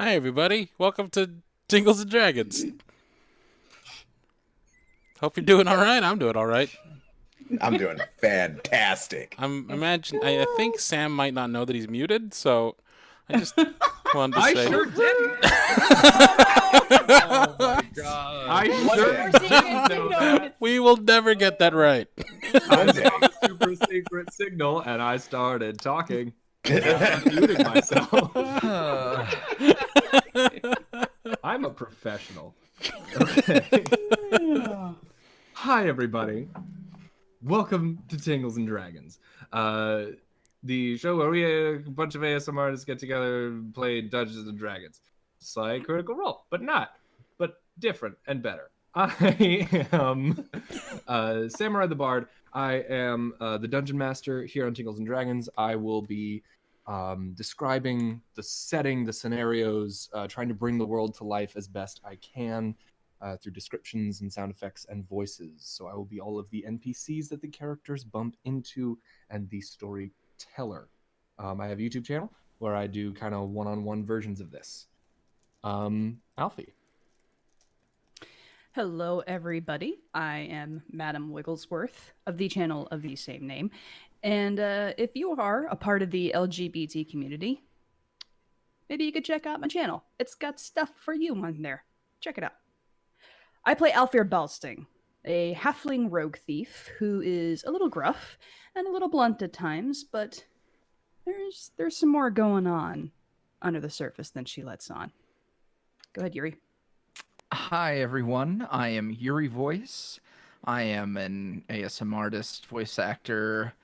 Hi, everybody. Welcome to Tingles and Dragons. Hope you're doing all right. I'm doing all right. I'm doing fantastic. I think Sam might not know that he's muted, so I just wanted to say. I sure didn't. Oh my god. I sure didn't know that. We will never get that right. I saw the super secret signal and I started talking. I'm muting myself. I'm a professional. Okay. Hi, everybody. Welcome to Tingles and Dragons, the show where we a bunch of ASMR artists get together and play Dungeons and Dragons. It's like Critical Role, but different and better. I am Samurai the Bard. I am the Dungeon Master here on Tingles and Dragons. I will be describing the setting, the scenarios, trying to bring the world to life as best I can through descriptions and sound effects and voices. So I will be all of the NPCs that the characters bump into and the storyteller. I have a YouTube channel where I do kind of one-on-one versions of this. Alfy. Hello, everybody. I am Madam Wigglesworth of the channel of the same name. And if you are a part of the LGBT community, maybe you could check out my channel. It's got stuff for you on there. Check it out. I play Alfyur Balsting, a halfling rogue thief who is a little gruff and a little blunt at times, but there's some more going on under the surface than she lets on. Go ahead, Yuri. Hi, everyone. I am YuuriVoice. I am an ASMR artist, voice actor,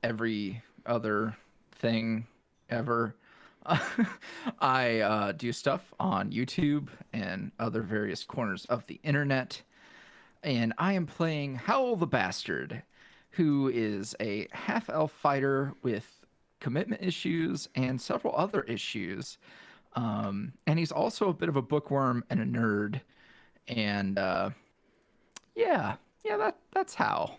every other thing ever. I do stuff on YouTube and other various corners of the internet. And I am playing Howell the Bastard, who is a half-elf fighter with commitment issues and several other issues. And he's also a bit of a bookworm and a nerd. And that's how.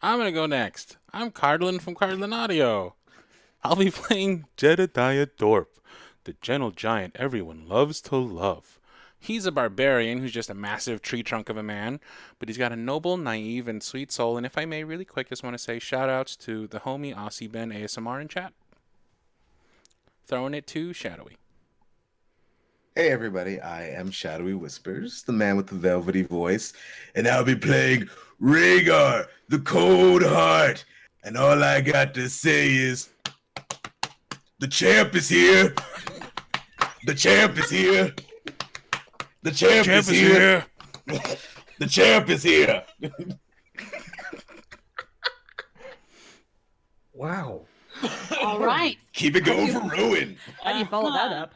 I'm going to go next. I'm Cardlin from CardlinAudio. I'll be playing Jedidiah Dorpe, the gentle giant everyone loves to love. He's a barbarian who's just a massive tree trunk of a man, but he's got a noble, naive, and sweet soul. And if I may, really quick, just want to say shout-outs to the homie Aussie Ben ASMR in chat. Throwing it to Shadowy. Hey everybody, I am Shadowy Whispers, the man with the velvety voice, and I'll be playing Raegar, the Koldhart. And all I got to say is, the champ is here. The champ is here. The champ is here. The champ is here. Wow. All right. Keep it going for Rowan. How do you follow that up?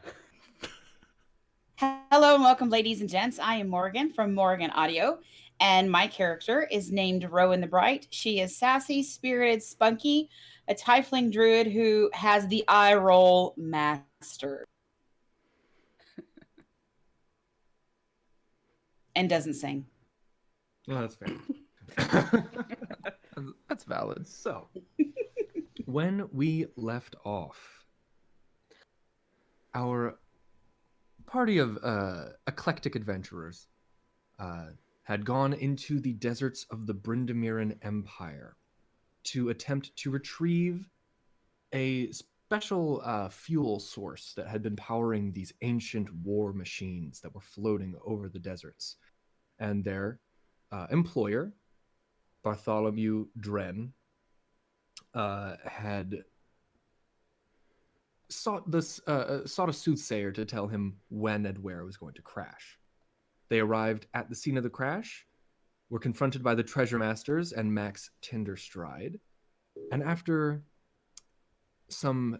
Hello and welcome, ladies and gents. I am Morrigan from MorriganAudio, and my character is named Rowan the Bright. She is sassy, spirited, spunky, a tiefling druid who has the eye roll mastered. And doesn't sing. Oh, that's fair. That's valid. So, when we left off, our party of eclectic adventurers had gone into the deserts of the Brindamiran Empire to attempt to retrieve a special fuel source that had been powering these ancient war machines that were floating over the deserts. And their employer, Bartholomew Dren, had sought a soothsayer to tell him when and where it was going to crash. They arrived at the scene of the crash, were confronted by the Treasure Masters and Max Tinderstride, and after some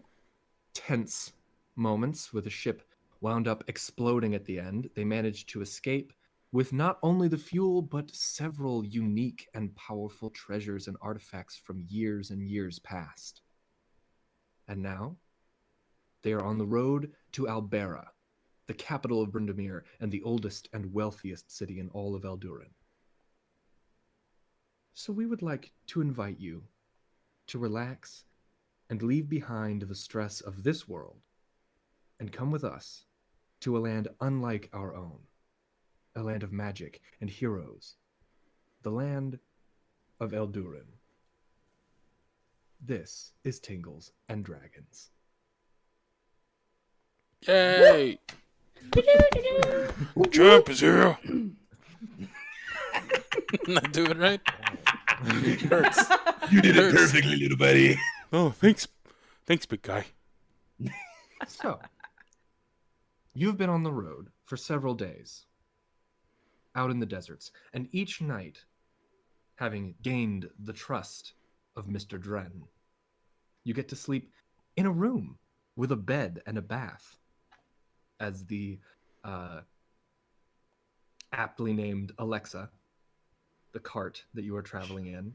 tense moments with the ship wound up exploding at the end, they managed to escape with not only the fuel, but several unique and powerful treasures and artifacts from years and years past. And now, they are on the road to Albera, the capital of Brindamir and the oldest and wealthiest city in all of Eldurin. So we would like to invite you to relax and leave behind the stress of this world and come with us to a land unlike our own, a land of magic and heroes, the land of Eldurin. This is Tingles and Dragons. Yay! Champ is here. Not do it right. It hurts. You did it Hurts. perfectly, little buddy. Oh, thanks, big guy. So, you've been on the road for several days, out in the deserts, and each night, having gained the trust of Mr. Dren, you get to sleep in a room with a bed and a bath, as the aptly named Alexa, the cart that you are traveling in,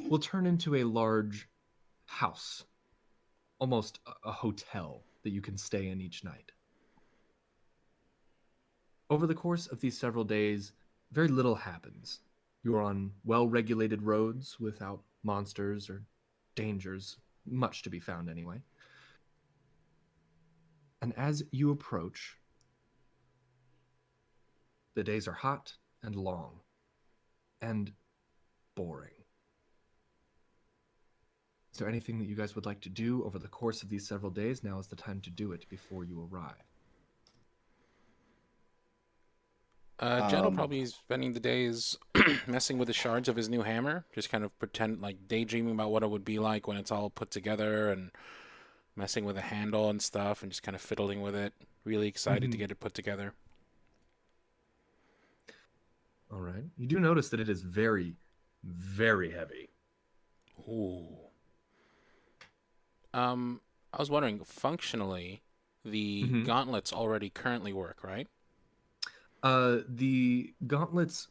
will turn into a large house, almost a hotel that you can stay in each night. Over the course of these several days, very little happens. You are on well-regulated roads without monsters or dangers, much to be found anyway. And as you approach, the days are hot and long and boring. Is there anything that you guys would like to do over the course of these several days? Now is the time to do it before you arrive. Jed will probably be spending the days messing with the shards of his new hammer, just kind of pretend like daydreaming about what it would be like when it's all put together, and messing with the handle and stuff, and just kind of fiddling with it. Really excited to get it put together. All right. You do notice that it is very, very heavy. Ooh. I was wondering, functionally, the gauntlets already currently work, right? The gauntlets...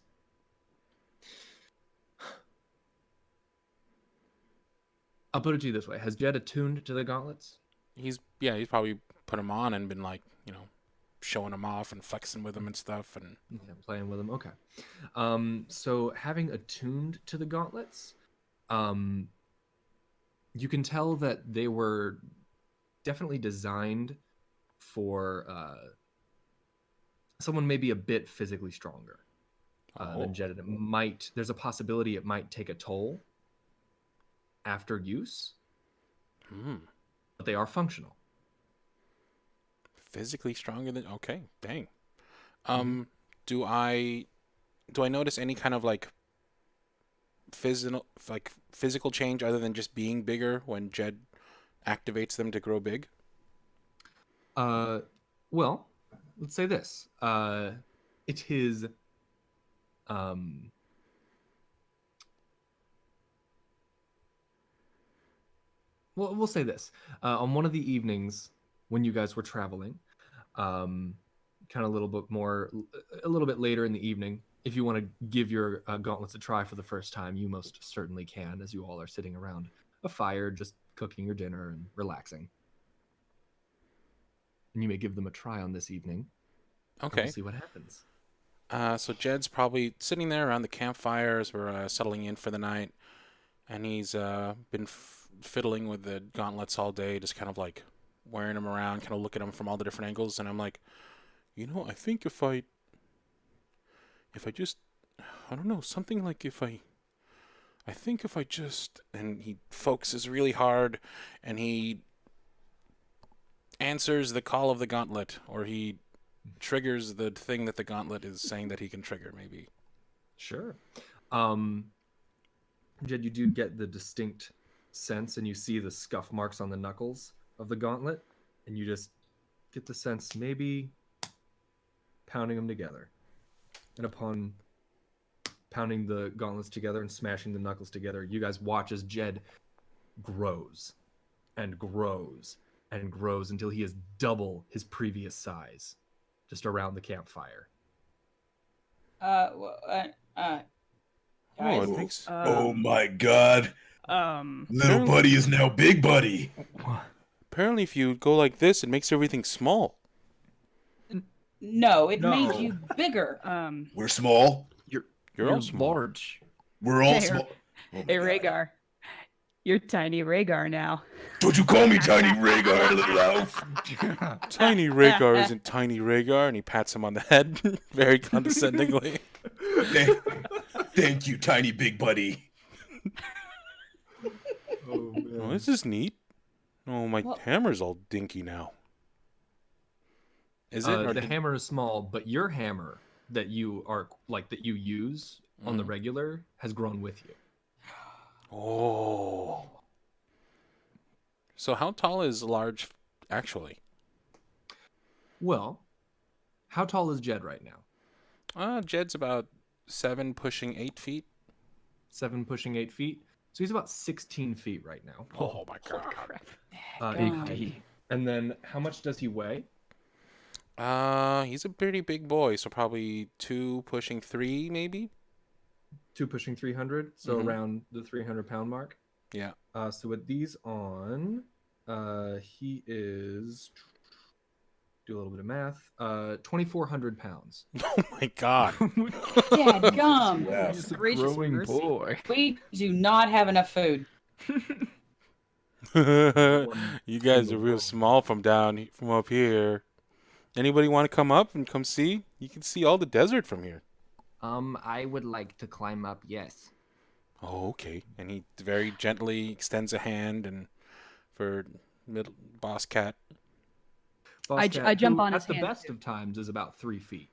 I'll put it to you this way. Has Jed attuned to the gauntlets? He's probably put them on and been like, you know, showing them off and flexing with them and stuff, and Yeah, playing with them. Okay. So having attuned to the gauntlets, you can tell that they were definitely designed for someone maybe a bit physically stronger than Jed. There's a possibility it might take a toll after use, but they are functional. Physically stronger than... Okay, dang. Do I notice any kind of like physical change other than just being bigger when Jed activates them to grow big? Well, let's say this. It is well, we'll say this. On one of the evenings when you guys were traveling, kind of a little bit later in the evening, if you want to give your gauntlets a try for the first time, you most certainly can, as you all are sitting around a fire, just cooking your dinner and relaxing. And you may give them a try on this evening. Okay. We'll see what happens. So Jed's probably sitting there around the campfire as we're settling in for the night, and he's been fiddling with the gauntlets all day, just kind of like wearing them around, kind of looking at them from all the different angles. And I'm like, you know, I think if I just, I don't know, something like I think if I just, and he focuses really hard, and he answers the call of the gauntlet, or he triggers the thing that the gauntlet is saying that he can trigger, maybe. Sure. Jed, you do get the distinct sense, and you see the scuff marks on the knuckles of the gauntlet, and you just get the sense maybe pounding them together. And upon pounding the gauntlets together and smashing the knuckles together, you guys watch as Jed grows and grows and grows until he is double his previous size, just around the campfire. Guys. Thanks. Oh my god. Little buddy is now big buddy. Apparently, if you go like this, it makes everything small. No, it made you bigger. We're small. You're all small. large. We're all Hey, small. Oh my Hey, God. Raegar, You're tiny Raegar now. Don't you call me Tiny Raegar, little elf. Tiny Raegar isn't Tiny Raegar, and he pats him on the head very condescendingly. Thank you, tiny big buddy. Oh, man. Oh, this is neat. Oh, my Well- hammer's all dinky now. Is it? Or The did- hammer is small, but your hammer that you use on the regular has grown with you. Oh. So how tall is large, actually? Well, how tall is Jed right now? Jed's about 7 pushing 8 feet. 7 pushing 8 feet. So he's about 16 feet right now. Oh my god. In God. height. And then how much does he weigh? He's a pretty big boy, so probably 2 pushing 3 maybe? 2 pushing 300, so Mhm. around the 300-pound mark. Yeah. So with these on, he is, do a little bit of math, 2,400 pounds. Oh my god. Dadgum. Yeah. He's a Gracious growing mercy. boy. We do not have enough food. You guys are real small from up here. Anybody want to come up and come see? You can see all the desert from here. I would like to climb up, yes. Oh, okay. And he very gently extends a hand and for middle boss cat. Boss I Cat, jump who on his at the hand, best too. of times is about 3 feet.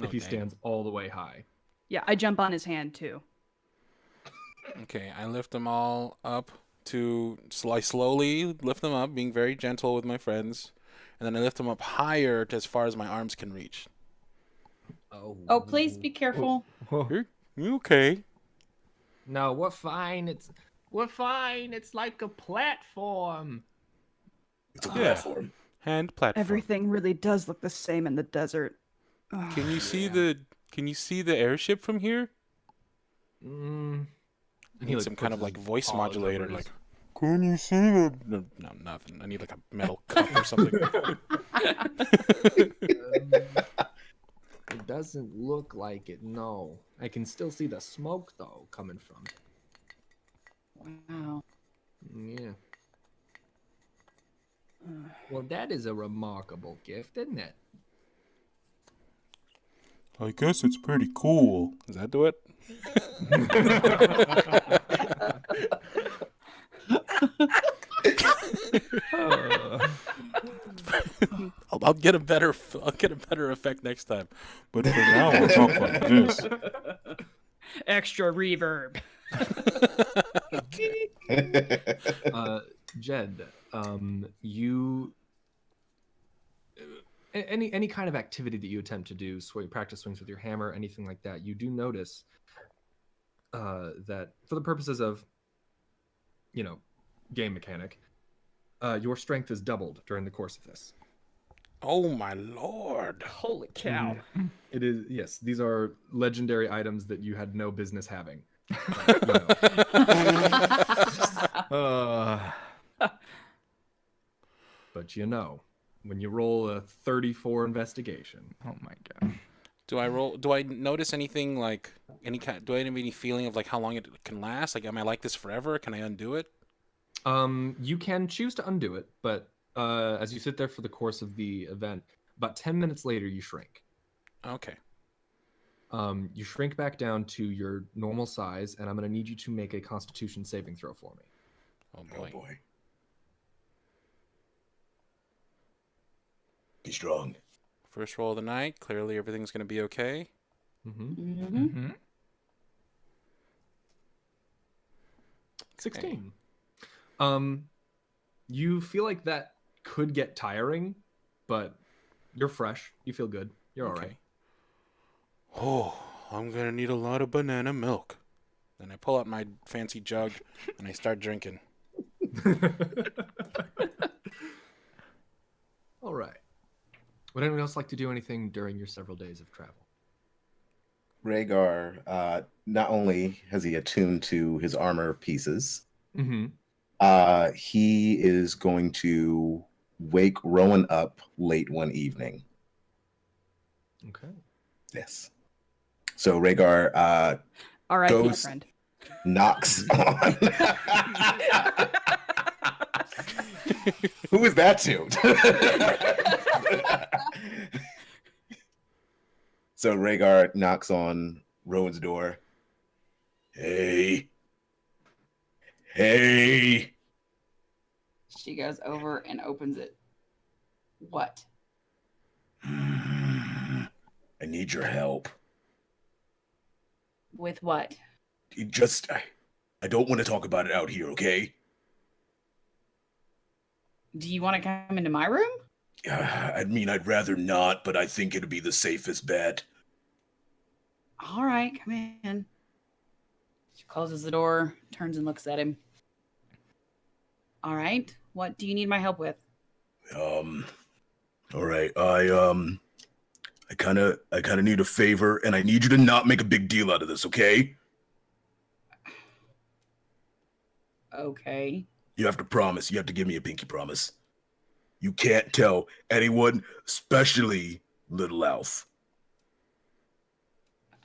Oh, If he dang. stands all the way high. Yeah, I jump on his hand too. Okay, I lift them all up I slowly lift them up, being very gentle with my friends, and then I lift them up higher to as far as my arms can reach. Oh, please be careful. You okay? No, we're fine. We're fine. It's like a platform. It's a Yeah. platform. Hand platform. Everything really does look the same in the desert. Can you see the airship from here? Mm. I He, need like, some kind puts of like his voice paws modulator, over like. his- Can you see the? No, nothing. I need like a metal cup or something. It doesn't look like it, no. I can still see the smoke, though, coming from it. Wow. Yeah. Well, that is a remarkable gift, isn't it? I guess it's pretty cool. Does that do it? I'll get a better effect next time. But for now, I'll talk like this. Extra reverb. Jed, you any kind of activity that you attempt to do, practice swings with your hammer, anything like that, you do notice that for the purposes of, game mechanic, your strength is doubled during the course of this. Oh my lord! Holy cow. It is, yes, these are legendary items that you had no business having. But when you roll a 34 investigation. Oh my god. Do I notice anything like do I have any feeling of like how long it can last? Like, am I like this forever? Can I undo it? You can choose to undo it, but as you sit there for the course of the event, about 10 minutes later, you shrink. Okay. You shrink back down to your normal size, and I'm going to need you to make a Constitution saving throw for me. Oh Oh boy. boy. Be strong. First roll of the night. Clearly, everything's gonna be okay. Mm-hmm. Mm-hmm. 16. You feel like that could get tiring, but you're fresh. You feel good. You're all right. Oh, I'm gonna need a lot of banana milk. Then I pull out my fancy jug and I start drinking. All right. Would anyone else like to do anything during your several days of travel? Raegar, not only has he attuned to his armor pieces, Mm-hmm. he is going to wake Rowan up late one evening. Okay. Yes. So Raegar R.I.P. Ghost. friend. knocks on. Who is that to? So Raegar knocks on Rowan's door. Hey. Hey. She goes over and opens it. What? I need your help. With what? I don't want to talk about it out here, okay? Do you want to come into my room? I mean, I'd rather not, but I think it'd be the safest bet. All right, come in. She closes the door, turns and looks at him. All right, what do you need my help with? All right, I kind of need a favor, and I need you to not make a big deal out of this, okay? Okay. You have to promise. You have to give me a pinky promise. You can't tell anyone, especially Little Alf.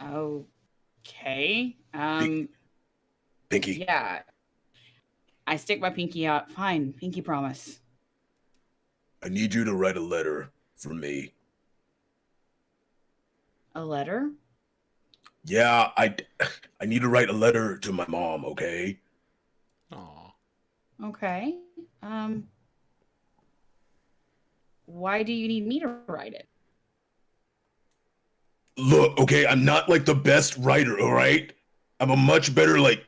Okay. Pinky. Yeah. I stick my pinky out. Fine. Pinky promise. I need you to write a letter for me. A letter? Yeah, I need to write a letter to my mom, okay? Aw. Okay. Why do you need me to write it? Look, okay, I'm not like the best writer, all right? I'm a much better like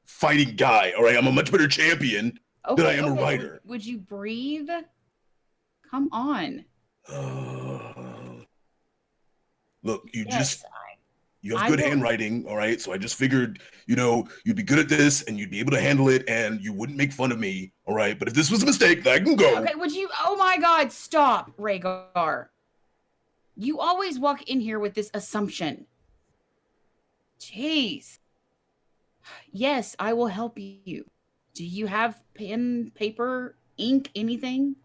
fighting guy, all right? I'm a much better champion than I am a writer. Would you breathe? Come on. Look, you Yes, have I good will- handwriting, all right? So I just figured, you'd be good at this and you'd be able to handle it and you wouldn't make fun of me, all right? But if this was a mistake, then I can go. Okay, would you? Oh my God, stop, Raegar. You always walk in here with this assumption. Jeez. Yes, I will help you. Do you have pen, paper, ink, anything?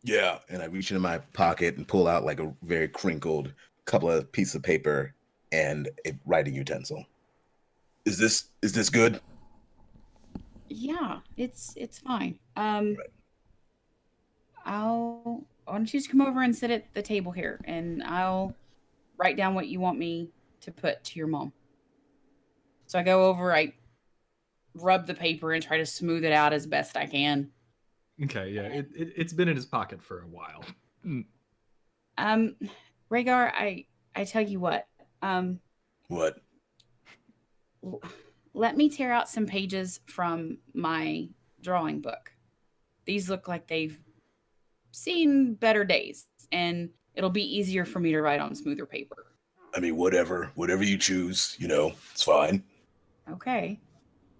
Yeah, and I reach into my pocket and pull out like a very crinkled couple of pieces of paper and a writing utensil. Is this good? Yeah, it's fine. Right. Why don't you just come over and sit at the table here, and I'll write down what you want me to put to your mom. So I go over, I rub the paper and try to smooth it out as best I can. Okay, yeah, it's been in his pocket for a while. Raegar, I tell you what, What? let me tear out some pages from my drawing book. These look like they've seen better days, and it'll be easier for me to write on smoother paper. I mean, whatever you choose, it's fine. Okay.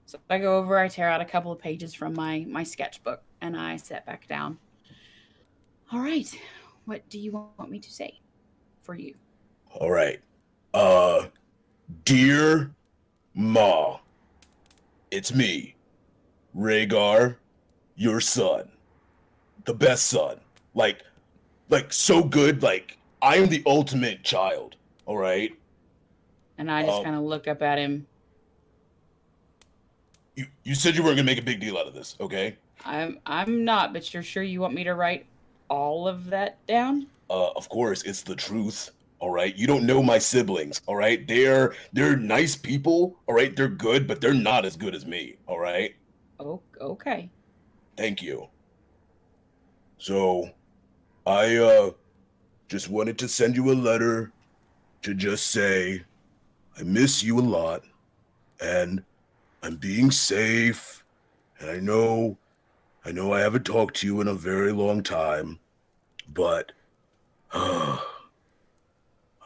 So I go over, I tear out a couple of pages from my sketchbook, and I sit back down. All right. What do you want me to say for you? All right. Dear Ma, it's me, Raegar, your son. The best son. Like so good, like I am the ultimate child, all right? And I just kind of look up at him. You said you weren't gonna make a big deal out of this, okay? I'm not, but you're sure you want me to write all of that down? Of course, it's the truth, all right? You don't know my siblings, all right? They're nice people, all right? They're good, but they're not as good as me, all right? Oh, okay. Thank you. So, I just wanted to send you a letter to just say I miss you a lot, and I'm being safe, and I know I haven't talked to you in a very long time, but I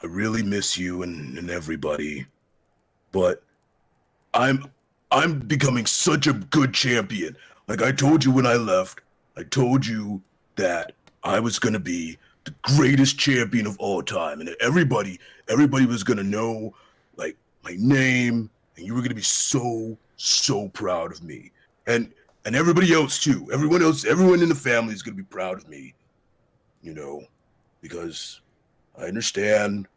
really miss you and everybody. But I'm becoming such a good champion. Like I told you when I left, I told you that I was gonna be the greatest champion of all time, and everybody was gonna know like my name, and you were gonna be so proud of me, and everybody else too. Everyone in the family is gonna be proud of me, because I understand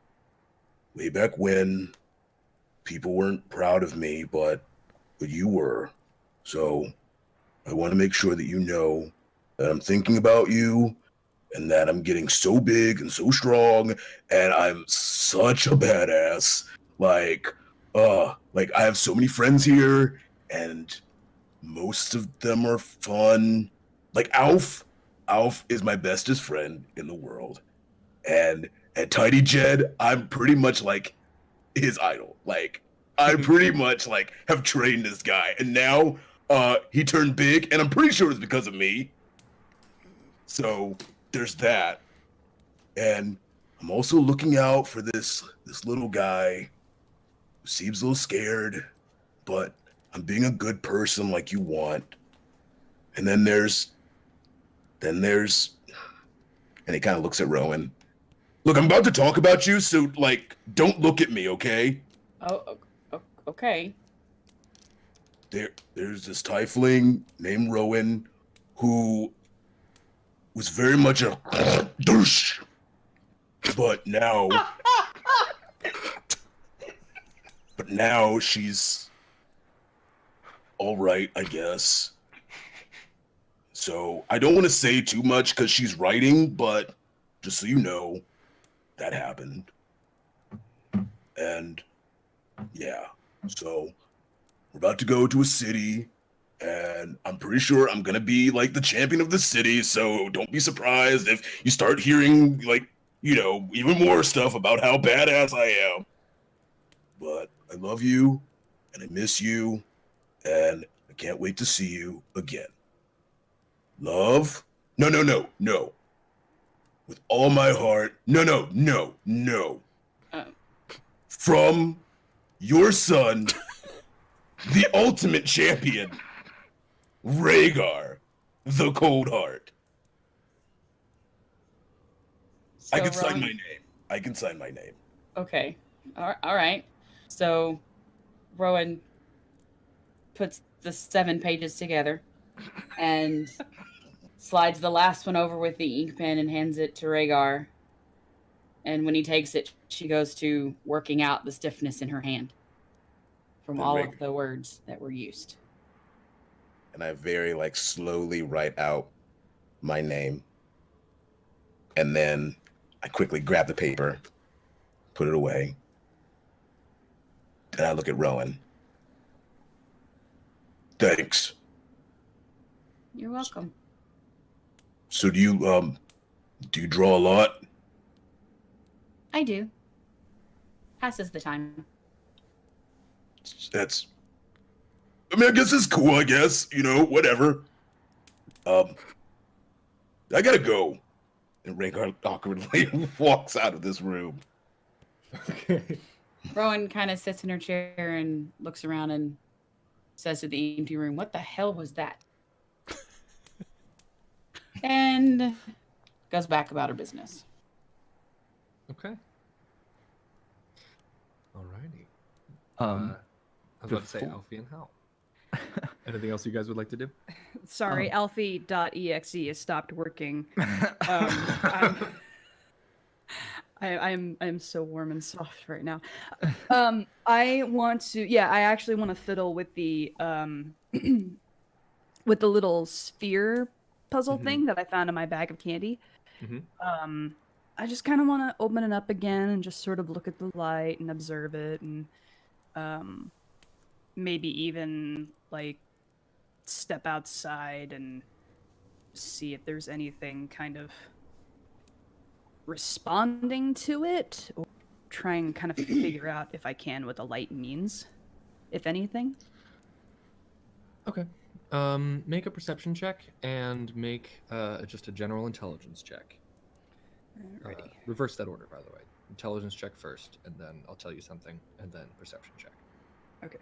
way back when people weren't proud of me, but but you were. So I want to make sure that you know that I'm thinking about you and that I'm getting so big and so strong and I'm such a badass. Like I have so many friends here and most of them are fun. Like Alf is my bestest friend in the world. And at Tiny Jed, I'm pretty much like his idol. Like I pretty much like have trained this guy, and now he turned big, and I'm pretty sure it's because of me. So there's that, and I'm also looking out for this little guy who seems a little scared, but I'm being a good person like you want. And then there's, and he kind of looks at Rowan. Look, I'm about to talk about you, so like, don't look at me, okay? Okay. There's this tiefling named Rowan who was very much a douche, but now she's all right, I guess. So I don't want to say too much because she's writing, but just so you know, that happened. And yeah, so we're about to go to a city, and I'm pretty sure I'm gonna be like the champion of the city, so don't be surprised if you start hearing like, even more stuff about how badass I am. But I love you, and I miss you, and I can't wait to see you again. Love? No. With all my heart. No. From your son, the ultimate champion, Raegar, the Koldhart. I can sign my name. Okay. All right. So Rowan puts the 7 pages together and slides the last one over with the ink pen and hands it to Raegar. And when he takes it, she goes to working out the stiffness in her hand from all of the words that were used. And I very slowly write out my name. And then I quickly grab the paper, put it away. And I look at Rowan. Thanks. You're welcome. So do you draw a lot? I do. Passes the time. I guess it's cool, I guess. Whatever. I gotta go. And Raegar awkwardly walks out of this room. Okay. Rowan kind of sits in her chair and looks around and says to the empty room, "What the hell was that?" And goes back about her business. Okay. Alrighty. Um, I was about to say before- Alfie and Howell. Anything else you guys would like to do? Sorry, Alfie.exe has stopped working. I'm so warm and soft right now. I actually want to fiddle with the with the little sphere puzzle thing that I found in my bag of candy. I just kind of want to open it up again and just sort of look at the light and observe it, and maybe even step outside and see if there's anything kind of responding to it, or try and kind of figure out if I can what the light means, if anything. Okay. Make a perception check and make just a general intelligence check. Alrighty. Reverse that order, by the way. Intelligence check first, and then I'll tell you something, and then perception check. Okay.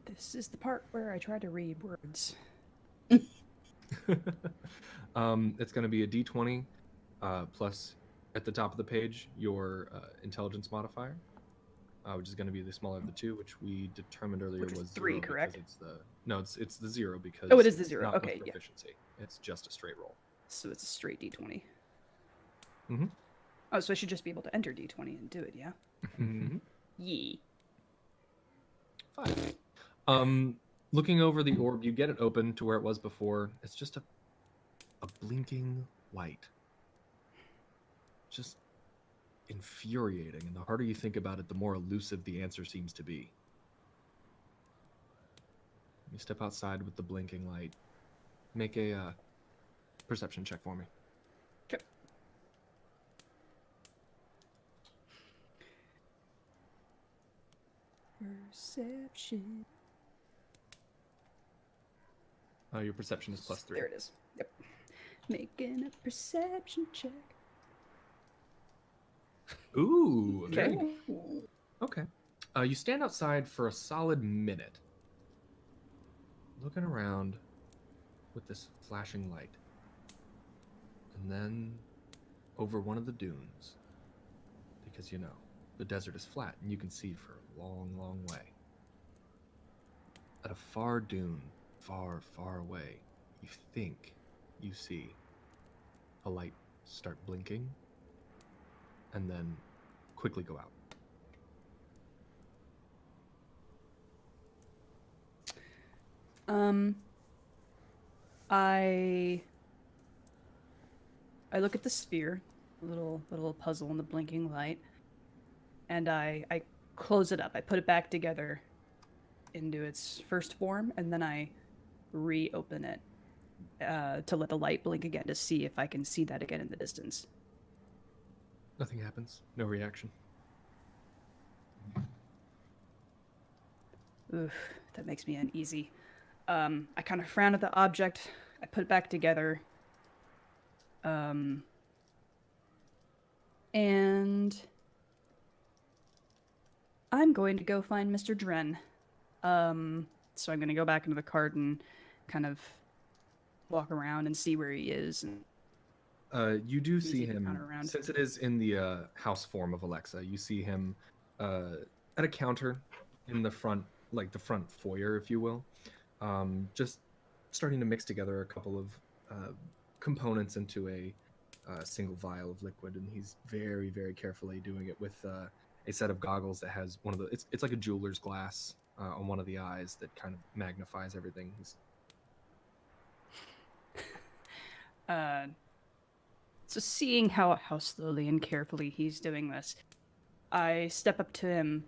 This is the part where I try to read words. It's going to be a d20 plus at the top of the page your intelligence modifier. which is going to be the smaller of the two, which we determined earlier Which is was 3, 0 correct? because it's the 0 because Oh, it is the it's 0. not with Okay, yeah. proficiency. It's just a straight roll. So it's a straight d20. Mhm. Oh, so I should just be able to enter d20 and do it, yeah? Mhm. Yee. 5. Looking over the orb, you get it open to where it was before. It's just a blinking light. Just infuriating, and the harder you think about it, the more elusive the answer seems to be. You step outside with the blinking light. Make a perception check for me. Okay. Perception. Your perception is +3. There it is. Yep. Making a perception check. Ooh. Okay. Okay. You stand outside for a solid minute, looking around with this flashing light. And then over one of the dunes, because, you know, the desert is flat and you can see for a long, long way. At a far dune, far, far away, you think you see a light start blinking and then quickly go out. I look at the sphere, little puzzle in the blinking light, and I close it up. I put it back together into its first form, and then I reopen it to let the light blink again to see if I can see that again in the distance. Nothing happens. No reaction. Oof, that makes me uneasy. I kind of frown at the object. I put it back together. And I'm going to go find Mr. Dren. So I'm going to go back into the cart and kind of walk around and see where he is. And you do easy see to him, counter around. since it is in the house form of Alexa, you see him at a counter in the front, like the front foyer, if you will, just starting to mix together a couple of components into a single vial of liquid, and he's very, very carefully doing it with a set of goggles that has one of the, it's like a jeweler's glass on one of the eyes that kind of magnifies everything. So seeing how slowly and carefully he's doing this, I step up to him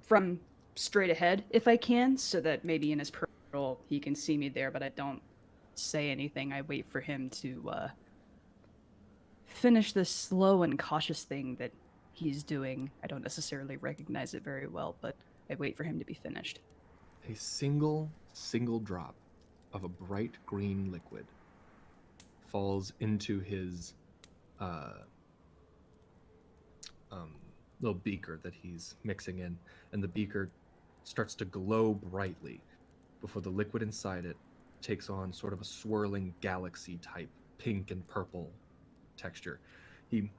from straight ahead if I can, so that maybe in his peripheral he can see me there, but I don't say anything. I wait for him to finish this slow and cautious thing that he's doing. I don't necessarily recognize it very well, but I wait for him to be finished. A single drop of a bright green liquid falls into his little beaker that he's mixing in, and the beaker starts to glow brightly before the liquid inside it takes on sort of a swirling galaxy type pink and purple texture. He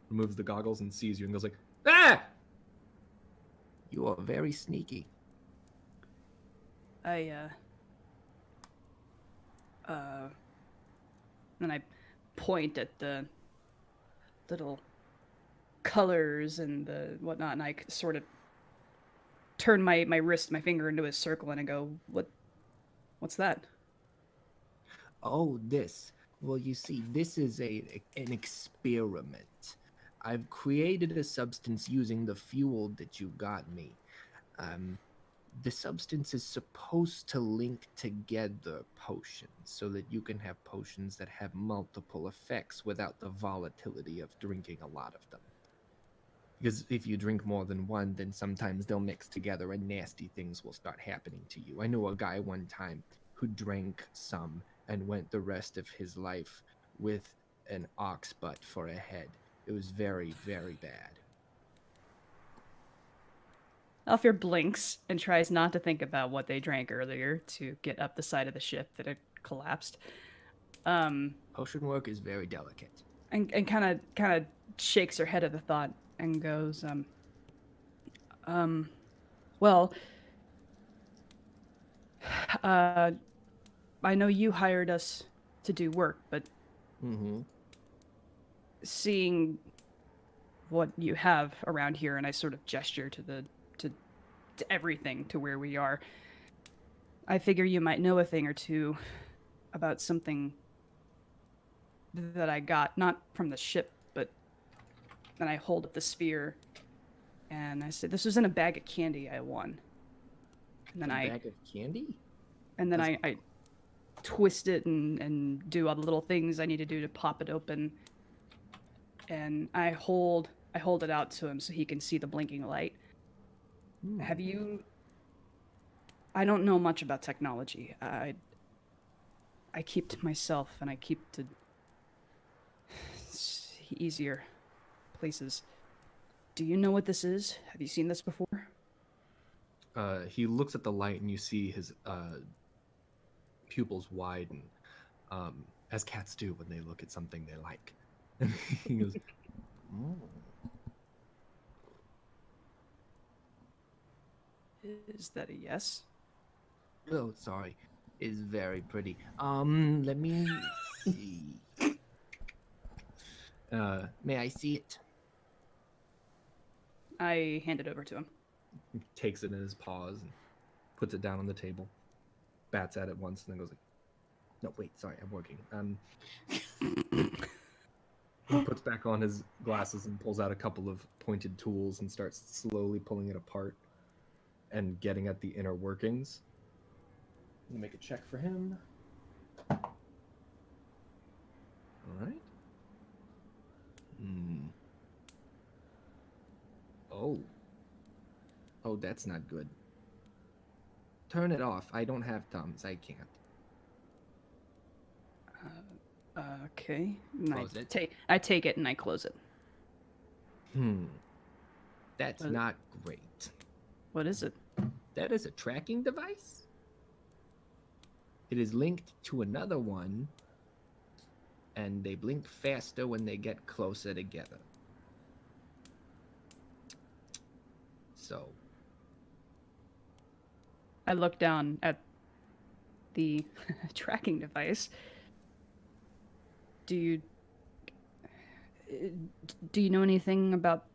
removes the goggles and sees you and goes like, "Ah!" You are very sneaky. Then I point at the little colors and the whatnot, and I sort of turn my finger into a circle, and I go, what's that? Oh, this. Well, you see, this is an experiment. I've created a substance using the fuel that you got me. The substance is supposed to link together potions so that you can have potions that have multiple effects without the volatility of drinking a lot of them. Because if you drink more than one, then sometimes they'll mix together and nasty things will start happening to you. I knew a guy one time who drank some and went the rest of his life with an ox butt for a head. It was very, very bad. Alfyur blinks and tries not to think about what they drank earlier to get up the side of the ship that had collapsed. Potion work is very delicate. And kind of shakes her head at the thought and goes, well, I know you hired us to do work, but seeing what you have around here, and I sort of gesture to everything to where we are, I figure you might know a thing or two about something that I got, not from the ship, but then I hold up the sphere and I said, this was in a bag of candy I won. And then A bag of candy? And then I twist it and do all the little things I need to do to pop it open. And I hold it out to him so he can see the blinking light. Have you... I don't know much about technology. I keep to myself, and I keep to easier places. Do you know what this is? Have you seen this before? He looks at the light, and you see his pupils widen, as cats do when they look at something they like. And he goes, "Oh." Is that a yes? Oh, sorry. It's very pretty. Let me see. May I see it? I hand it over to him. He takes it in his paws and puts it down on the table, bats at it once, and then goes like, "No, wait, sorry, I'm working." He puts back on his glasses and pulls out a couple of pointed tools and starts slowly pulling it apart and getting at the inner workings. Let me make a check for him. All right. Oh, that's not good. Turn it off. I don't have thumbs. I can't. Okay. And Close it. I take it and I close it. That's What- not great. What is it? That is a tracking device. It is linked to another one, and they blink faster when they get closer together. So, I look down at the tracking device. Do you know anything about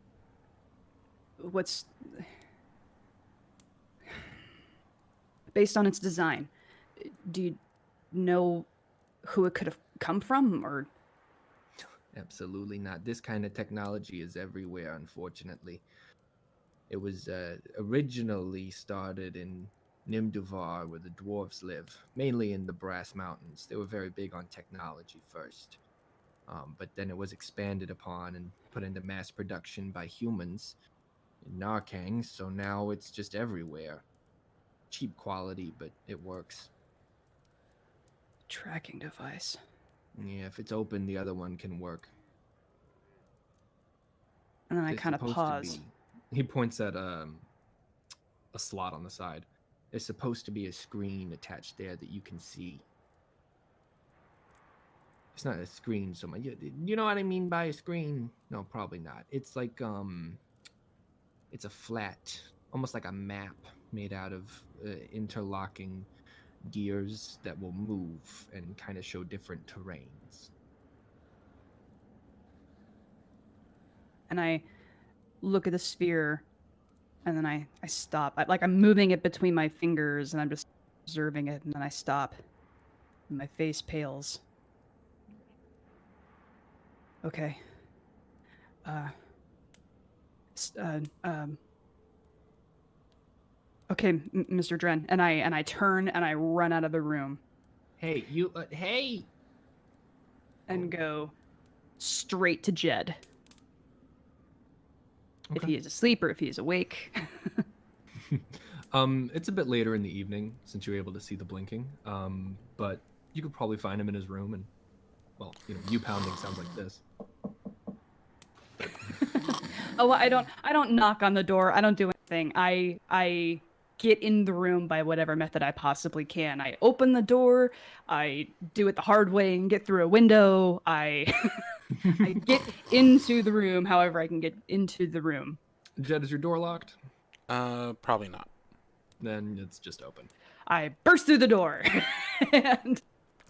what's based on its design? Do you know who it could have come from, or? absolutely not. This kind of technology is everywhere, unfortunately. It was originally started in Nimduvar, where the dwarves live, mainly in the Brass Mountains. They were very big on technology first. But then it was expanded upon and put into mass production by humans in Narkang, so now it's just everywhere. Cheap quality, but it works. Tracking device. Yeah, if it's open, the other one can work. And then I It's kind of supposed to pause. be- He points at a slot on the side. There's supposed to be a screen attached there that you can see. It's not a screen so much. You know what I mean by a screen? No, probably not. It's like it's a flat, almost like a map made out of interlocking gears that will move and kind of show different terrains. And I look at the sphere, and then I stop. I'm moving it between my fingers, and I'm just observing it, and then I stop. And my face pales. Okay. Okay, Mr. Dren, and I turn and I run out of the room Hey, you! Hey! and go straight to Jed. If he is asleep or if he is awake. It's a bit later in the evening since you're able to see the blinking. But you could probably find him in his room, and well, you pounding sounds like this. Oh, I don't knock on the door. I don't do anything. I get in the room by whatever method I possibly can. I open the door. I do it the hard way and get through a window. I I get into the room however I can get into the room. Jed, is your door locked? Probably not. Then it's just open. I burst through the door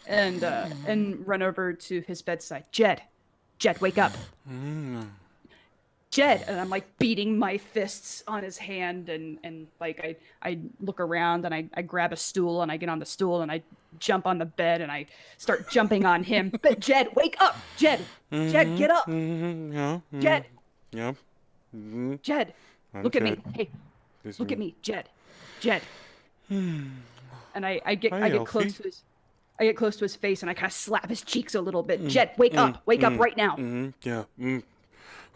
and run over to his bedside. Jed, wake up. Jed, and I'm like beating my fists on his hand, and like I look around and I grab a stool and I get on the stool and I jump on the bed and I start jumping on him. But Jed, wake up! Jed, get up! Yeah. Jed, Yeah. Jed, look at me. Hey, This look is- at me, Jed. And I get Hi, close Alfie. to his. I get close to his face and I kind of slap his cheeks a little bit. Jed, wake up right now. Yeah.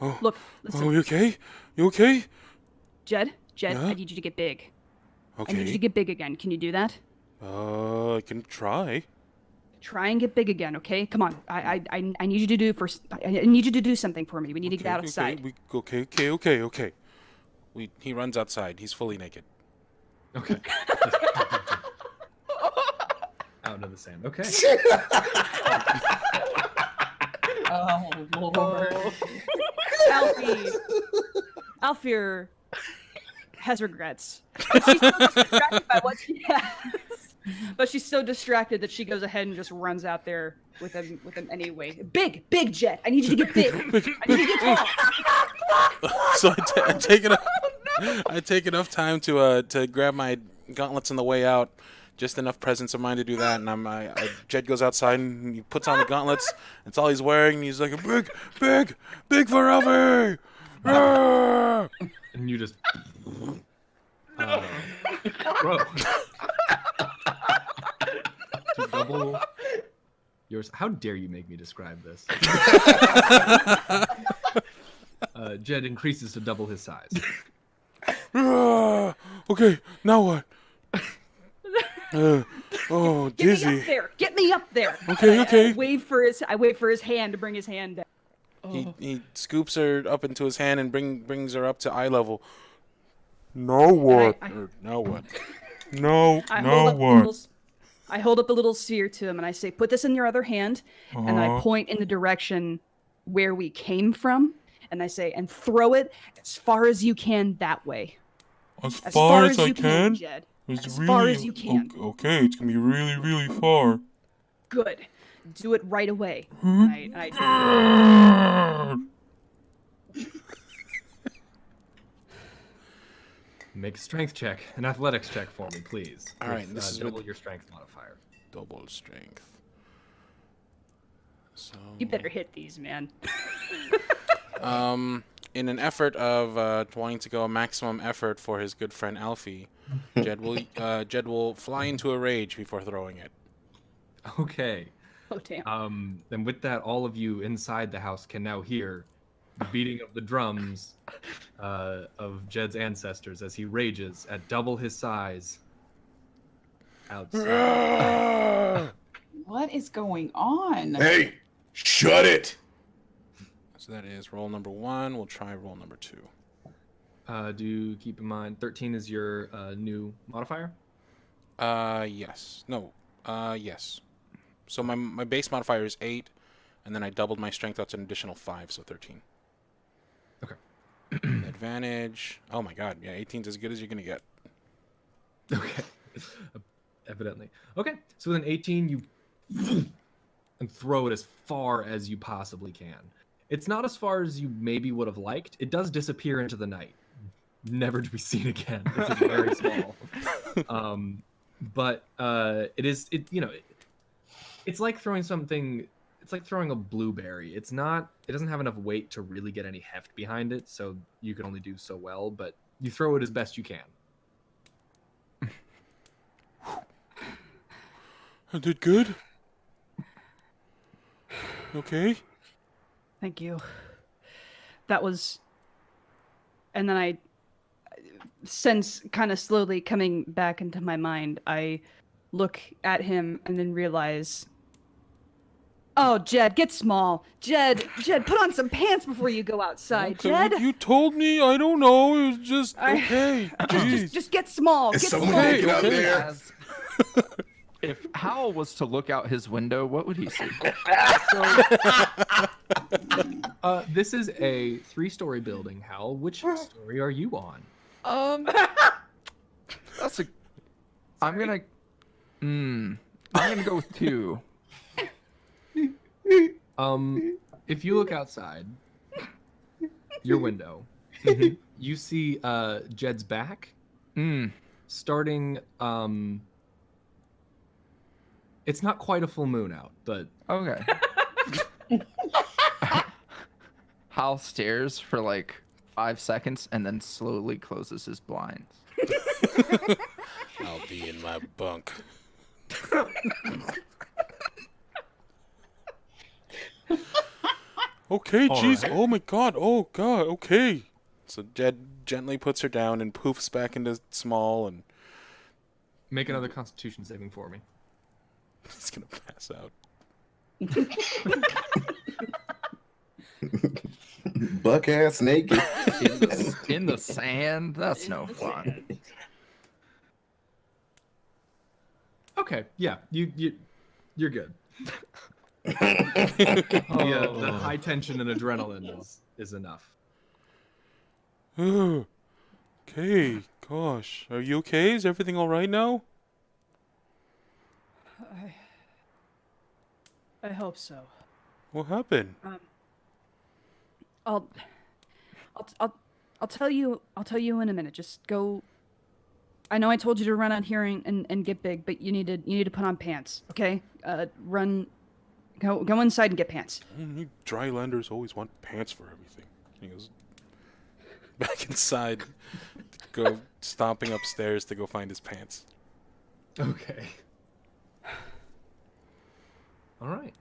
Oh. Look, listen, Oh, you okay? You okay? Jed, Yeah? I need you to get big. I need you to Okay. get big again. Can you do that? I can try. Try and get big again, okay? Come on. I need you to do I need you to do something for me. We need to get outside. Okay. He runs outside. He's fully naked. Okay. Out into the sand. Okay. Oh, Lord. Alfyur has regrets. But she's so distracted by what she has. But she's so distracted that she goes ahead and just runs out there with him anyway. Big Jet. I need you to get big. I need you to get tall. So I take enough time to grab my gauntlets on the way out. Just enough presence of mind to do that, and Jed goes outside and he puts on the gauntlets. That's all he's wearing. And he's like, big for Alfie. Ah! And you just. Bro. To double yours. How dare you make me describe this? Jed increases to double his size. Okay, now what? Oh, dizzy. Get me up there. Okay. I wait for his hand to bring his hand down. He scoops her up into his hand and brings her up to eye level. Now what? Now what? No, I hold up the little sphere to him and I say, put this in your other hand. And I point in the direction where we came from. And I say, and throw it as far as you can that way. As far as I can, Jed. As far as you can. Okay, it's gonna be really, really far. Good. Do it right away. And I Make a strength check, an athletics check for me, please. All right, this is double with- your strength modifier. Double strength. So. You better hit these, man. In an effort of wanting to go maximum effort for his good friend Alfie, Jed will fly into a rage before throwing it. Okay. Oh, damn. Then with that, all of you inside the house can now hear the beating of the drums of Jed's ancestors as he rages at double his size outside. What is going on? Hey, shut it! So that is roll number 1. We'll try roll number 2. Do keep in mind 13 is your new modifier? Yes. No. Yes. So my base modifier is 8, and then I doubled my strength. That's an additional 5, so 13. Okay. Advantage. Oh my god. Yeah, 18's as good as you're gonna get. Okay. Evidently. Okay. So with an 18, you and throw it as far as you possibly can. It's not as far as you maybe would have liked. It does disappear into the night, never to be seen again. It's very small. But it's like throwing something. It's like throwing a blueberry. It doesn't have enough weight to really get any heft behind it, so you can only do so well. But you throw it as best you can. I did good. Okay. Thank you. That was... And then I... Sense kind of slowly coming back into my mind, I look at him and then realize... Oh, Jed, get small. Jed, put on some pants before you go outside. Okay, Jed, you told me. I don't know. It was just okay. Jeez. just get small. Is Get someone small. naked out okay. there? If Howell was to look out his window, what would he see? This is a 3-story building, Hal. Which story are you on? That's a. I'm gonna go with 2. If you look outside your window, you see Jed's back. Starting. It's not quite a full moon out, but Okay. Hal stares for like 5 seconds and then slowly closes his blinds. I'll be in my bunk. Okay, jeez. right. Oh my god. Oh god. Okay. So Jed gently puts her down and poofs back into small, and make another Constitution saving for me. he's gonna pass out. Buck ass naked. In the sand? That's no fun. Okay, yeah, you're good. The high tension and adrenaline is enough. Okay. Gosh. Are you okay? Is everything all right now? I hope so. What happened? I'll tell you in a minute. Just go. I know I told you to run out here and get big, but you need to put on pants, okay? Go inside and get pants. You drylanders always want pants for everything. He goes back inside, go stomping upstairs to go find his pants. Okay. All right.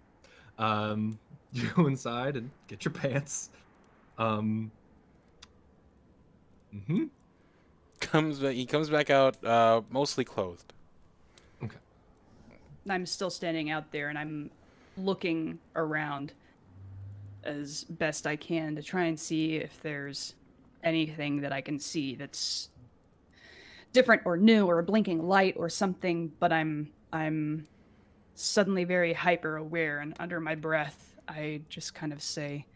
You go inside and get your pants. He comes back out mostly clothed. Okay. I'm still standing out there and I'm looking around as best I can to try and see if there's anything that I can see that's different or new or a blinking light or something, but I'm suddenly very hyper aware, and under my breath I just kind of say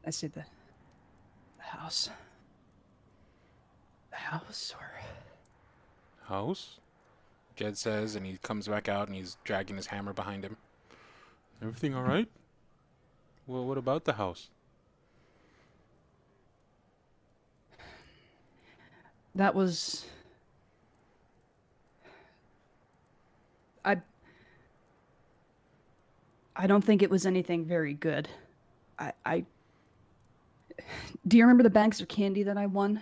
I say the house. The house or House? Jed says, and he comes back out and he's dragging his hammer behind him. Everything all right? Well, what about the house? that was I don't think it was anything very good. I do you remember the bags of candy that I won?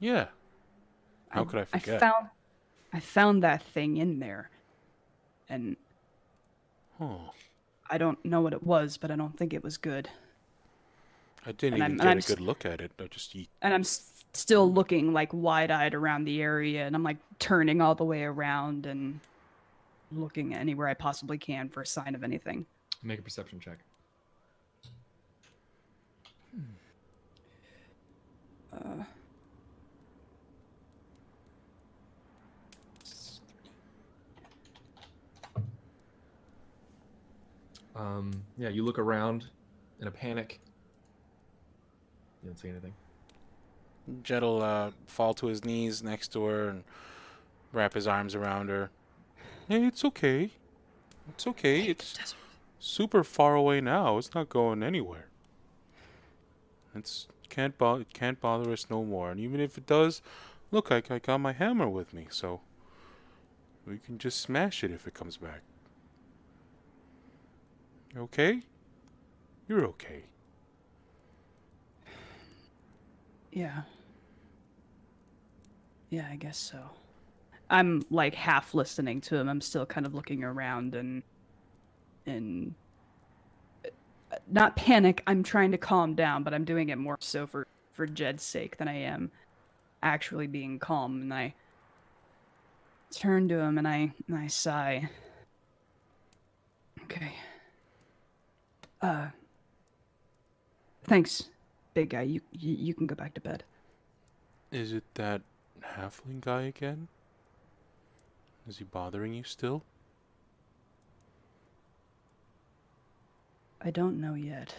Yeah. How could I forget? I found that thing in there, and Oh, I don't know what it was, but I don't think it was good. I didn't And even I'm- get a good look at it. I just And I'm still looking like wide-eyed around the area, and I'm like turning all the way around and looking anywhere I possibly can for a sign of anything. Make a perception check. Yeah, you look around in a panic. You don't see anything. Jed'll fall to his knees next to her and wrap his arms around her. Hey, it's okay. It's okay. It's super far away now. It's not going anywhere. It can't bother us no more. And even if it does, look, I got my hammer with me, so we can just smash it if it comes back. You okay? You're okay. Yeah. Yeah, I guess so. I'm like half listening to him. I'm still kind of looking around and not panic. I'm trying to calm down, but I'm doing it more so for Jed's sake than I am actually being calm. And I turn to him and I sigh. Okay. Thanks, big guy. You can go back to bed. Is it that halfling guy again? Is he bothering you still? I don't know yet.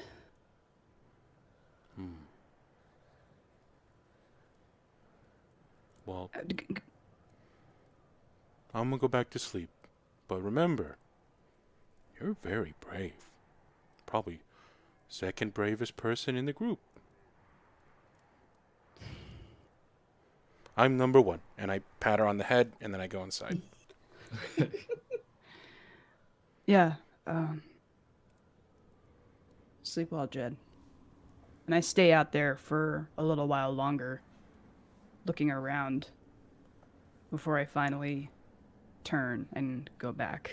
Well, Uh, g- g- I'm gonna go back to sleep. But remember, you're very brave. Probably second bravest person in the group. I'm number one, and I pat her on the head, and then I go inside. Yeah. Sleep well, Jed. And I stay out there for a little while longer, looking around, before I finally turn and go back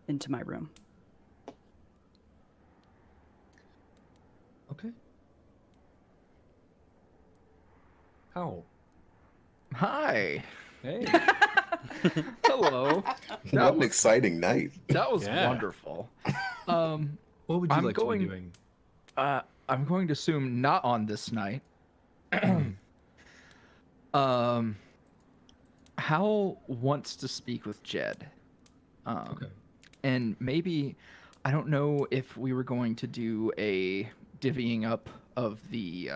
into my room. Okay. How? Hi. Hey. Hello. What an exciting night. That was Yeah. wonderful. What would you I'm like to going- be doing? I'm going to assume not on this night. Hal wants to speak with Jed. Okay. And maybe, I don't know if we were going to do a divvying up of the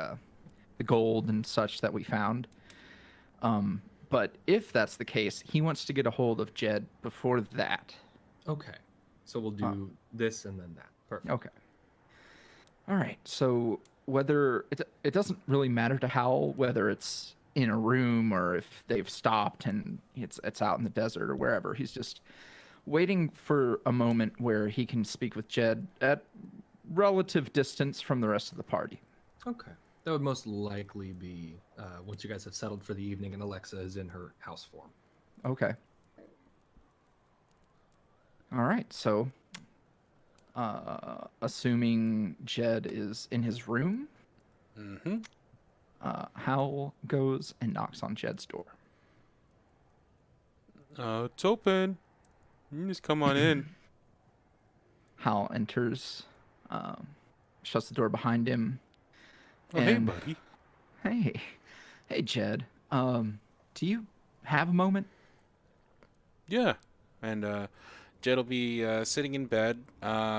gold and such that we found. But if that's the case, he wants to get a hold of Jed before that. Okay. So we'll do this and then that. Perfect. Okay. All right. So whether it doesn't really matter to Hal whether it's in a room or if they've stopped and it's out in the desert or wherever. He's just waiting for a moment where he can speak with Jed at relative distance from the rest of the party. Okay. That would most likely be once you guys have settled for the evening and Alexa is in her house form. Okay. All right. So assuming Jed is in his room, Mm-hmm. Hal goes and knocks on Jed's door. It's open. You can just come on in. Hal enters, shuts the door behind him. Oh, hey, and- buddy. Hey, Jed. Do you have a moment? Yeah. And Jed will be sitting in bed,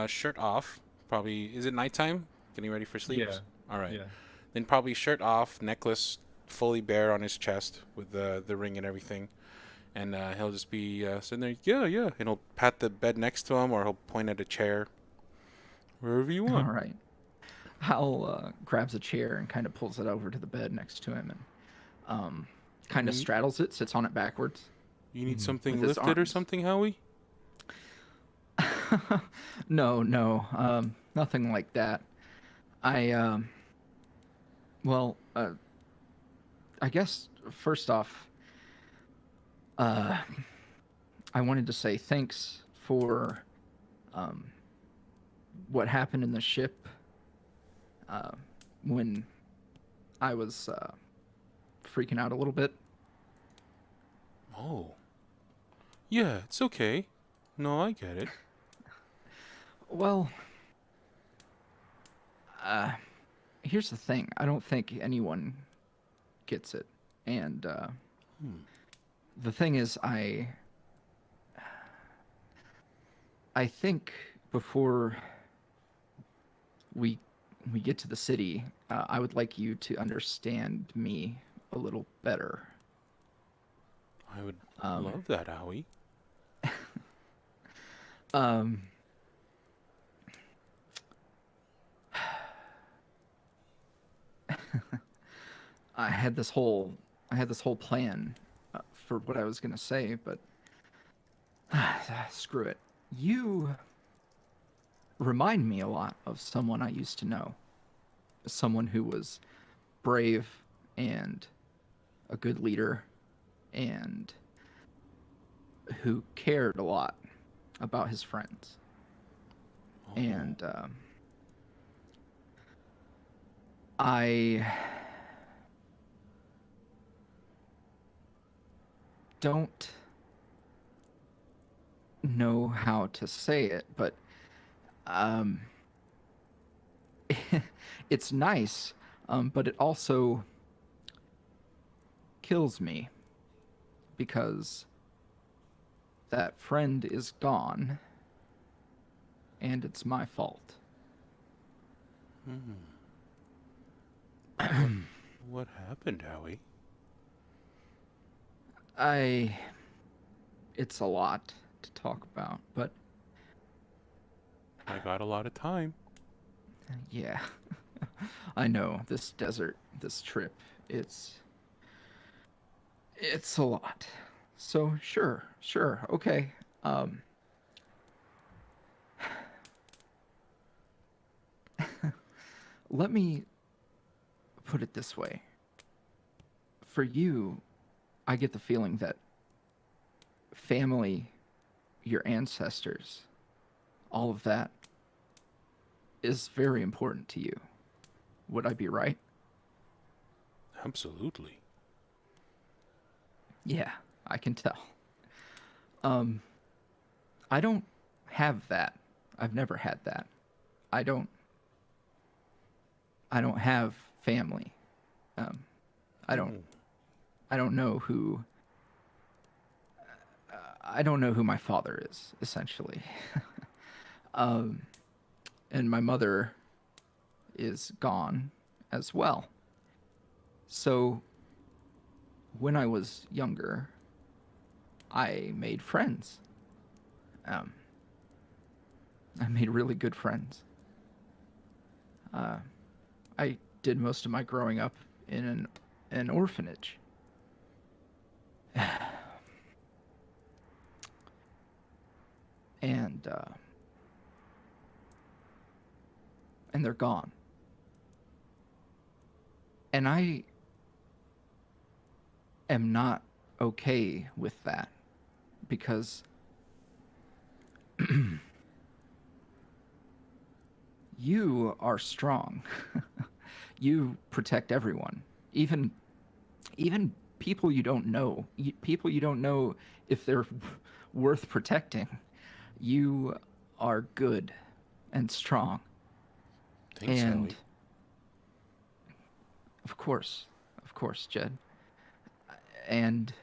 shirt off. Probably, is it nighttime? Getting ready for sleep? Yeah. All right. Yeah. Then probably shirt off, necklace fully bare on his chest with the ring and everything. And he'll just be sitting there, yeah. And he'll pat the bed next to him, or he'll point at a chair. Wherever you want. All right. Hal grabs a chair and kind of pulls it over to the bed next to him and kind of Mhm. straddles it, sits on it backwards. You need Mhm. something With his lifted or arms. something, Howie? No, nothing like that. I guess first off, I wanted to say thanks for what happened in the ship when I was freaking out a little bit. Oh. Yeah, it's okay. No, I get it. Well, here's the thing. I don't think anyone gets it. And the thing is, I think before we get to the city, I would like you to understand me a little better. I would love that, Howie. I had this whole plan for what I was gonna say, but screw it. You remind me a lot of someone I used to know, someone who was brave and a good leader, and who cared a lot about his friends. Oh. And I don't know how to say it, but it's nice, but it also kills me because that friend is gone, and it's my fault. What happened, Howie? It's a lot to talk about, but I got a lot of time. yeah. I know, this desert, this trip, it's a lot. So sure, okay. Let me put it this way. For you, I get the feeling that family, your ancestors, all of that is very important to you. Would I be right? Absolutely. Yeah, I can tell. I don't have that. I've never had that. I don't have family. I don't know who my father is, essentially. And my mother is gone as well. So when I was younger, I made friends. I made really good friends. I did most of my growing up in an orphanage. And they're gone. And I am not okay with that, because you are strong. You protect everyone, even people you don't know. People you don't know if they're worth protecting. You are good and strong. Thanks, And Howie. of course, Jed. And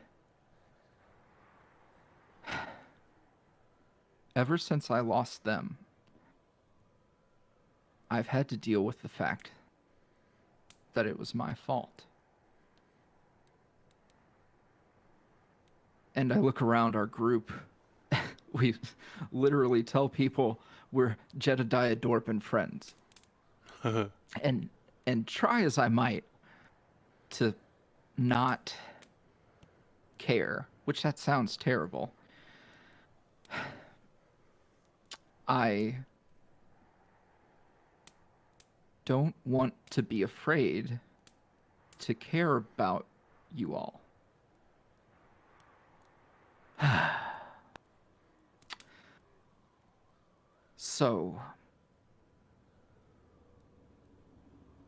ever since I lost them, I've had to deal with the fact that it was my fault. And I look around our group, we literally tell people we're Jedidiah Dorpe and friends. And try as I might to not care, which that sounds terrible. I don't want to be afraid to care about you all. So,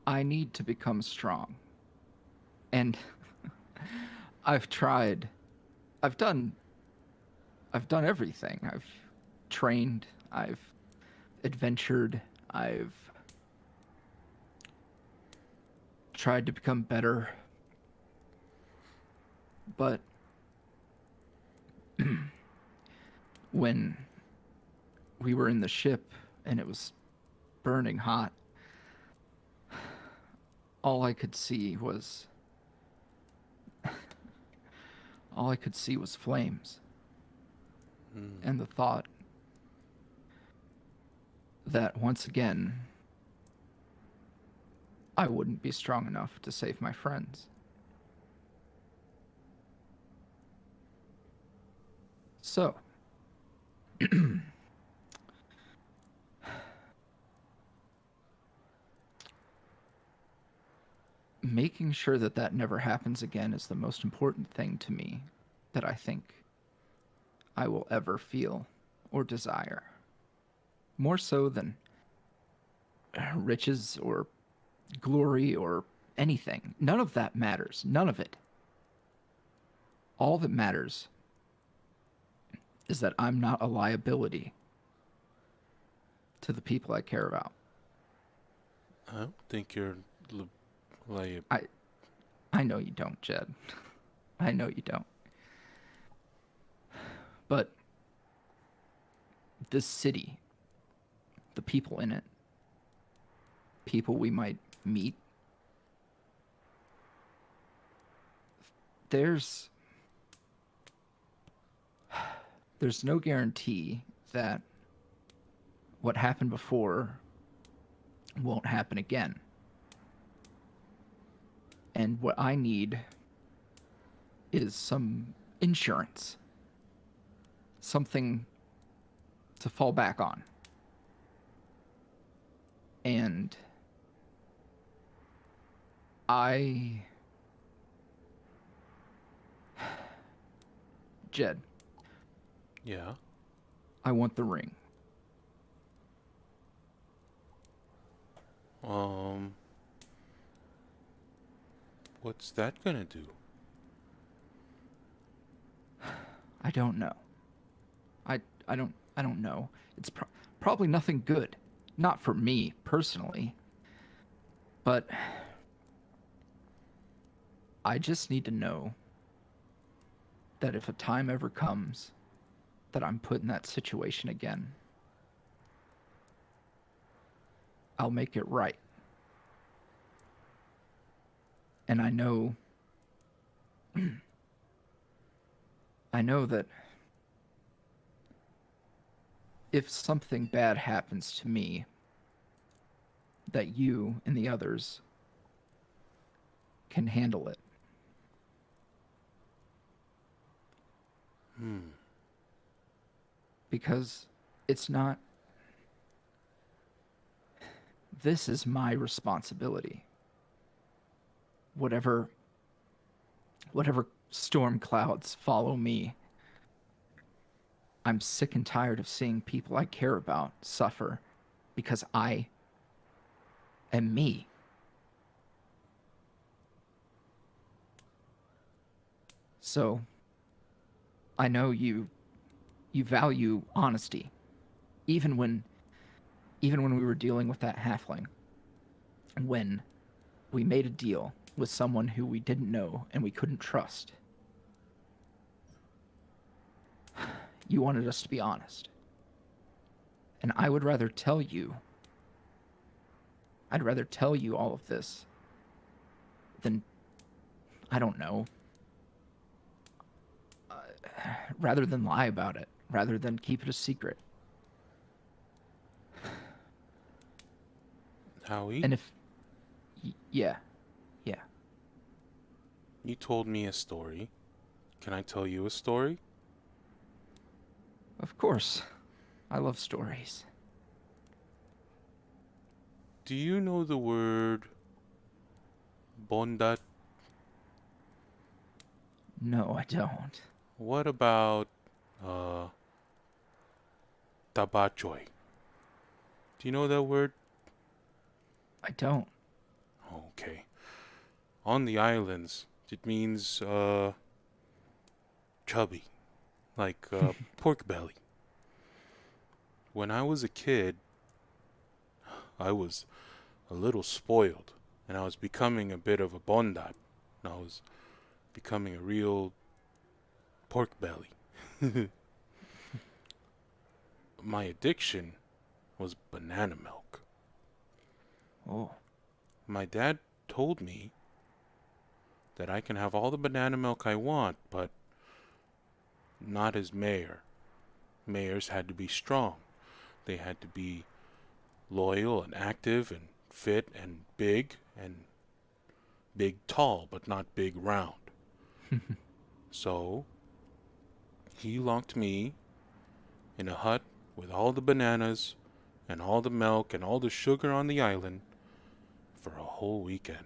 I need to become strong. And I've tried. I've done everything. I've trained, I've adventured, I've tried to become better. But when we were in the ship and it was burning hot, all I could see was flames. And the thought that once again I wouldn't be strong enough to save my friends. So, making sure that that never happens again is the most important thing to me that I think I will ever feel or desire. More so than riches or glory or anything. None of that matters. None of it. All that matters is that I'm not a liability to the people I care about. I don't think you're like. I know you don't, Jed. I know you don't. But this city the people in it, people we might meet, there's no guarantee that what happened before won't happen again. And what I need is some insurance. Something to fall back on. And Jed, Yeah. I want the ring. What's that gonna do? I don't know. I don't know. It's probably nothing good. Not for me personally. But I just need to know that if a time ever comes that I'm put in that situation again, I'll make it right. And I know that if something bad happens to me, that you and the others can handle it. Because it's not... This is my responsibility. Whatever storm clouds follow me, I'm sick and tired of seeing people I care about suffer because I am me. So, I know you value honesty, even when we were dealing with that halfling, when we made a deal with someone who we didn't know and we couldn't trust. You wanted us to be honest. And I would rather tell you all of this than, I don't know, rather than lie about it, rather than keep it a secret. Howie? And if... Yeah. You told me a story. Can I tell you a story? Of course. I love stories. Do you know the word bondat? No, I don't. What about tabachoy? Do you know that word? I don't. Okay. On the islands, it means chubby, like pork belly. When I was a kid, I was a little spoiled, and I was becoming a bit of a bondat. And I was becoming a real pork belly. My addiction was banana milk. Oh. My dad told me that I can have all the banana milk I want, but not as mayor. Mayors had to be strong. They had to be loyal and active and fit and big tall, but not big round. So he locked me in a hut with all the bananas and all the milk and all the sugar on the island for a whole weekend.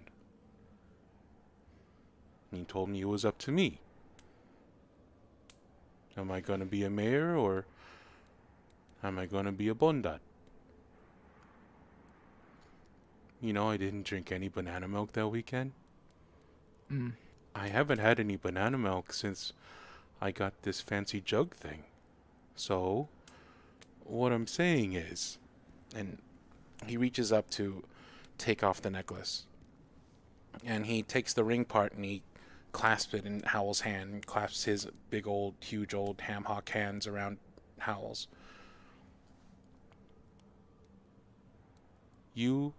And he told me it was up to me. Am I going to be a mayor or am I going to be a bondat? You know, I didn't drink any banana milk that weekend. I haven't had any banana milk since I got this fancy jug thing. So, what I'm saying is, and he reaches up to take off the necklace. And he takes the ring part and he clasps it in Howell's hand, and clasps his big old, huge old ham hock hands around Howell's. You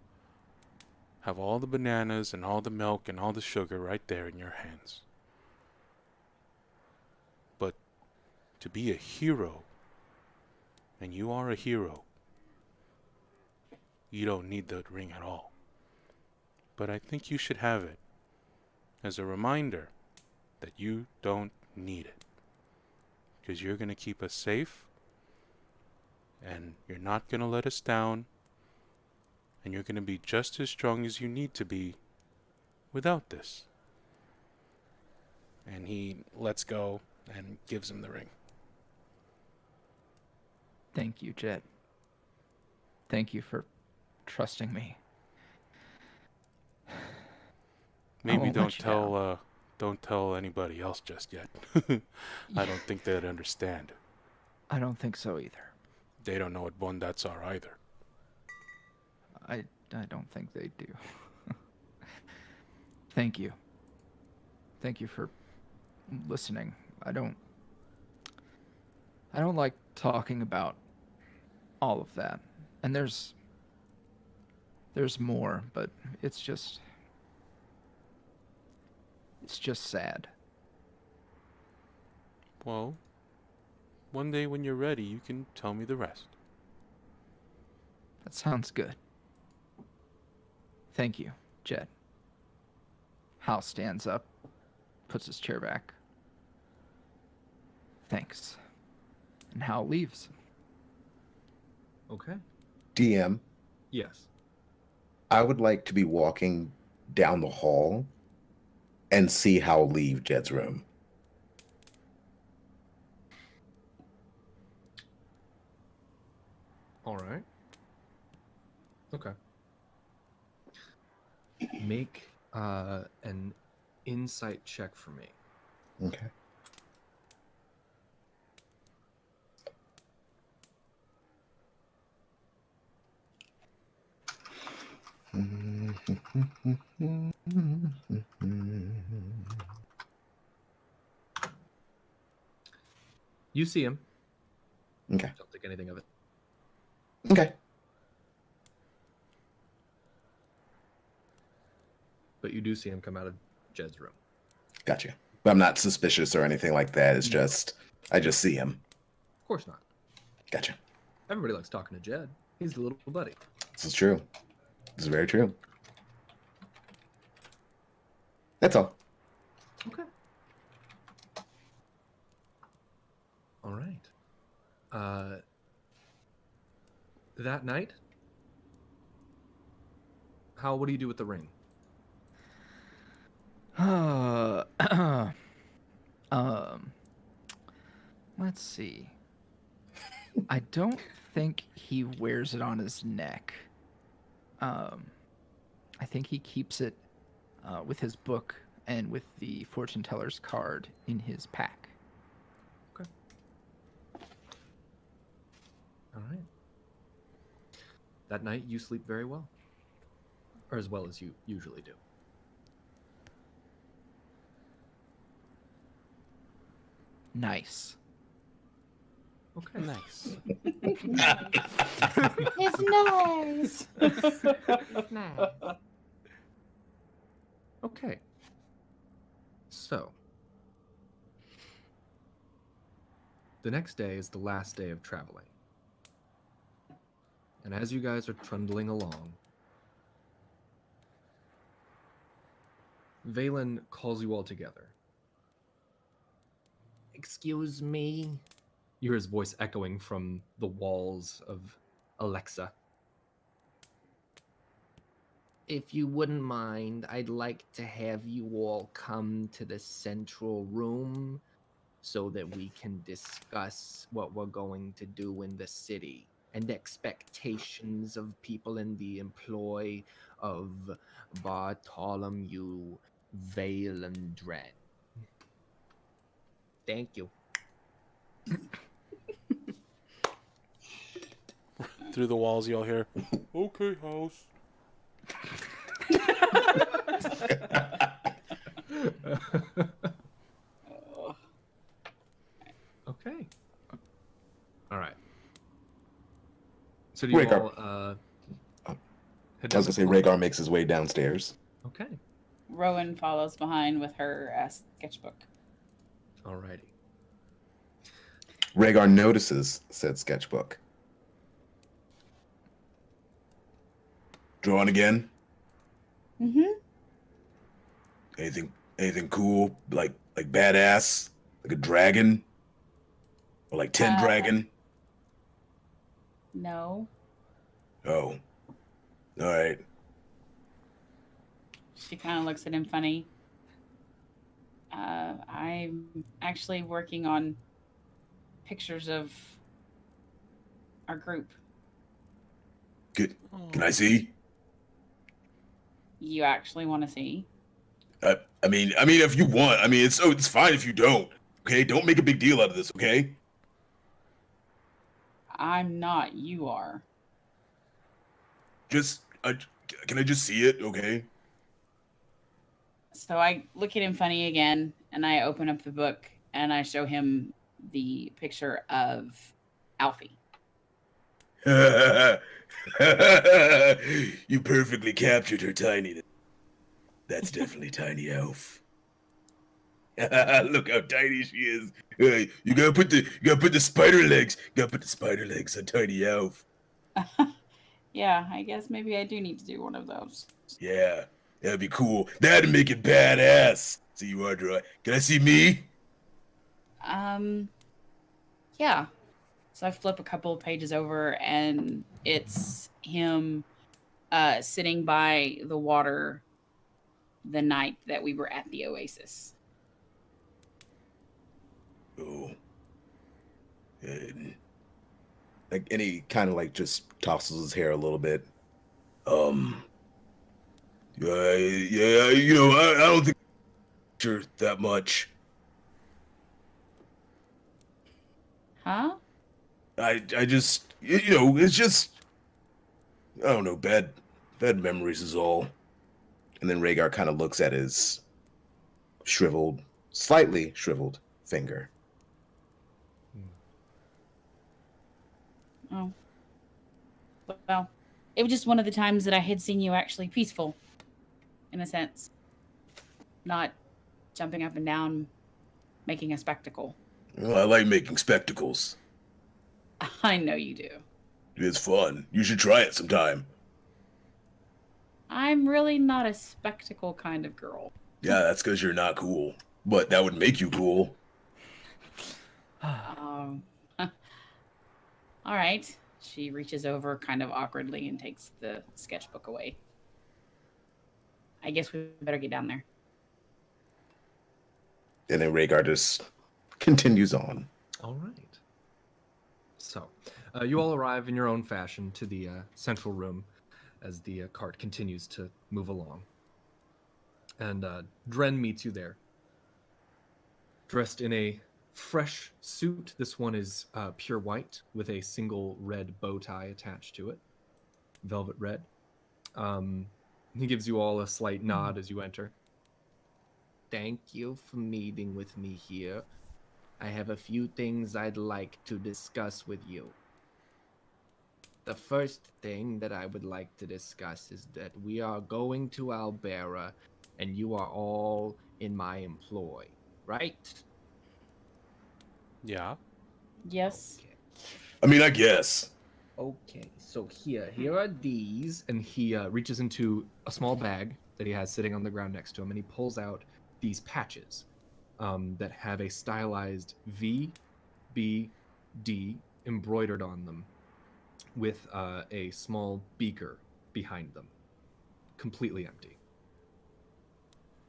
have all the bananas and all the milk and all the sugar right there in your hands. But to be a hero, and you are a hero, you don't need the ring at all. But I think you should have it as a reminder that you don't need it. Because you're going to keep us safe, and you're not going to let us down, and you're going to be just as strong as you need to be without this. And he lets go and gives him the ring. Thank you, Jet. Thank you for trusting me. Maybe won't don't let you down. don't tell anybody else just yet. I don't think they'd understand. I don't think so either. They don't know what bondats are either. I don't think they do. Thank you. Thank you for listening. I don't like talking about all of that. And there's more, but it's just sad. Well, one day when you're ready, you can tell me the rest. That sounds good. Thank you, Jed. Hal stands up, puts his chair back. Thanks. And Hal leaves. Okay. DM, Yes. I would like to be walking down the hall and see Hal leave Jed's room. All right. Okay. Make an insight check for me. Okay. You see him. Okay. Don't think anything of it. Okay. But you do see him come out of Jed's room. Gotcha. But I'm not suspicious or anything like that. It's just, I just see him. Of course not. Gotcha. Everybody likes talking to Jed. He's the little buddy. This is true. This is very true. That's all. Okay. All right. That night, Hal, what do you do with the ring? Let's see. I don't think he wears it on his neck. I think he keeps it with his book and with the fortune teller's card in his pack. Okay. All right. That night, you sleep very well. Or as well as you usually do. Nice. Okay. Nice. It's nice. Okay. So, the next day is the last day of traveling. And as you guys are trundling along, Valen calls you all together. Excuse me? You hear his voice echoing from the walls of Alexa. If you wouldn't mind, I'd like to have you all come to the central room so that we can discuss what we're going to do in the city and expectations of people in the employ of Bartholomew Valandren. Thank you. Through the walls, you'll hear, "Okay, house." Okay. All right. So do you Raegar. all Head I was down gonna say the hall. Raegar makes his way downstairs. Okay. Rowan follows behind with her sketchbook. Alrighty. Raegar notices said sketchbook. Drawing again? Mm-hmm. Anything cool? Like badass? Like a dragon? Or like 10 dragon? No. Oh. Alright. She kind of looks at him funny. I'm actually working on pictures of our group. Can I see? You actually want to see? I mean, if you want. I mean, it's fine if you don't. Okay, don't make a big deal out of this. Okay. I'm not. You are. Can I just see it? Okay. So I look at him funny again, and I open up the book, and I show him the picture of Alfie. You perfectly captured her tiny. That's definitely Tiny Elf. Look how tiny she is. You gotta put the spider legs. Gotta put the spider legs on Tiny Elf. Yeah, I guess maybe I do need to do one of those. Yeah, that'd be cool. That'd make it badass. See you are dry. Can I see me? Yeah. So I flip a couple of pages over, and it's him sitting by the water the night that we were at the Oasis. Oh. And he kind of like just tosses his hair a little bit. Yeah, you know, I don't think sure that much. Huh? I just, you know, it's just, I don't know, bad memories is all. And then Raegar kind of looks at his slightly shriveled finger. Oh. Well, it was just one of the times that I had seen you actually peaceful, in a sense. Not jumping up and down, making a spectacle. Well, I like making spectacles. I know you do. It's fun. You should try it sometime. I'm really not a spectacle kind of girl. Yeah, that's because you're not cool. But that would make you cool. All right. She reaches over kind of awkwardly and takes the sketchbook away. I guess we better get down there. And then Raegar just continues on. All right. So, you all arrive in your own fashion to the central room as the cart continues to move along. And Dren meets you there, dressed in a fresh suit. This one is pure white with a single red bow tie attached to it, velvet red. He gives you all a slight nod as you enter. Thank you for meeting with me here. I have a few things I'd like to discuss with you. The first thing that I would like to discuss is that we are going to Albera, and you are all in my employ, right? Yeah. Yes. Okay. I mean, I guess. Okay, so here are these. And he reaches into a small bag that he has sitting on the ground next to him, and he pulls out these patches that have a stylized V, B, D embroidered on them with a small beaker behind them, completely empty.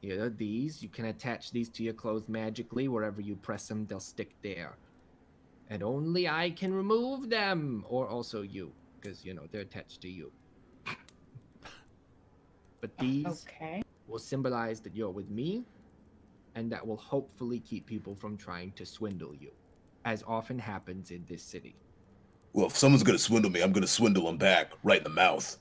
Here are these. You can attach these to your clothes magically. Wherever you press them, they'll stick there. And only I can remove them. Or also you, because, you know, they're attached to you. But these Okay. will symbolize that you're with me, and that will hopefully keep people from trying to swindle you, as often happens in this city. Well, if someone's gonna swindle me, I'm gonna swindle them back right in the mouth.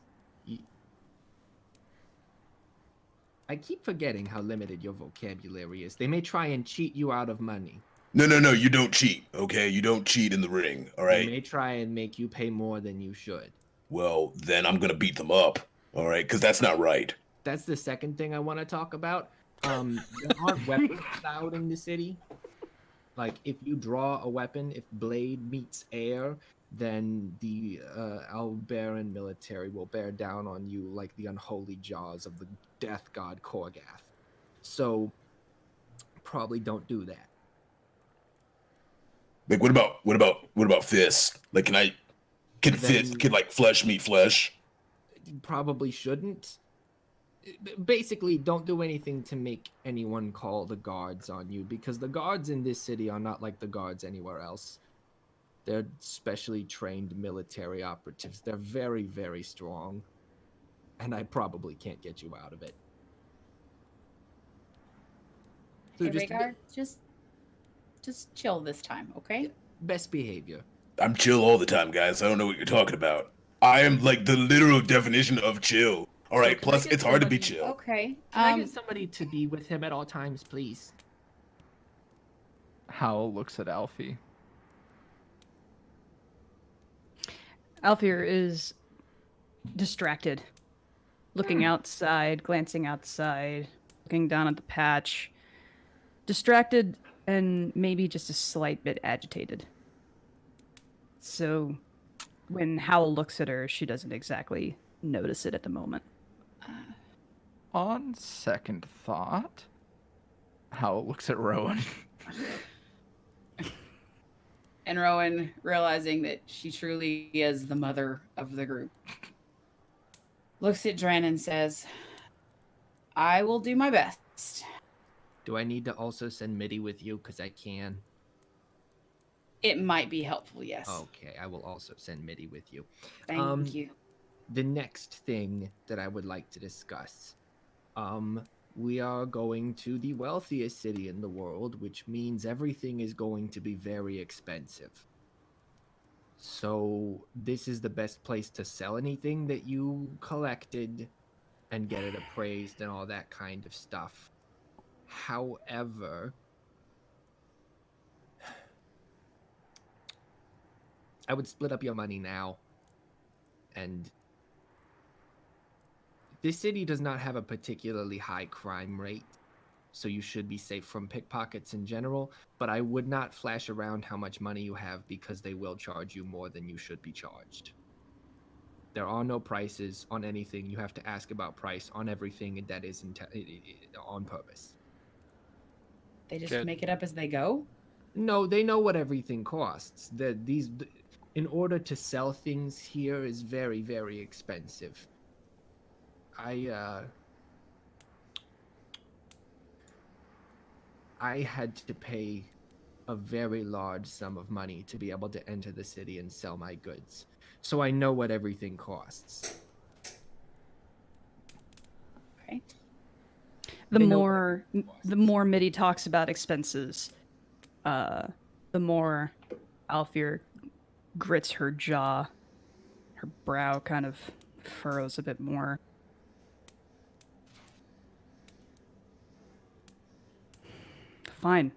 I keep forgetting how limited your vocabulary is. They may try and cheat you out of money. No, you don't cheat, okay? You don't cheat in the ring, all They right? may try and make you pay more than you should. Well, then I'm gonna beat them up. All right, because that's not right. That's the second thing I want to talk about. There aren't weapons allowed in the city. Like, if you draw a weapon, if blade meets air, then the Albaran military will bear down on you like the unholy jaws of the death god Korgath. So, probably don't do that. Like, what about fists? Like, can flesh meet flesh? Probably shouldn't. Basically, don't do anything to make anyone call the guards on you, because the guards in this city are not like the guards anywhere else. They're specially trained military operatives. They're very, very strong. And I probably can't get you out of it. So Hey, Raegar, just chill this time, okay? Best behavior. I'm chill all the time, guys. I don't know what you're talking about. I am like the literal definition of chill. All right, So can I plus get it's hard to be somebody- chill. Okay. Can I get somebody to be with him at all times, please? Howell looks at Alfie. Alfyur is distracted, looking outside, glancing outside, looking down at the patch. Distracted and maybe just a slight bit agitated. So when Howell looks at her, she doesn't exactly notice it at the moment. On second thought, Howell looks at Rowan. And Rowan, realizing that she truly is the mother of the group, looks at Dren and says, I will do my best. Do I need to also send Mitty with you? Because I can. It might be helpful, yes. Okay, I will also send Mitty with you. Thank you. The next thing that I would like to discuss. We are going to the wealthiest city in the world, which means everything is going to be very expensive. So this is the best place to sell anything that you collected and get it appraised and all that kind of stuff. However, I would split up your money now. And this city does not have a particularly high crime rate, so you should be safe from pickpockets in general, but I would not flash around how much money you have because they will charge you more than you should be charged. There are no prices on anything. You have to ask about price on everything, and that is on purpose. They just Good. make it up as they go? No, they know what everything costs. In order to sell things here is very, very expensive. I had to pay a very large sum of money to be able to enter the city and sell my goods. So I know what everything costs. Okay. The They know more Mitty talks about expenses, the more Alfyur grits her jaw. Her brow kind of furrows a bit more. Fine.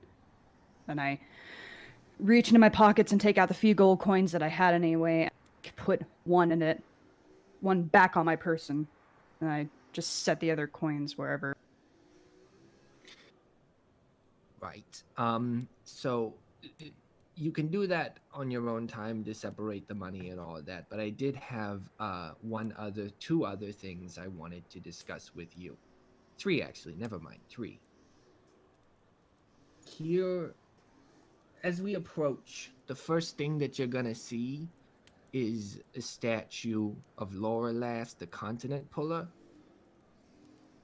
And I reach into my pockets and take out the few gold coins that I had anyway. Put one in it, one back on my person, and I just set the other coins wherever. Right. So you can do that on your own time to separate the money and all of that. But I did have two other things I wanted to discuss with you. 3 actually. Never mind. 3. Here, as we approach, the first thing that you're gonna see is a statue of Lorelast, the continent puller.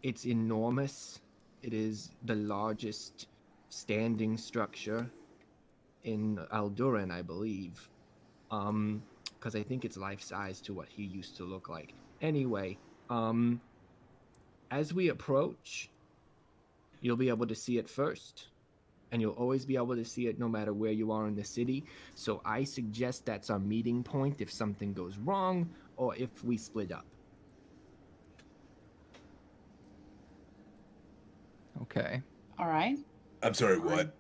It's enormous. It is the largest standing structure in Alduran, I believe. Because I think it's life-size to what he used to look like. Anyway, as we approach, you'll be able to see it first. And you'll always be able to see it no matter where you are in the city. So I suggest that's our meeting point if something goes wrong or if we split up. Okay. All right. I'm sorry, what?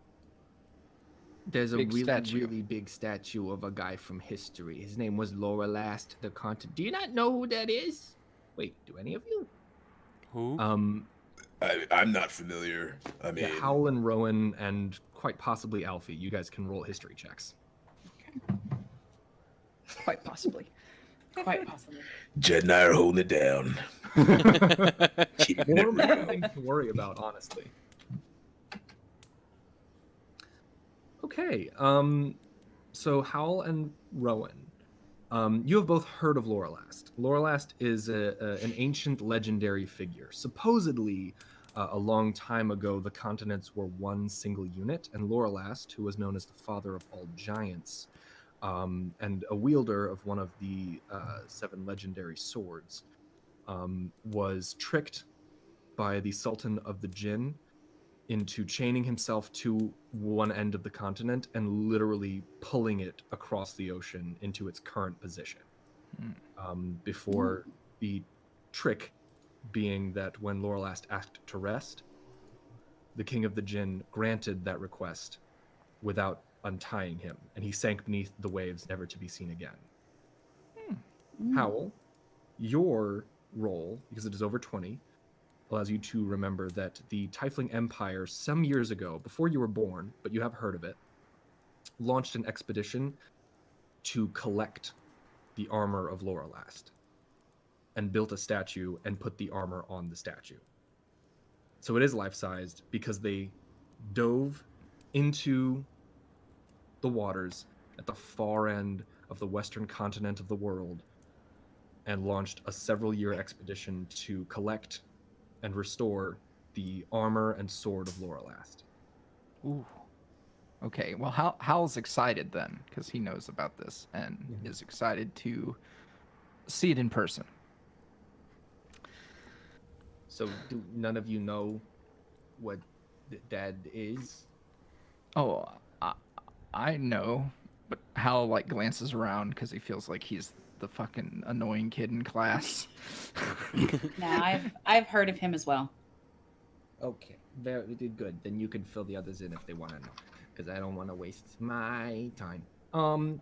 There's a Big really, statue. really big statue of a guy from history. His name was Lorelast the Continent. Do you not know who that is? Wait, do any of you? Who? I'm not familiar. I mean, Yeah, Howell and Rowan and quite possibly Alfie. You guys can roll history checks. Quite possibly. Quite possibly. Jed and I are holding it down. Keeping it More real. things to worry about, honestly. Okay, so Howell and Rowan, you have both heard of Lorelast. Lorelast is an ancient legendary figure. Supposedly, a long time ago, the continents were one single unit, and Lorelast, who was known as the father of all giants, and a wielder of one of the 7 legendary swords, was tricked by the Sultan of the Jinn into chaining himself to one end of the continent and literally pulling it across the ocean into its current position. Before the trick being that when Lorelast asked to rest, the King of the Jinn granted that request without untying him, and he sank beneath the waves, never to be seen again. Howell, your role, because it is over 20, allows you to remember that the Tiefling Empire, some years ago, before you were born, but you have heard of it, launched an expedition to collect the armor of Lorelast and built a statue and put the armor on the statue. So it is life-sized because they dove into the waters at the far end of the western continent of the world and launched a several-year expedition to collect and restore the armor and sword of Lorelast. Ooh. Okay, well, Hal's excited then, because he knows about this and is excited to see it in person. So, do none of you know what that is? Oh, I know, but Hal like glances around because he feels like he's the fucking annoying kid in class. No, I've heard of him as well. Okay, very good. Then you can fill the others in if they want to know, because I don't want to waste my time. And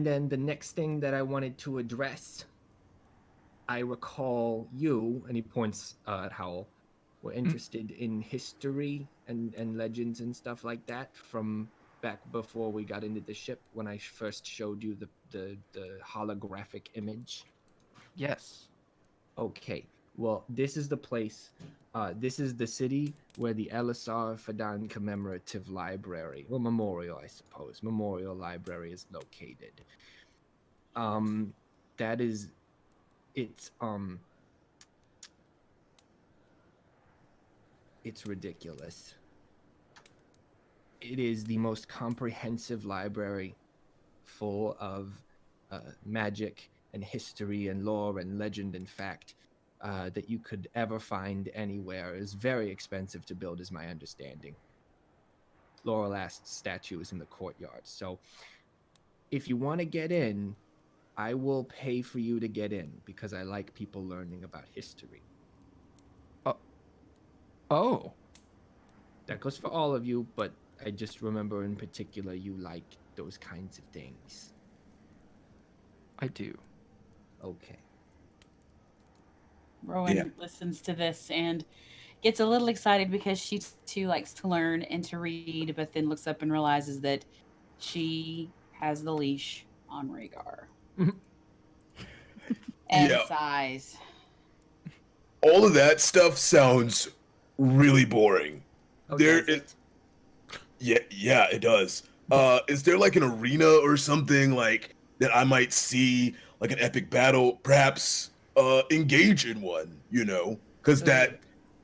then the next thing that I wanted to address, I recall you, and he points at Howell, were interested in history and legends and stuff like that from back before we got into the ship when I first showed you the holographic image. Yes. Okay, well, this is the place. This is the city where the Elisar Fadan Commemorative Library, or Memorial, I suppose, Memorial Library is located. That is, it's ridiculous. It is the most comprehensive library full of magic and history and lore and legend and fact that you could ever find anywhere. It is very expensive to build, is my understanding. Lorelast's statue is in the courtyard. So if you want to get in, I will pay for you to get in because I like people learning about history. Oh. That goes for all of you, but I just remember in particular you like those kinds of things. I do. Okay. Rowan listens to this and gets a little excited because she too likes to learn and to read, but then looks up and realizes that she has the leash on Raegar. And sighs. All of that stuff sounds really boring. Oh, Yeah, it does. Is there like an arena or something like that I might see, like an epic battle, perhaps engage in one, you know? Because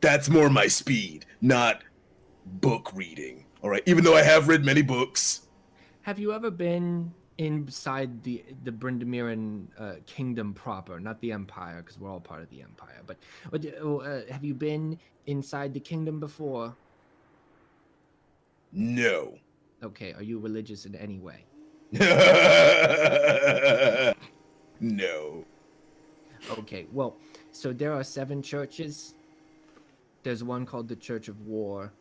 that's more my speed, not book reading. All right, even though I have read many books. Have you ever been inside the Brindamiran kingdom proper, not the Empire, because we're all part of the Empire, but have you been inside the kingdom before? No. Okay, are you religious in any way? No. Okay, well, so there are 7 churches. There's one called the Church of War,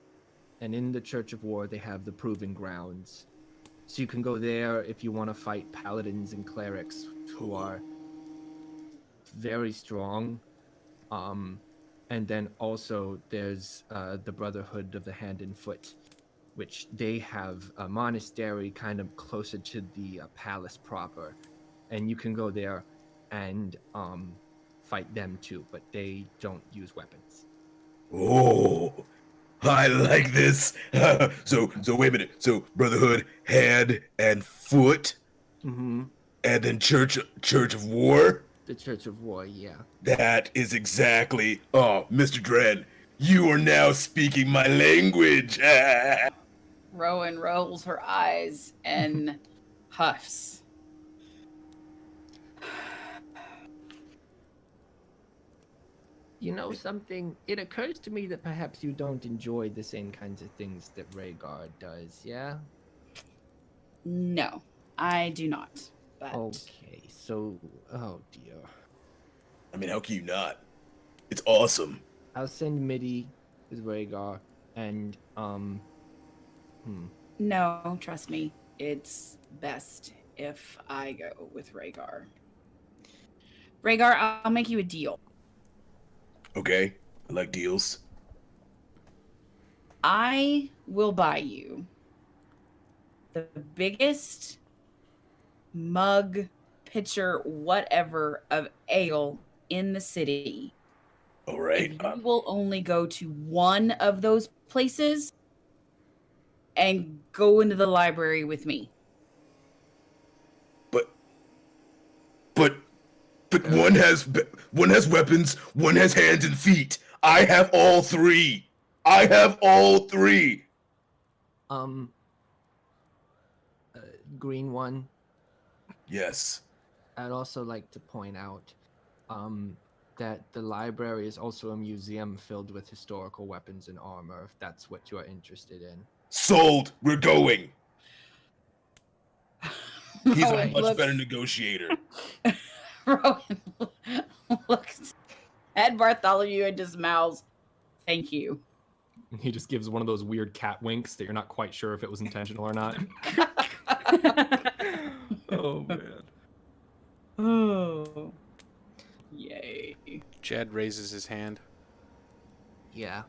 and in the Church of War they have the Proving Grounds. So you can go there if you want to fight paladins and clerics who are very strong. And then also there's the Brotherhood of the Hand and Foot, which they have a monastery kind of closer to the palace proper, and you can go there and fight them too, but they don't use weapons. Oh, I like this. So wait a minute. So Brotherhood, Hand and Foot, Mm-hmm. and then Church of War. The Church of War, yeah. That is exactly. Oh, Mr. Dren, you are now speaking my language. Rowan rolls her eyes and huffs. You know something? It occurs to me that perhaps you don't enjoy the same kinds of things that Raegar does, yeah? No, I do not. But Okay, so, oh dear. I mean, how can you not? It's awesome. I'll send Midi with Raegar, and, no, trust me, it's best if I go with Raegar. Raegar, I'll make you a deal. Okay, I like deals. I will buy you the biggest mug, pitcher, whatever of ale in the city. All right. If you will only go to one of those places and go into the library with me. But one has weapons, one has hands and feet. I have all three. Green one. Yes. I'd also like to point out, that the library is also a museum filled with historical weapons and armor, if that's what you are interested in. Sold. We're going. He's a Rowan much better negotiator. Rowan looks at Bartholomew and just mouths, "Thank you." He just gives one of those weird cat winks that you're not quite sure if it was intentional or not. Oh man. Oh. Yay. Jed raises his hand. Yeah.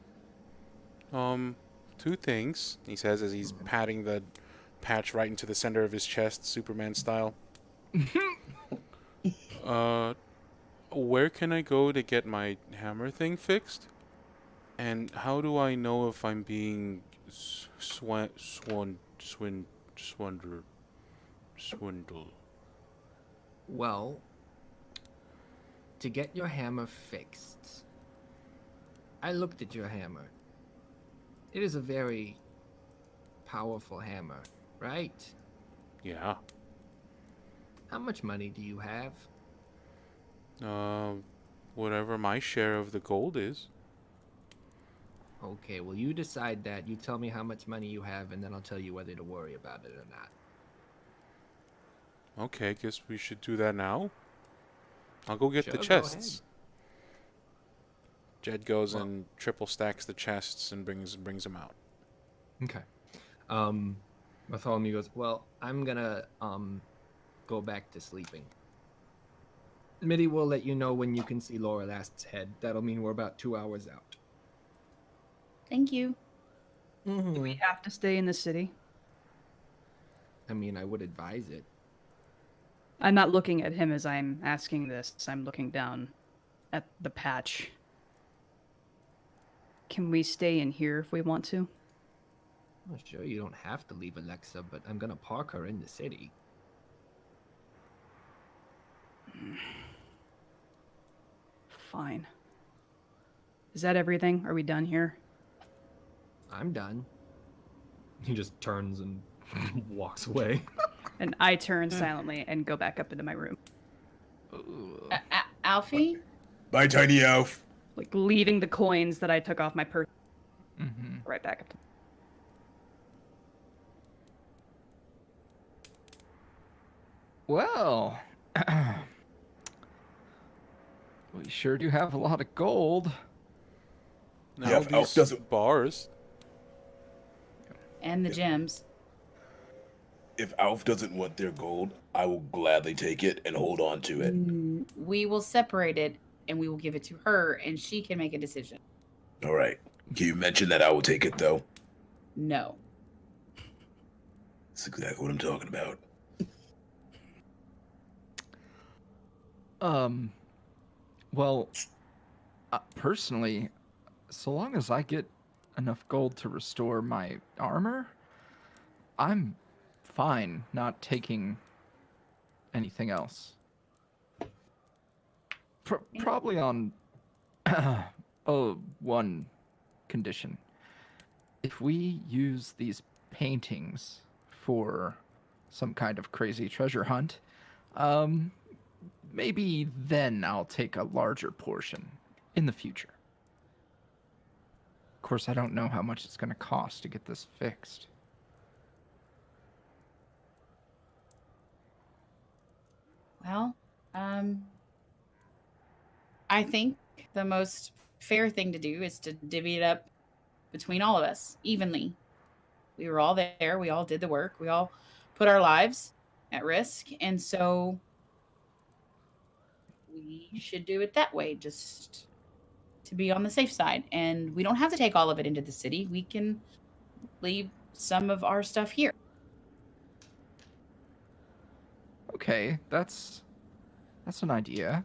Two things, he says as he's patting the patch right into the center of his chest, Superman style. Where can I go to get my hammer thing fixed? And how do I know if I'm being swindled? Well, to get your hammer fixed, I looked at your hammer. It is a very powerful hammer, right? Yeah. How much money do you have? Whatever my share of the gold is. Okay, well, you decide that. You tell me how much money you have, and then I'll tell you whether to worry about it or not. Okay, guess we should do that now. I'll go get Sure, the go chests. Jed goes Well- and triple stacks the chests and brings them out. Okay. Bartholomew goes, Well, I'm gonna, go back to sleeping. Mitty will let you know when you can see Laura Last's head. That'll mean we're about 2 hours out. Thank you. Do we have to stay in the city? I mean, I would advise it. I'm not looking at him as I'm asking this. I'm looking down at the patch. Can we stay in here if we want to? Well, sure, you don't have to leave Alexa, but I'm gonna park her in the city. Fine. Is that everything? Are we done here? I'm done. He just turns and walks away. And I turn silently and go back up into my room, Alfie? Bye, Tiny Elf. like leaving the coins that I took off my purse Mm-hmm. right back up to Well, we sure do have a lot of gold. Now Yeah, if Alf these doesn't- bars. And the gems. If Alf doesn't want their gold, I will gladly take it and hold on to it. then we will separate it and we will give it to her and she can make a decision. All right. Can you mention that I will take it, though? No. That's exactly what I'm talking about. Well, personally, so long as I get enough gold to restore my armor, I'm fine not taking anything else. Probably on one condition. If we use these paintings for some kind of crazy treasure hunt, maybe then I'll take a larger portion in the future. Of course, I don't know how much it's going to cost to get this fixed. Well, I think the most fair thing to do is to divvy it up between all of us evenly. We were all there. We all did the work. We all put our lives at risk. And so we should do it that way, just to be on the safe side. And we don't have to take all of it into the city. We can leave some of our stuff here. Okay, that's an idea.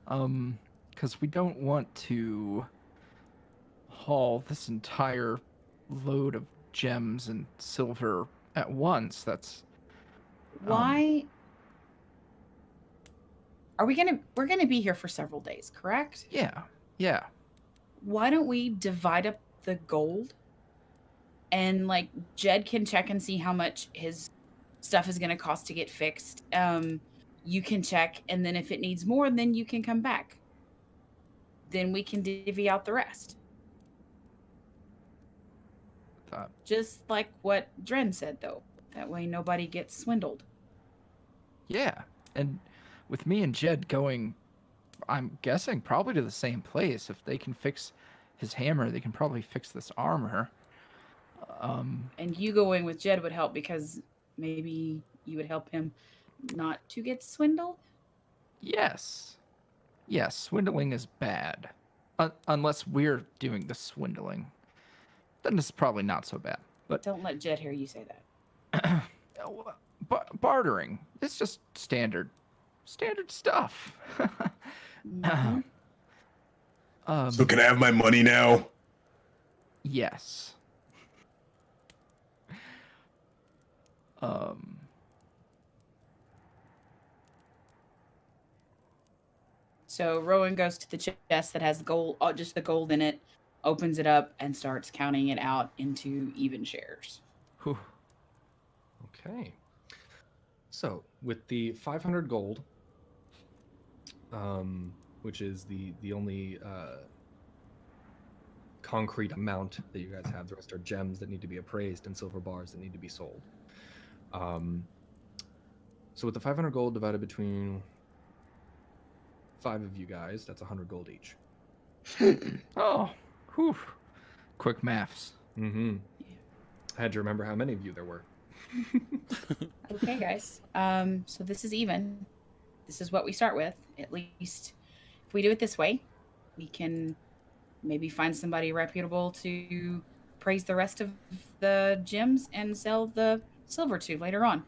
Because we don't want to haul this entire load of gems and silver at once. That's why are we're gonna be here for several days, correct? Yeah. Why don't we divide up the gold and like Jed can check and see how much his stuff is gonna cost to get fixed. You can check, and then if it needs more, then you can come back. Then we can divvy out the rest. Just like what Dren said, though. That way nobody gets swindled. Yeah, and with me and Jed going, I'm guessing probably to the same place. If they can fix his hammer, they can probably fix this armor. And you going with Jed would help because maybe you would help him not to get swindled? Yes, swindling is bad. Unless we're doing the swindling. Then it's probably not so bad. But don't let Jed hear you say that. Bartering. It's just standard stuff. Mm-hmm. So can I have my money now? Yes. So Rowan goes to the chest that has gold, just the gold in it, opens it up, and starts counting it out into even shares. Whew. Okay. So with the 500 gold, which is the only concrete amount that you guys have, the rest are gems that need to be appraised and silver bars that need to be sold. So with the 500 gold divided between 5 of you guys, that's 100 gold each. Oh, whew. Quick maths. Mm-hmm. I had to remember how many of you there were. Okay, guys. So this is even. This is what we start with. At least if we do it this way, we can maybe find somebody reputable to praise the rest of the gems and sell the silver to later on.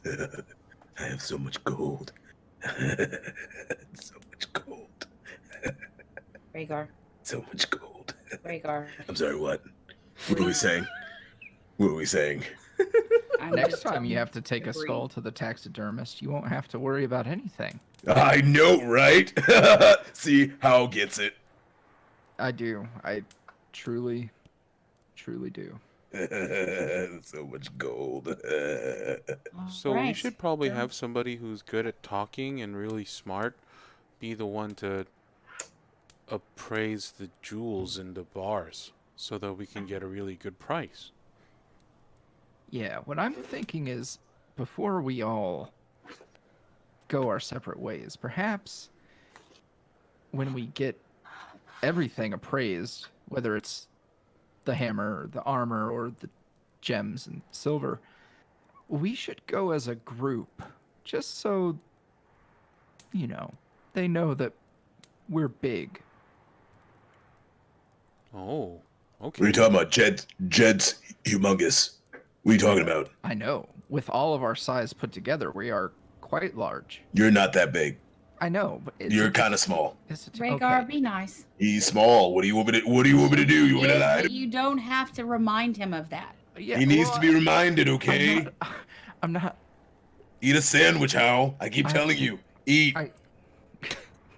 I have so much gold. So much gold. Raegar. So much gold. Raegar. I'm sorry, what? What are we saying? What are we saying? Next time you have to take a skull to the taxidermist, you won't have to worry about anything. I know, right? See, Howell gets it. I do. I truly do. So much gold. So we Alright. should probably have somebody who's good at talking and really smart be the one to appraise the jewels in the bars so that we can get a really good price. Yeah, what I'm thinking is, before we all go our separate ways, perhaps when we get everything appraised, whether it's the hammer, or the armor, or the gems and silver, we should go as a group, just so you know, they know that we're big. Oh, What are okay. you talking about? Jed's humongous. What are you talking about? I know. With all of our size put together, we are quite large. You're not that big. I know, but You're kind of small. Raegar, okay. be nice. He's small. What do you want me to do? You want me to Yes, lie? but you don't have to remind him of that. Yeah, He needs well, to be reminded, okay? I'm not. Eat a sandwich, Howell. I keep telling you. Eat. I-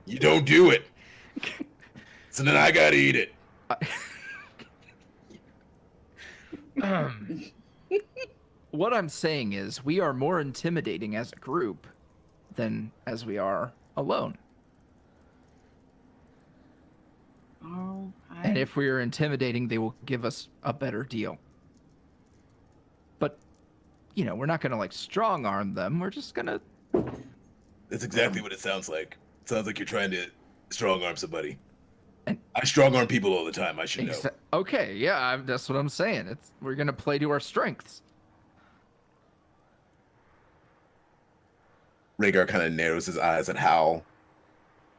You don't do it. So then I gotta eat it. What I'm saying is, we are more intimidating as a group than as we are alone. Oh, And if we are intimidating, they will give us a better deal. But, you know, we're not going to like strong arm them. We're just going to. That's exactly what it sounds like. It sounds like you're trying to strong arm somebody. And- I strong arm people all the time. I should know. Okay, yeah, that's what I'm saying. We're going to play to our strengths. Raegar kind of narrows his eyes at Howell.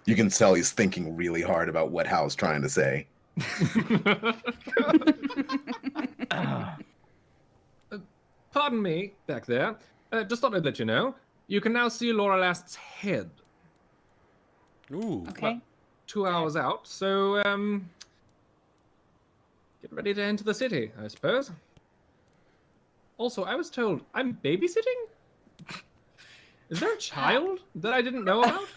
You can tell he's thinking really hard about what Howell's trying to say. Pardon me, back there. Just thought I'd let you know. You can now see Laura Last's head. Ooh. Okay. 2 hours out, so, get ready to enter the city, I suppose. Also, I was told I'm babysitting? Is there a child that I didn't know about?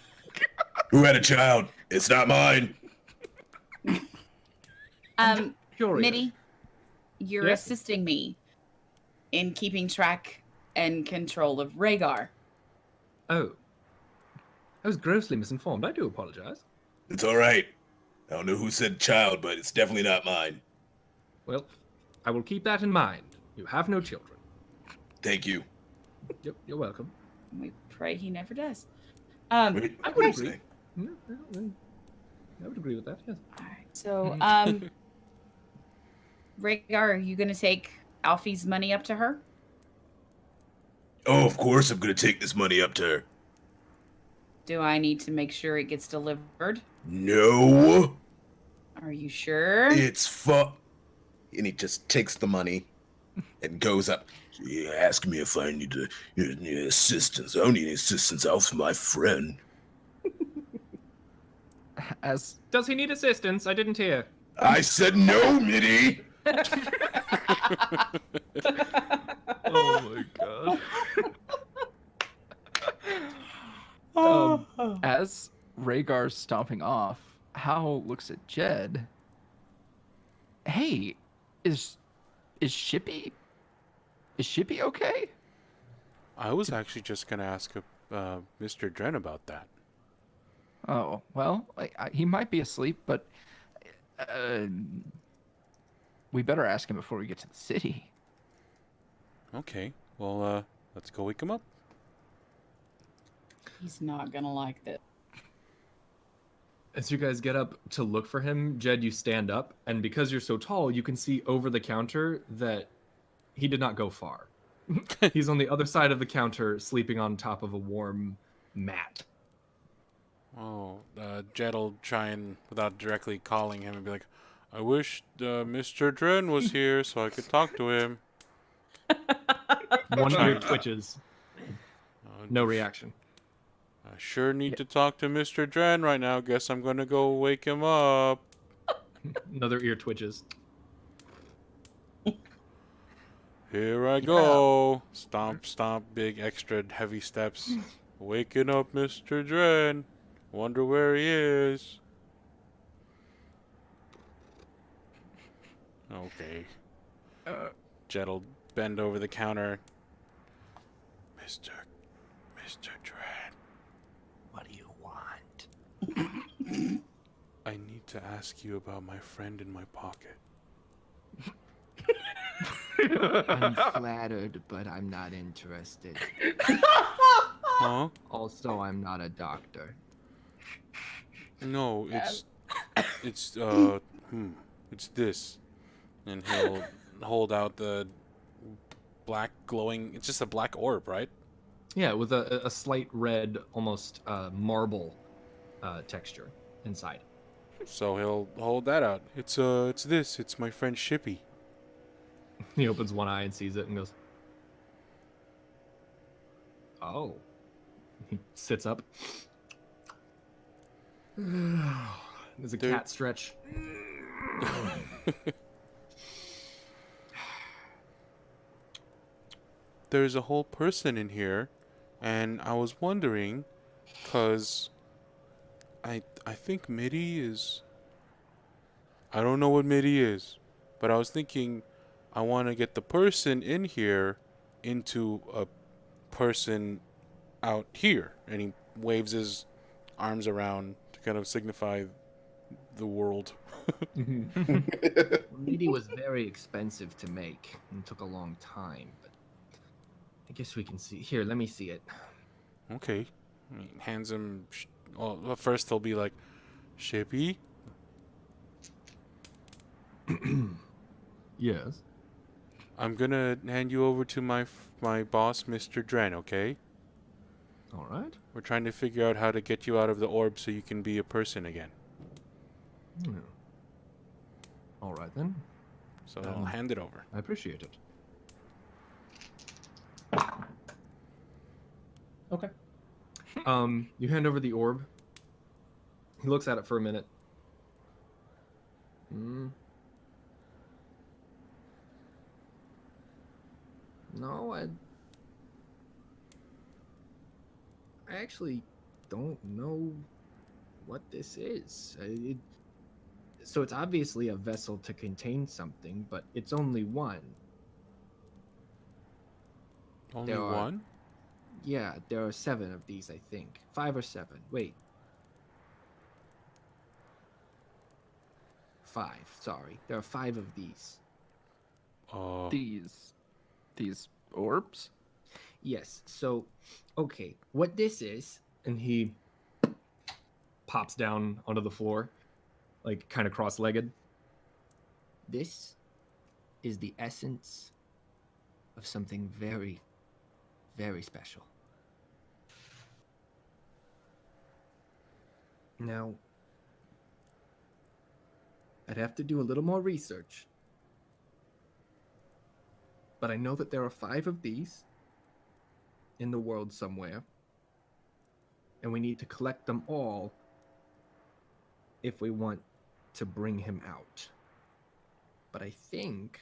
Who had a child? It's not mine. Curious. Mitty, you're Yeah? assisting me in keeping track and control of Raegar. Oh. I was grossly misinformed. I do apologize. It's all right. I don't know who said child, but it's definitely not mine. Well, I will keep that in mind. You have no children. Thank you. You're welcome. We pray he never does. Wait, I what would are you agree. saying? I would agree with that, yes. Alright, so, Raegar, are you gonna take Alfie's money up to her? Oh, of course I'm gonna take this money up to her. Do I need to make sure it gets delivered? No, Are you sure? it's fuck. And he just takes the money and goes up. You ask me if I need assistance. I don't need any assistance. Alf's my friend. As Does he need assistance? I didn't hear. I said no, Mitty. oh my god. As Rhaegar's stomping off, Hal looks at Jed. Hey, is Shippy okay? I was actually just gonna ask Mr. Dren about that. Oh, well, he might be asleep, but we better ask him before we get to the city. Okay, well, let's go wake him up. He's not gonna like this. As you guys get up to look for him, Jed, you stand up, and because you're so tall, you can see over the counter that he did not go far. He's on the other side of the counter, sleeping on top of a warm mat. Oh, Jed will try and, without directly calling him, and be like, I wish Mr. Dren was here so I could talk to him. One ear twitches. No reaction. I sure need to talk to Mr. Dren right now. Guess I'm gonna go wake him up. Another ear twitches. Here I go. Stomp, stomp, big extra heavy steps. Waking up Mr. Dren. Wonder where he is. Okay. Jed'll bend over the counter. Mr. Dren. What do you want? I need to ask you about my friend in my pocket. I'm flattered, but I'm not interested. Huh? Also, I'm not a doctor. No, it's this. And he'll hold out the black glowing, it's just a black orb, right? Yeah, with a slight red, almost marble texture inside. So he'll hold that out. It's this. It's my friend Shippy. He opens one eye and sees it and goes, "Oh." He sits up. There's a Dude. cat stretch. There's a whole person in here, and I was wondering, cause I think MIDI is. I don't know what MIDI is, but I was thinking, I want to get the person in here into a person out here, and he waves his arms around to kind of signify the world. MIDI was very expensive to make and took a long time, but I guess we can see. Here, let me see it. Okay. He hands him. Well, first he'll be like, Shippy, Yes. I'm gonna hand you over to my boss, Mr. Dren. Okay? All right. We're trying to figure out how to get you out of the orb so you can be a person again. Yeah. All right then. So I'll hand it over. I appreciate it. Okay. You hand over the orb. He looks at it for a minute. No, I actually don't know what this is. So it's obviously a vessel to contain something, but it's only one. Only There are- one? Yeah, there are 7 of these, I think. 5 or 7. Wait. 5, sorry. There are 5 of these. These orbs? Yes, so, okay, what this is, And he pops down onto the floor, like kind of cross-legged. this is the essence of something very, very special. Now, I'd have to do a little more research, but I know that there are 5 of these in the world somewhere, and we need to collect them all if we want to bring him out. But I think,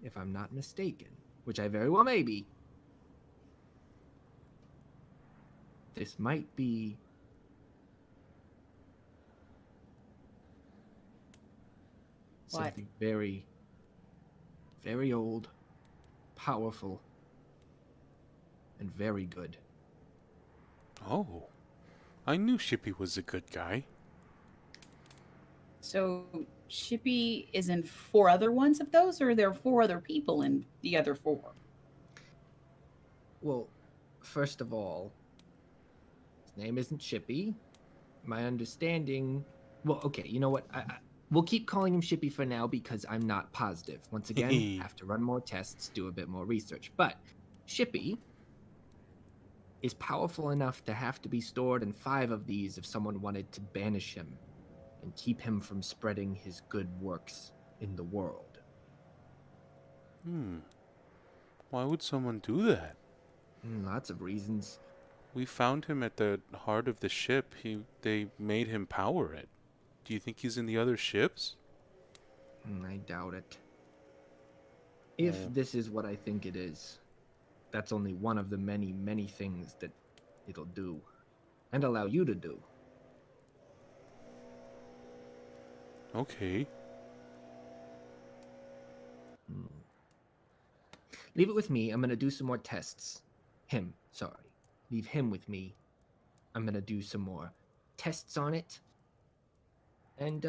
if I'm not mistaken, which I very well may be, this might be What? something very, very old, powerful, and very good. Oh. I knew Shippy was a good guy. So Shippy is in 4 other ones of those, or are there 4 other people in the other 4? Well, first of all, his name isn't Shippy. My understanding. Well, okay, you know what? We'll keep calling him Shippy for now because I'm not positive. Once again, have to run more tests, do a bit more research. But Shippy is powerful enough to have to be stored in 5 of these if someone wanted to banish him and keep him from spreading his good works in the world. Why would someone do that? Lots of reasons. We found him at the heart of the ship. They made him power it. Do you think he's in the other ships? I doubt it. If this is what I think it is, that's only one of the many, many things that it'll do. And allow you to do. Okay. Leave it with me. I'm going to do some more tests. Sorry. Leave him with me. I'm going to do some more tests on it. And,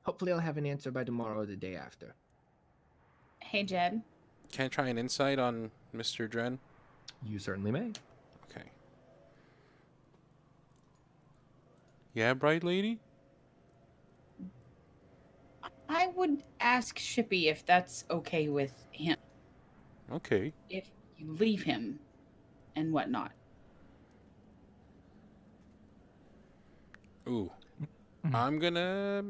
hopefully I'll have an answer by tomorrow or the day after. Hey, Jed. Can I try an insight on Mr. Dren? You certainly may. Okay. Yeah, Bright Lady? I would ask Shippy if that's okay with him. Okay. If you leave him and whatnot. Ooh. I'm gonna.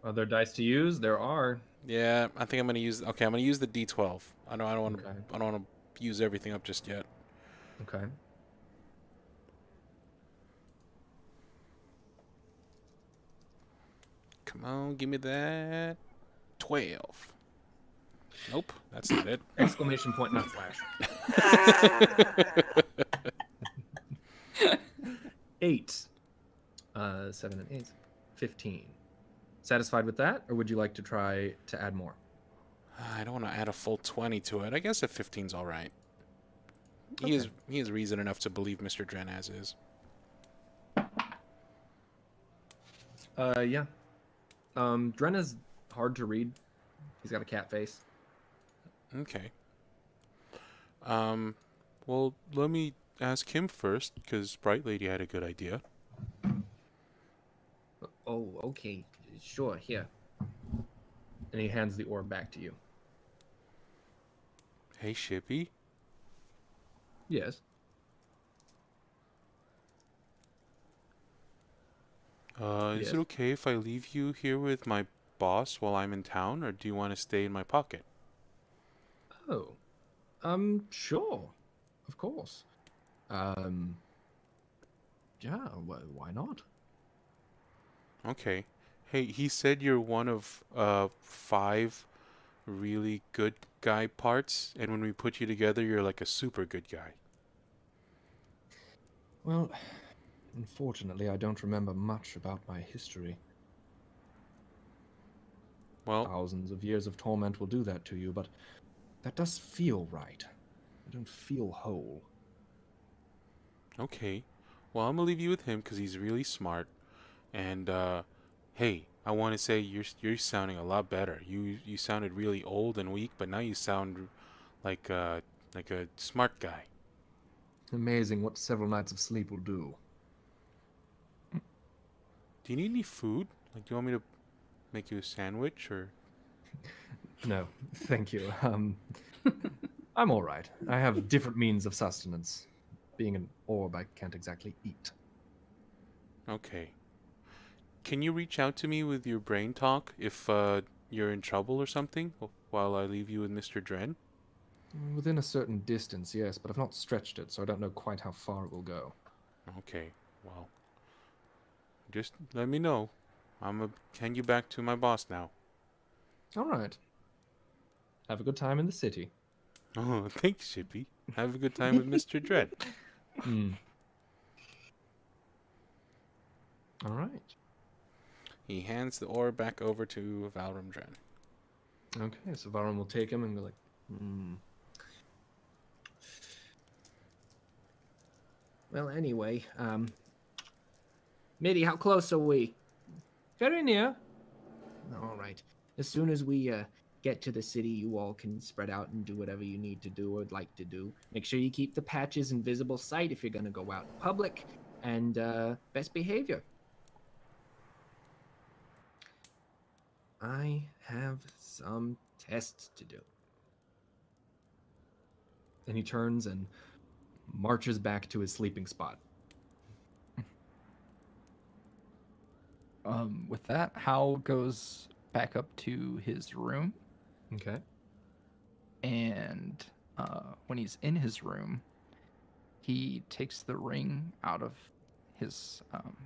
Other dice to use? There are. Yeah, I think I'm gonna use. Okay, I'm gonna use the D12. I don't want to. Okay. I don't want to use everything up just yet. Okay. Come on, give me that 12. Nope, that's not it. Exclamation point, not slash. 8. 7 and 8. 15. Satisfied with that, or would you like to try to add more? I don't want to add a full 20 to it. I guess a 15's all right. Okay. He has reason enough to believe Mr. Dren as is. Yeah. Dren is hard to read. He's got a cat face. Okay. Well, let me ask him first, because Bright Lady had a good idea. Oh, okay. Sure, here. And he hands the orb back to you. Hey, Shippy. Yes. Is Yes. it okay if I leave you here with my boss while I'm in town, or do you want to stay in my pocket? Oh. Sure. Of course. Yeah, why not? Okay. Hey, he said you're one of 5 really good guy parts, and when we put you together, you're like a super good guy. Well, unfortunately, I don't remember much about my history. Well, Thousands of years of torment will do that to you, but that does feel right. I don't feel whole. okay. Well, I'm gonna leave you with him because he's really smart. And hey, I want to say you're sounding a lot better. You sounded really old and weak, but now you sound like a smart guy. Amazing what several nights of sleep will do. Do you need any food? Like, do you want me to make you a sandwich or? No, thank you. I'm all right. I have different means of sustenance. Being an orb, I can't exactly eat. Okay. Can you reach out to me with your brain talk if you're in trouble or something while I leave you with Mr. Dren? Within a certain distance, yes, but I've not stretched it, so I don't know quite how far it will go. Okay. Well, just let me know. I'm gonna hand you back to my boss now. All right. Have a good time in the city. Oh, thanks, Shippy. Have a good time with Mr. Dren. All right. He hands the ore back over to Valram Dren. Okay, so Varum will take him and be like, Well, anyway, Mitty, how close are we? very near. All right. As soon as we get to the city, you all can spread out and do whatever you need to do or would like to do. Make sure you keep the patches in visible sight if you're going to go out in public, and best behavior. I have some tests to do. And he turns and marches back to his sleeping spot. With that, Howell goes back up to his room, Okay. and when he's in his room, he takes the ring out of his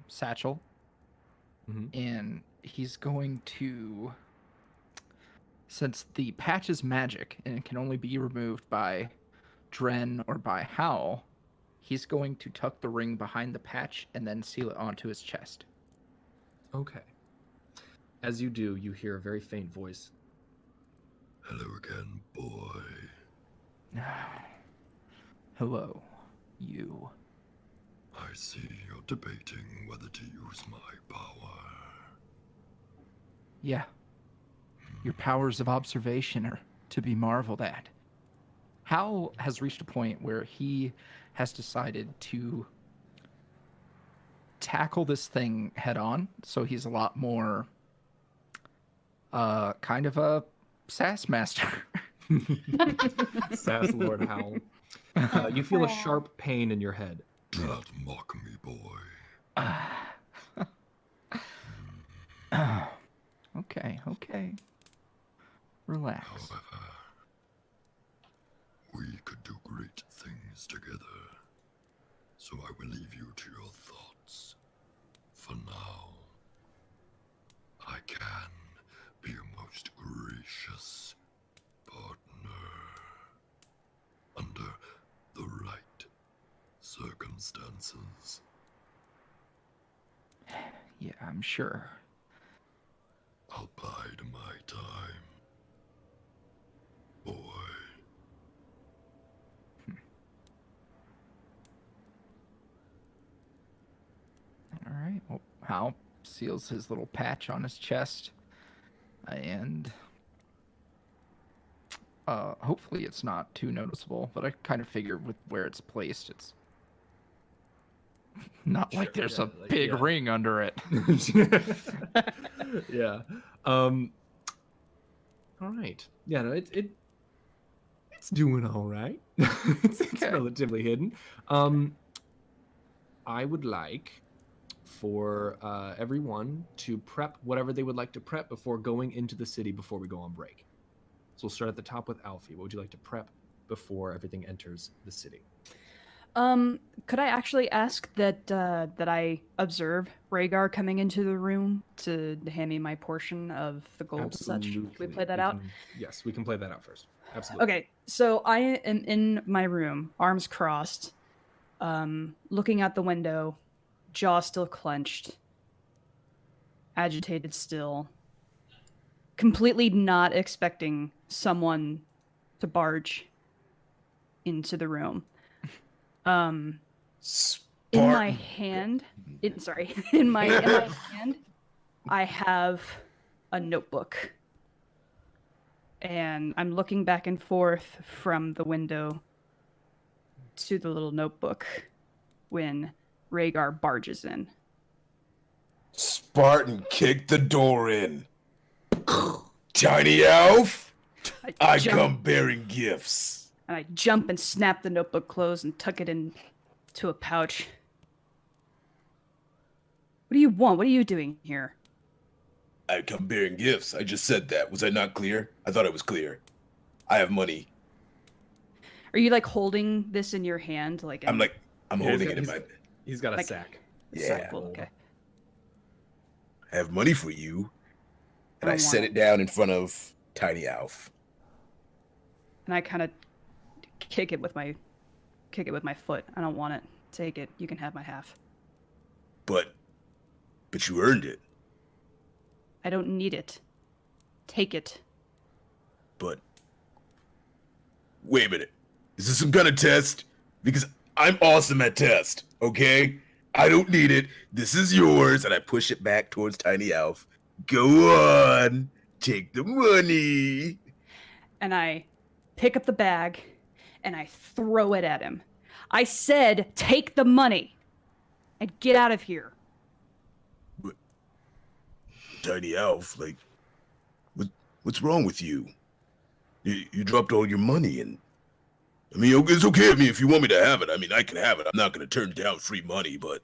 satchel, and he's going to, since the patch is magic and it can only be removed by Dren or by Howell, he's going to tuck the ring behind the patch and then seal it onto his chest. Okay. As you do, you hear a very faint voice. Hello again, boy. Hello, you. I see you're debating whether to use my power. Yeah. Your powers of observation are to be marveled at. Hal has reached a point where he has decided to tackle this thing head on. So he's a lot more kind of a sass master. Sass Lord Howl. You feel a sharp pain in your head. Do not mock me, boy. Okay. Relax. However, we could do great things together. So I will leave you to your thoughts. For now, I can be a most gracious partner under the right circumstances. Yeah, I'm sure. I'll bide my time, boy. All right. Well, Hal seals his little patch on his chest, and hopefully it's not too noticeable. But I kind of figure with where it's placed, it's not like there's a big ring under it. Yeah. All right. Yeah. No. It's doing all right. It's Okay. relatively hidden. I would like for everyone to prep whatever they would like to prep before going into the city before we go on break. So we'll start at the top with Alfie. What would you like to prep before everything enters the city? Could I actually ask that that I observe Raegar coming into the room to hand me my portion of the gold and such? Can we play that out? Yes, we can play that out first. Absolutely. Okay, so I am in my room, arms crossed, looking out the window, jaw still clenched, agitated still, completely not expecting someone to barge into the room. In my hand, in my hand, I have a notebook, and I'm looking back and forth from the window to the little notebook when Raegar barges in. Spartan kicked the door in. Tiny elf, I jump- come bearing gifts. And I jump and snap the notebook closed and tuck it into a pouch. What do you want? What are you doing here? I come bearing gifts. I just said that. Was I not clear? I thought I was clear. I have money. Are you like holding this in your hand? Like I'm holding it in my. He's got a Like- sack. Yeah. Cool, okay. I have money for you, and I I don't set want it down in front of Tiny Alf. And I kind of kick it with my foot. I don't want it. Take it. You can have my half. But you earned it. I don't need it. Take it. But wait a minute. Is this some kind of test? Because I'm awesome at test, okay? I don't need it. This is yours. And I push it back towards Tiny Alf. Go on. Take the money. And I pick up the bag and I throw it at him. I said, take the money and get out of here. Tiny Alf, like, what's wrong with you? You dropped all your money, and I mean, it's okay. I mean, if you want me to have it, I mean, I can have it. I'm not gonna turn down free money, but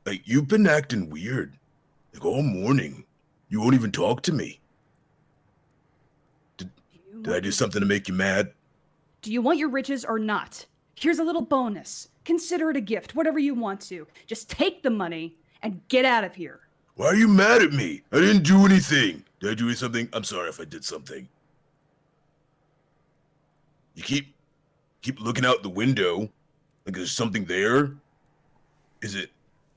like, you've been acting weird, like all morning. You won't even talk to me. Did I do something to make you mad? Do you want your riches or not? Here's a little bonus. Consider it a gift, whatever you want to. Just take the money and get out of here. Why are you mad at me? I didn't do anything. Did I do something? I'm sorry if I did something. You keep looking out the window like there's something there. Is it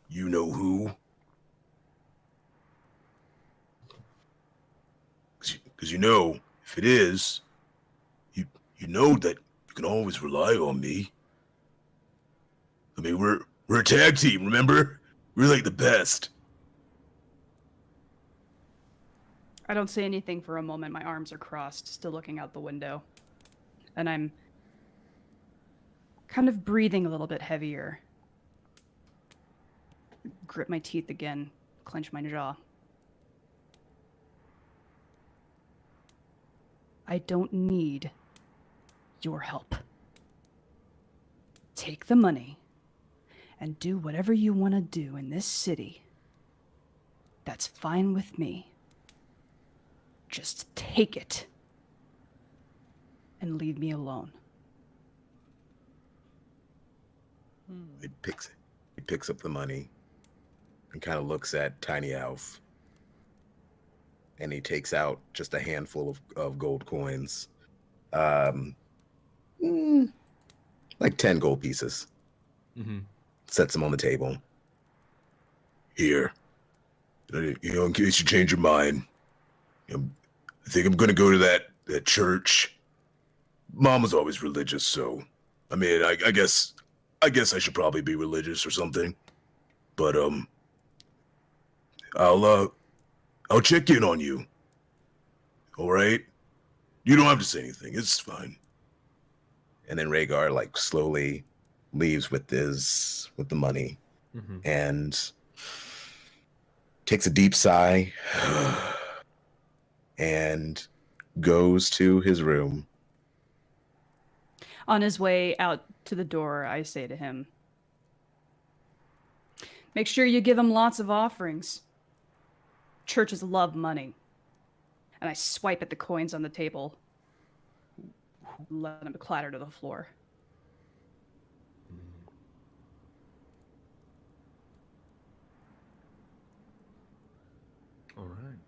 you know who? Because you know, if it is, you know that you can always rely on me. I mean, we're a tag team, remember? We're like the best. I don't say anything for a moment. My arms are crossed, still looking out the window. And I'm kind of breathing a little bit heavier. Grip my teeth again, clench my jaw. I don't need your help. Take the money and do whatever you want to do in this city. That's fine with me. Just take it and leave me alone. He picks up the money and kind of looks at Tiny Alf. And he takes out just a handful of gold coins. Like 10 gold pieces. Mm-hmm. Sets them on the table. Here. In case you change your mind. I think I'm gonna go to that church. Mom was always religious, so I mean I guess I should probably be religious or something. But I'll check in on you. All right? You don't have to say anything. It's fine. And then Raegar like slowly leaves with the money and takes a deep sigh and goes to his room. On his way out to the door, I say to him, make sure you give him lots of offerings. Churches love money. And I swipe at the coins on the table, let them clatter to the floor. All right.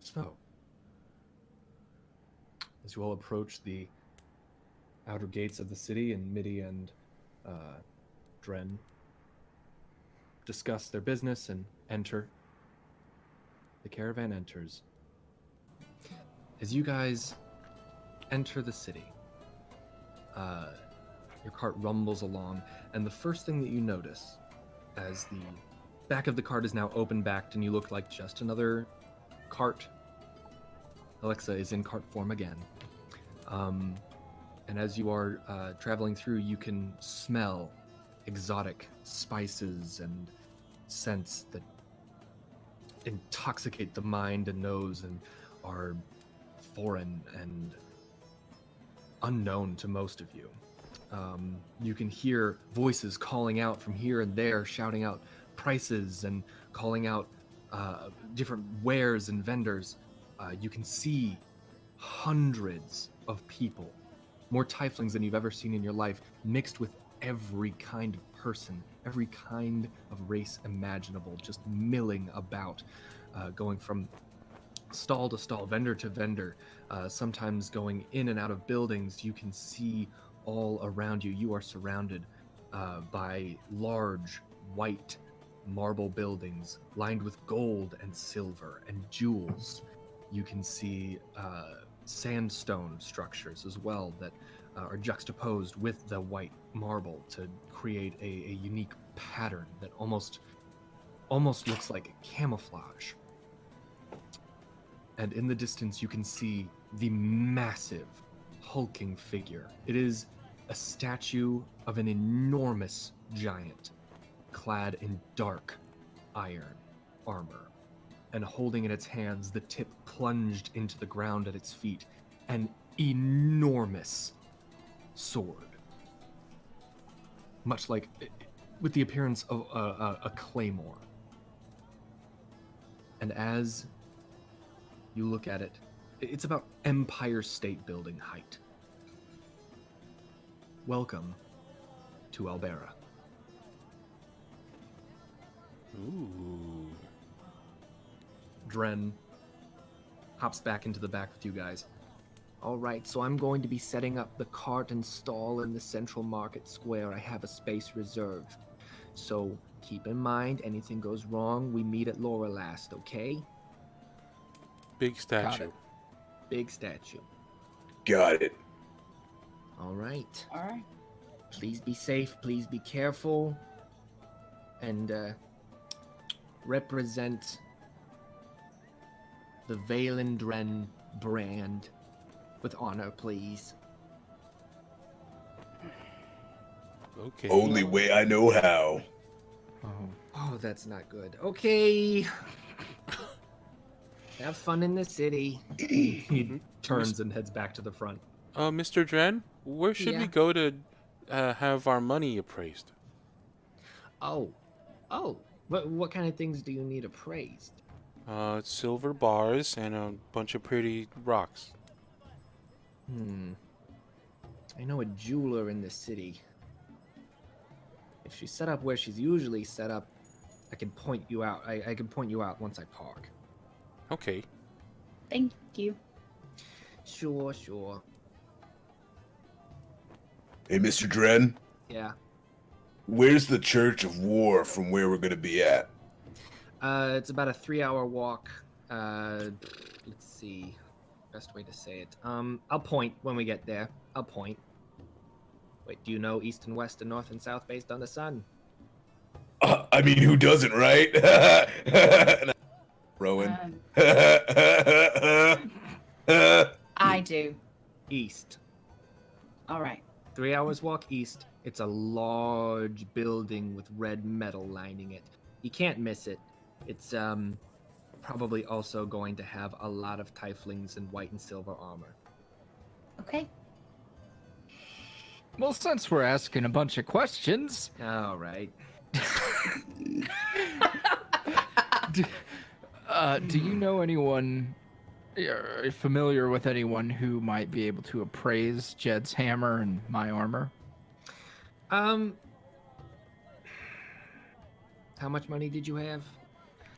So, as you all approach the outer gates of the city, and Mitty and Dren discuss their business and enter, the caravan enters. As you guys enter the city, your cart rumbles along, and the first thing that you notice, as the back of the cart is now open-backed and you look like just another cart, Alexa is in cart form again. And as you are traveling through, you can smell exotic spices and scents that intoxicate the mind and nose and are foreign and unknown to most of you. You can hear voices calling out from here and there, shouting out prices and calling out different wares and vendors. You can see hundreds of people, more tieflings than you've ever seen in your life, mixed with every kind of person, every kind of race imaginable, just milling about, going from stall to stall, vendor to vendor, sometimes going in and out of buildings. You can see all around you. You are surrounded by large white marble buildings lined with gold and silver and jewels. You can see sandstone structures as well that are juxtaposed with the white marble to create a unique pattern that almost looks like camouflage. And in the distance, you can see the massive, hulking figure. It is a statue of an enormous giant, clad in dark iron armor, and holding in its hands, the tip plunged into the ground at its feet, an enormous sword. Much like, with the appearance of a claymore. And as you look at it, it's about Empire State Building height. Welcome to Albera. Ooh. Dren hops back into the back with you guys. All right, so I'm going to be setting up the cart and stall in the central market square. I have a space reserved. So keep in mind, anything goes wrong, we meet at Lorelast, okay? Big statue. Big statue. Got it. All right. All right. Please be safe, please be careful, and represent the Valandren brand with honor, please. Okay. Only way I know how. Oh, that's not good. Okay. Have fun in the city. He turns and heads back to the front. Mr. Dren, where should we Yeah. go to have our money appraised? Oh. What kind of things do you need appraised? Silver bars and a bunch of pretty rocks. I know a jeweler in the city. If she's set up where she's usually set up, I can point you out. I can point you out once I park. Okay. Thank you. Sure. Hey, Mr. Dren, Yeah. where's the Church of War from where we're gonna be at? It's about a 3-hour walk. Let's see. Best way to say it. I'll point when we get there. I'll point. Wait, do you know east and west and north and south based on the sun? I mean, who doesn't, right? Rowan. I do. East. All right. 3 hours walk east. It's a large building with red metal lining it. You can't miss it. It's probably also going to have a lot of tieflings in white and silver armor. Okay. Well, since we're asking a bunch of questions, All right. do you know anyone, are you familiar with anyone who might be able to appraise Jed's hammer and my armor? How much money did you have?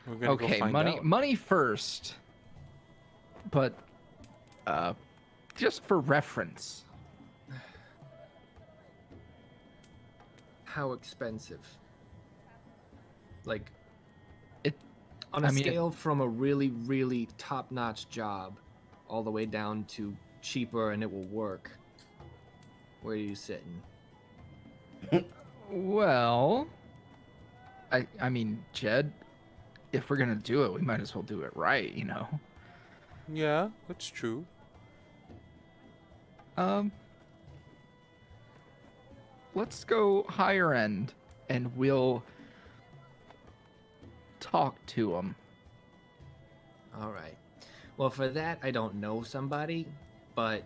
We're gonna go Okay, find money out. money first. But just for reference. How expensive? Like, It- on a I mean, scale from a really, really top-notch job all the way down to cheaper and it will work, where are you sitting? Well, I mean, Jed, if we're gonna do it, we might as well do it right, you know. Yeah, that's true. Let's go higher end, and we'll talk to him. All right. Well, for that, I don't know somebody, but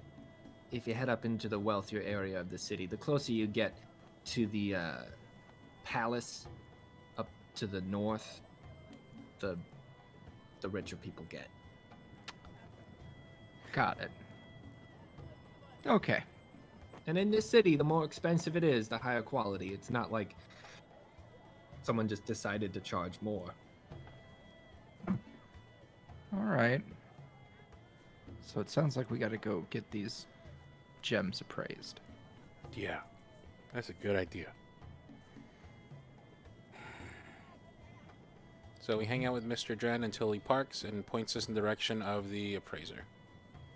if you head up into the wealthier area of the city, the closer you get to the palace up to the north, the richer people get. Got it. Okay. And in this city, the more expensive it is, the higher quality. It's not like someone just decided to charge more. All right. So it sounds like we got to go get these gems appraised. Yeah, that's a good idea. So we hang out with Mr. Dren until he parks and points us in the direction of the appraiser.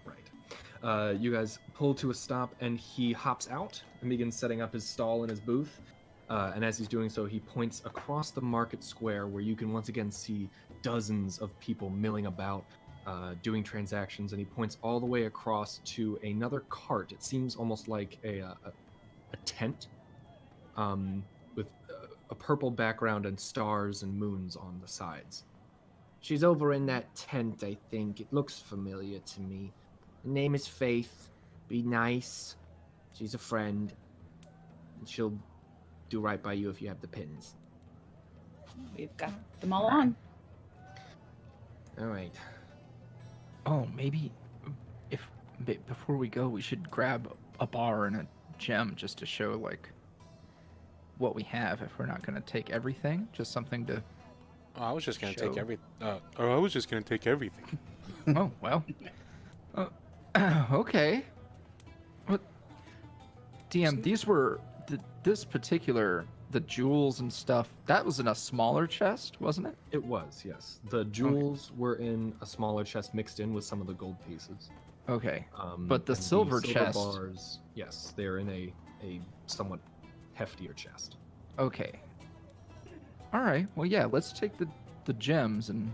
Right. You guys pull to a stop, and he hops out and begins setting up his stall in his booth. And as he's doing so, he points across the market square, where you can once again see dozens of people milling about, doing transactions. And he points all the way across to another cart. It seems almost like a tent, with a purple background and stars and moons on the sides. She's over in that tent, I think. It looks familiar to me. Her name is Faith. Be nice. She's a friend. And she'll do right by you if you have the pins. We've got them all on. All right. Oh, maybe before we go, we should grab a bar and a gem just to show like what we have. If we're not gonna take everything, just something to. Oh, I was just gonna take Show. I was just gonna take everything. Oh well. Okay. What? DM, these were this particular the jewels and stuff. That was in a smaller chest, wasn't it? It was, yes. The jewels were in a smaller chest mixed in with some of the gold pieces. Okay. But But the silver chest- bars, yes, they're in a somewhat heftier chest. Okay. All right. Well, yeah. Let's take the gems and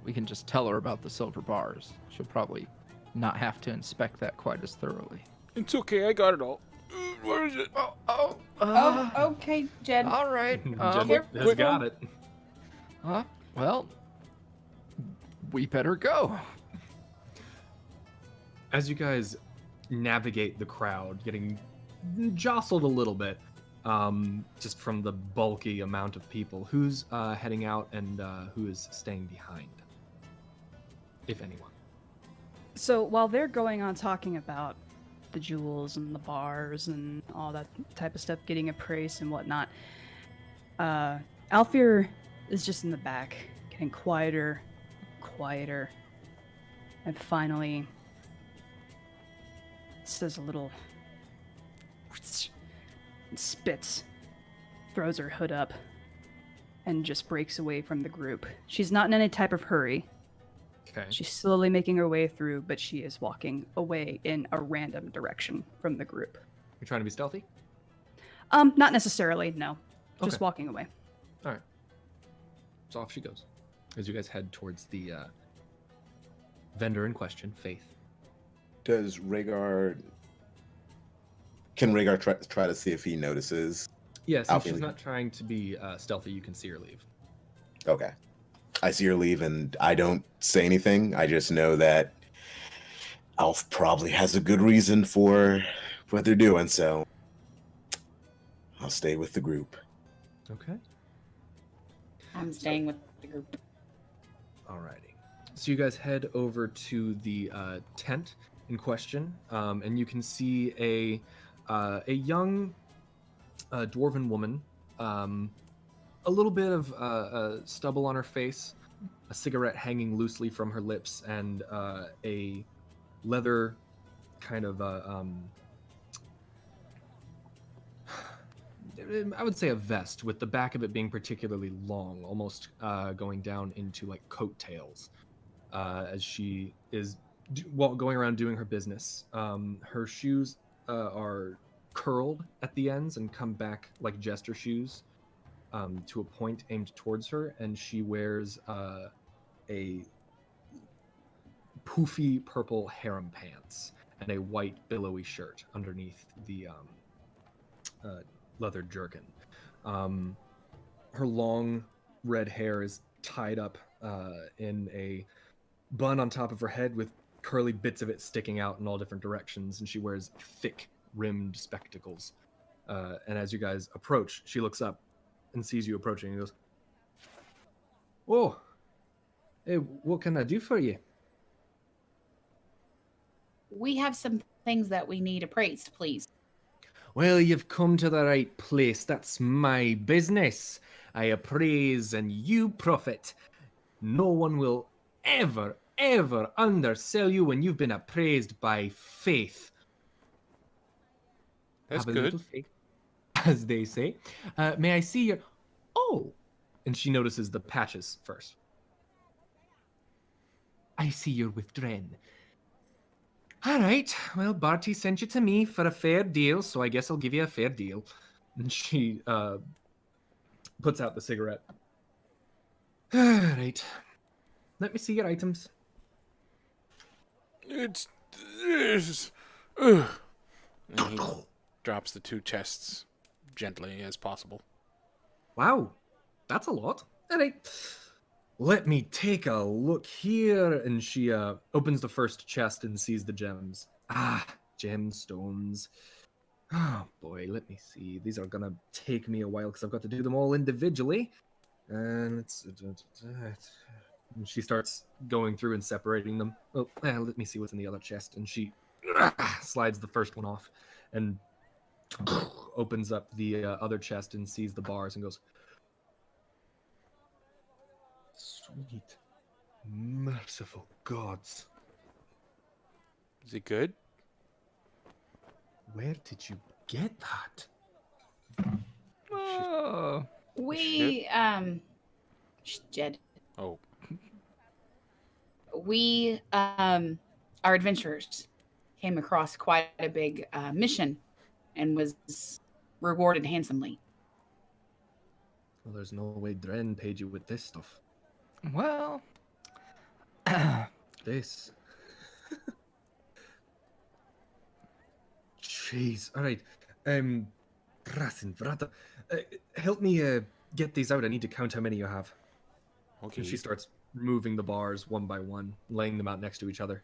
we can just tell her about the silver bars. She'll probably not have to inspect that quite as thoroughly. It's okay, I got it all. Where is it? Oh, okay, Jed. All right. Jed Careful. has got it. Well, we better go. As you guys navigate the crowd, getting jostled a little bit, just from the bulky amount of people, who's heading out and who is staying behind, if anyone? So while they're going on talking about the jewels and the bars and all that type of stuff, getting appraised and whatnot, Alfyur is just in the back, getting quieter, and finally says a little, spits, throws her hood up, and just breaks away from the group. She's not in any type of hurry. Okay. She's slowly making her way through, but she is walking away in a random direction from the group. You're trying to be stealthy? Not necessarily, no. Just Okay. walking away. All right. So off she goes. As you guys head towards the vendor in question, Faith. Does Raegar? Can Raegar try to see if he notices? Yeah, since Alfie she's leave. not trying to be stealthy, you can see her leave. Okay. I see her leave, and I don't say anything. I just know that Alf probably has a good reason for what they're doing, so I'll stay with the group. Okay. I'm staying with the group. Alrighty. So you guys head over to the tent in question, and you can see a young dwarven woman, a little bit of stubble on her face, a cigarette hanging loosely from her lips, and a leather kind of I would say a vest, with the back of it being particularly long, almost going down into like coattails, as she is going around doing her business. Her shoes are curled at the ends and come back like jester shoes, to a point aimed towards her, and she wears a poofy purple harem pants and a white billowy shirt underneath the leather jerkin. Her long red hair is tied up in a bun on top of her head with curly bits of it sticking out in all different directions, and she wears thick rimmed spectacles. And as you guys approach, she looks up and sees you approaching and goes, "Oh, hey, what can I do for you?" We have some things that we need appraised, please. "Well, you've come to the right place. That's my business. I appraise and you profit. No one will ever, ever undersell you when you've been appraised by faith." That's Have a good. little faith, as they say. May I see your... Oh! And she notices the patches first. "I see you're with Dren. All right. Well, Barty sent you to me for a fair deal, so I guess I'll give you a fair deal." And she puts out the cigarette. "All right. Let me see your items." It's this. Ugh. And he drops the two chests gently as possible. "Wow, that's a lot. All right. Let me take a look here." And she opens the first chest and sees the gems. Ah, gemstones. Oh boy, let me see. These are gonna take me a while because I've got to do them all individually. And and she starts going through and separating them. Oh, let me see what's in the other chest. And she slides the first one off and opens up the other chest and sees the bars and goes, "Sweet, merciful gods. Is it good? Where did you get that?" Oh, We, Jed, Oh, we, our adventurers came across quite a big mission and was rewarded handsomely. Well, there's no way Dren paid you with this stuff. well. This. jeez. All right. Brasin, Vrata. Help me get these out. I need to count how many you have. Okay. And she starts removing the bars one by one, laying them out next to each other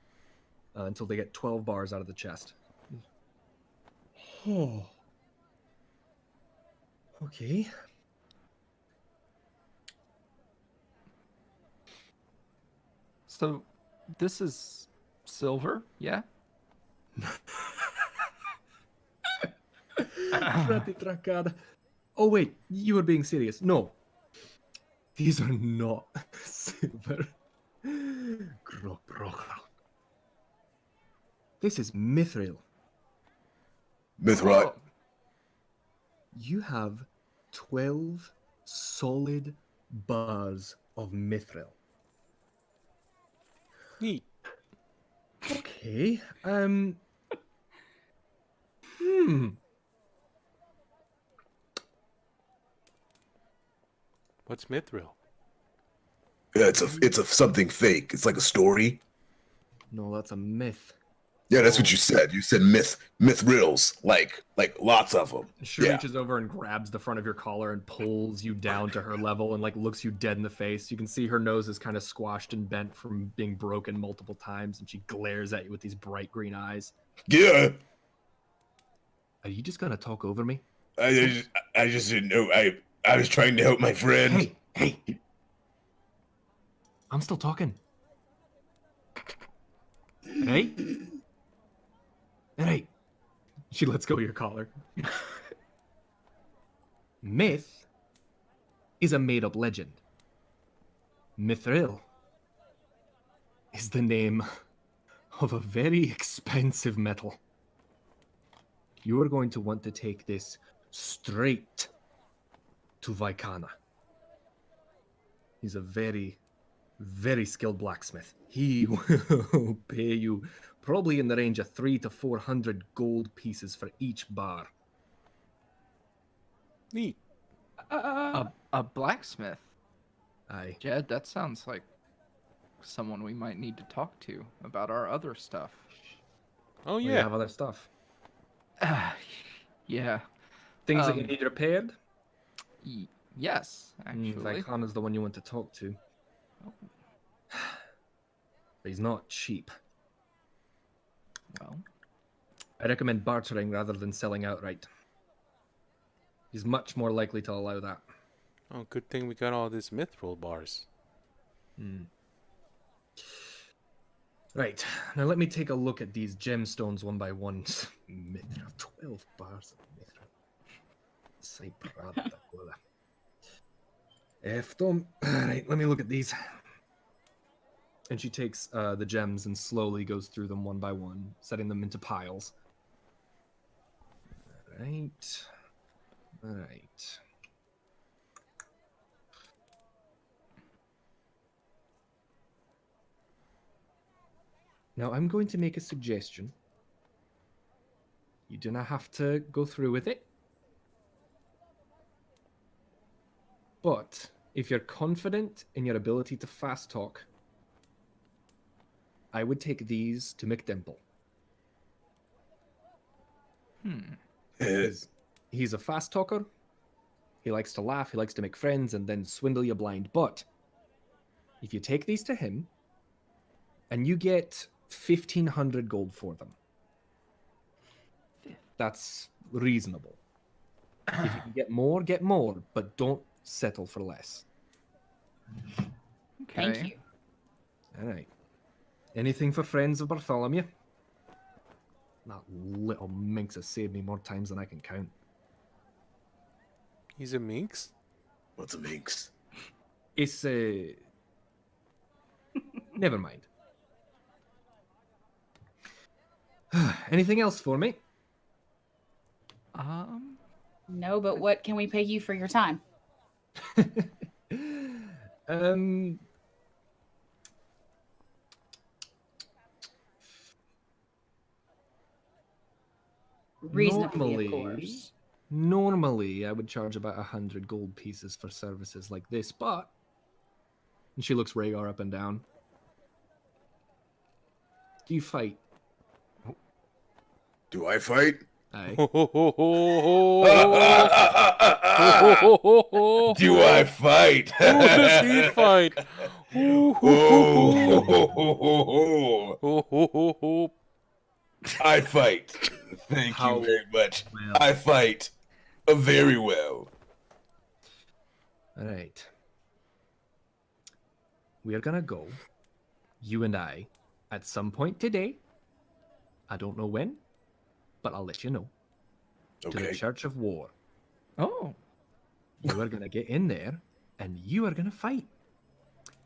until they get 12 bars out of the chest. Oh. Okay. So, this is silver, yeah? Frati Tracada. Oh wait, you were being serious. No. These are not silver. This is mithril. Mithril. Oh, You have 12 solid bars of mithril. Neat. Okay. What's mithril? Yeah, it's a something fake. It's like a story. No, that's a myth. Yeah, that's what you said. You said mithrils, like lots of them. She Yeah. reaches over and grabs the front of your collar and pulls you down to her level and like looks you dead in the face. You can see her nose is kind of squashed and bent from being broken multiple times, and she glares at you with these bright green eyes. Yeah. Are you just gonna talk over me? I just didn't know. I was trying to help my friend. Hey! I'm still talking. Hey? Hey! She lets go of your collar. Myth is a made-up legend. Mithril is the name of a very expensive metal. You are going to want to take this straight to Vaikana. He's a very, very skilled blacksmith. He will pay you probably in the range of 300 to 400 gold pieces for each bar. Neat. a blacksmith. Aye. Jed, that sounds like someone we might need to talk to about our other stuff. Oh We yeah. have other stuff. Yeah. Things that you need repaired? Yes, actually. Vaikana's the one you want to talk to. Oh. But he's not cheap. Well, I recommend bartering rather than selling outright. He's much more likely to allow that. Oh, good thing we got all this mithril bars. Right, now let me take a look at these gemstones one by one. Mithril, 12 bars of mithril. Say prada cola. Alright, let me look at these. And she takes the gems and slowly goes through them one by one, setting them into piles. Alright. Alright. Now I'm going to make a suggestion. You do not have to go through with it. But if you're confident in your ability to fast talk, I would take these to McDimple. He's a fast talker. He likes to laugh, he likes to make friends, and then swindle you blind. But if you take these to him, and you get 1,500 gold for them, that's reasonable. If you can get more, but don't settle for less. okay. Thank you. All right. Anything for friends of Bartholomew? That little minx has saved me more times than I can count. He's a minx? What's a minx? It's never mind. Anything else for me? No, but what can we pay you for your time? Reasonably, of course. Normally, I would charge about 100 gold pieces for services like this, but... And she looks Raegar up and down. Do you fight? Do I fight? Aye. Do I fight? Who does he fight? I fight. Thank How you very much. well? I fight very well. All right. We are gonna go, you and I, at some point today. I don't know when, but I'll let you know. To the Okay. Church of War. Oh, You are gonna get in there, and you are gonna fight.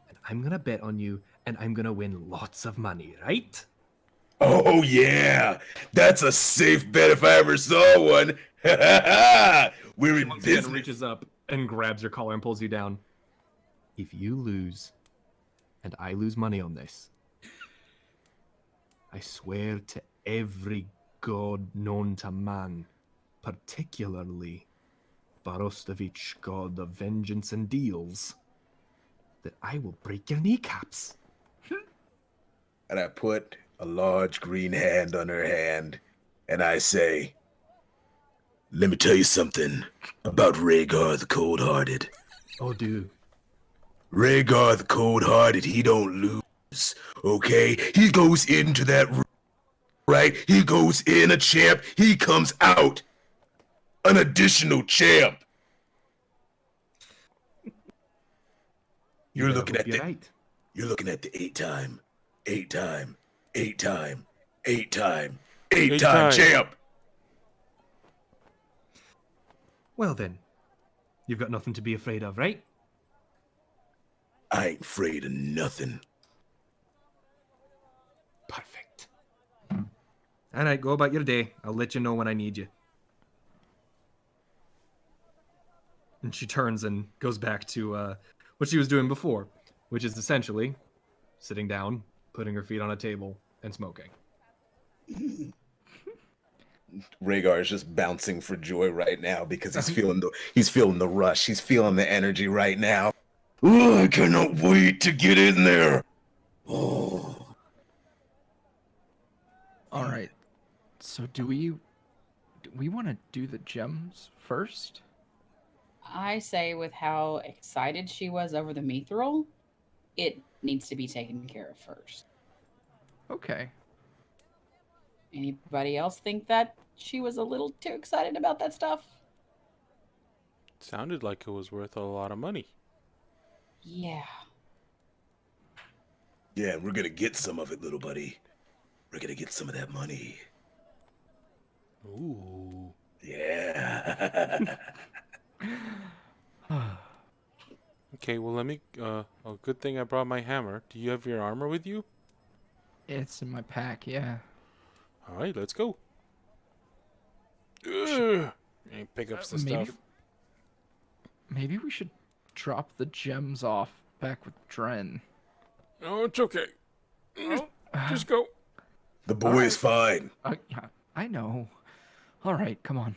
And I'm gonna bet on you, and I'm gonna win lots of money, right? Oh yeah, that's a safe bet if I ever saw one. We're in Once again, business. reaches up and grabs your collar and pulls you down. If you lose, and I lose money on this, I swear to every god known to man, particularly Barostovich, god of vengeance and deals, that I will break your kneecaps. And I put a large green hand on her hand, and I say, "Let me tell you something about Raegar the Cold-Hearted. Oh, dude. Raegar the Cold-Hearted, he don't lose, okay? He goes into that room, right? He goes in a champ, he comes out an additional champ. You're better looking hope at you're the right. You're looking at the eight-time Eight-time. champ. Well then, you've got nothing to be afraid of, right? I ain't afraid of nothing. Perfect. All right, go about your day. I'll let you know when I need you. And she turns and goes back to what she was doing before, which is essentially sitting down, putting her feet on a table, and smoking. Raegar is just bouncing for joy right now because he's feeling the rush. He's feeling the energy right now. Oh, I cannot wait to get in there. Oh. all right. So do we want to do the gems first? I say, with how excited she was over the mithril, it needs to be taken care of first. Okay. Anybody else think that she was a little too excited about that stuff? Sounded like it was worth a lot of money. Yeah. Yeah, we're gonna get some of it, little buddy. We're gonna get some of that money. Ooh. Yeah. Okay, well let me. Oh, good thing I brought my hammer. Do you have your armor with you? It's in my pack, yeah. All right, let's go. Ugh. And pick up some maybe- stuff. Maybe we should drop the gems off back with Dren. Oh, it's okay. Just go. The boy is fine. Yeah, I know. All right, come on.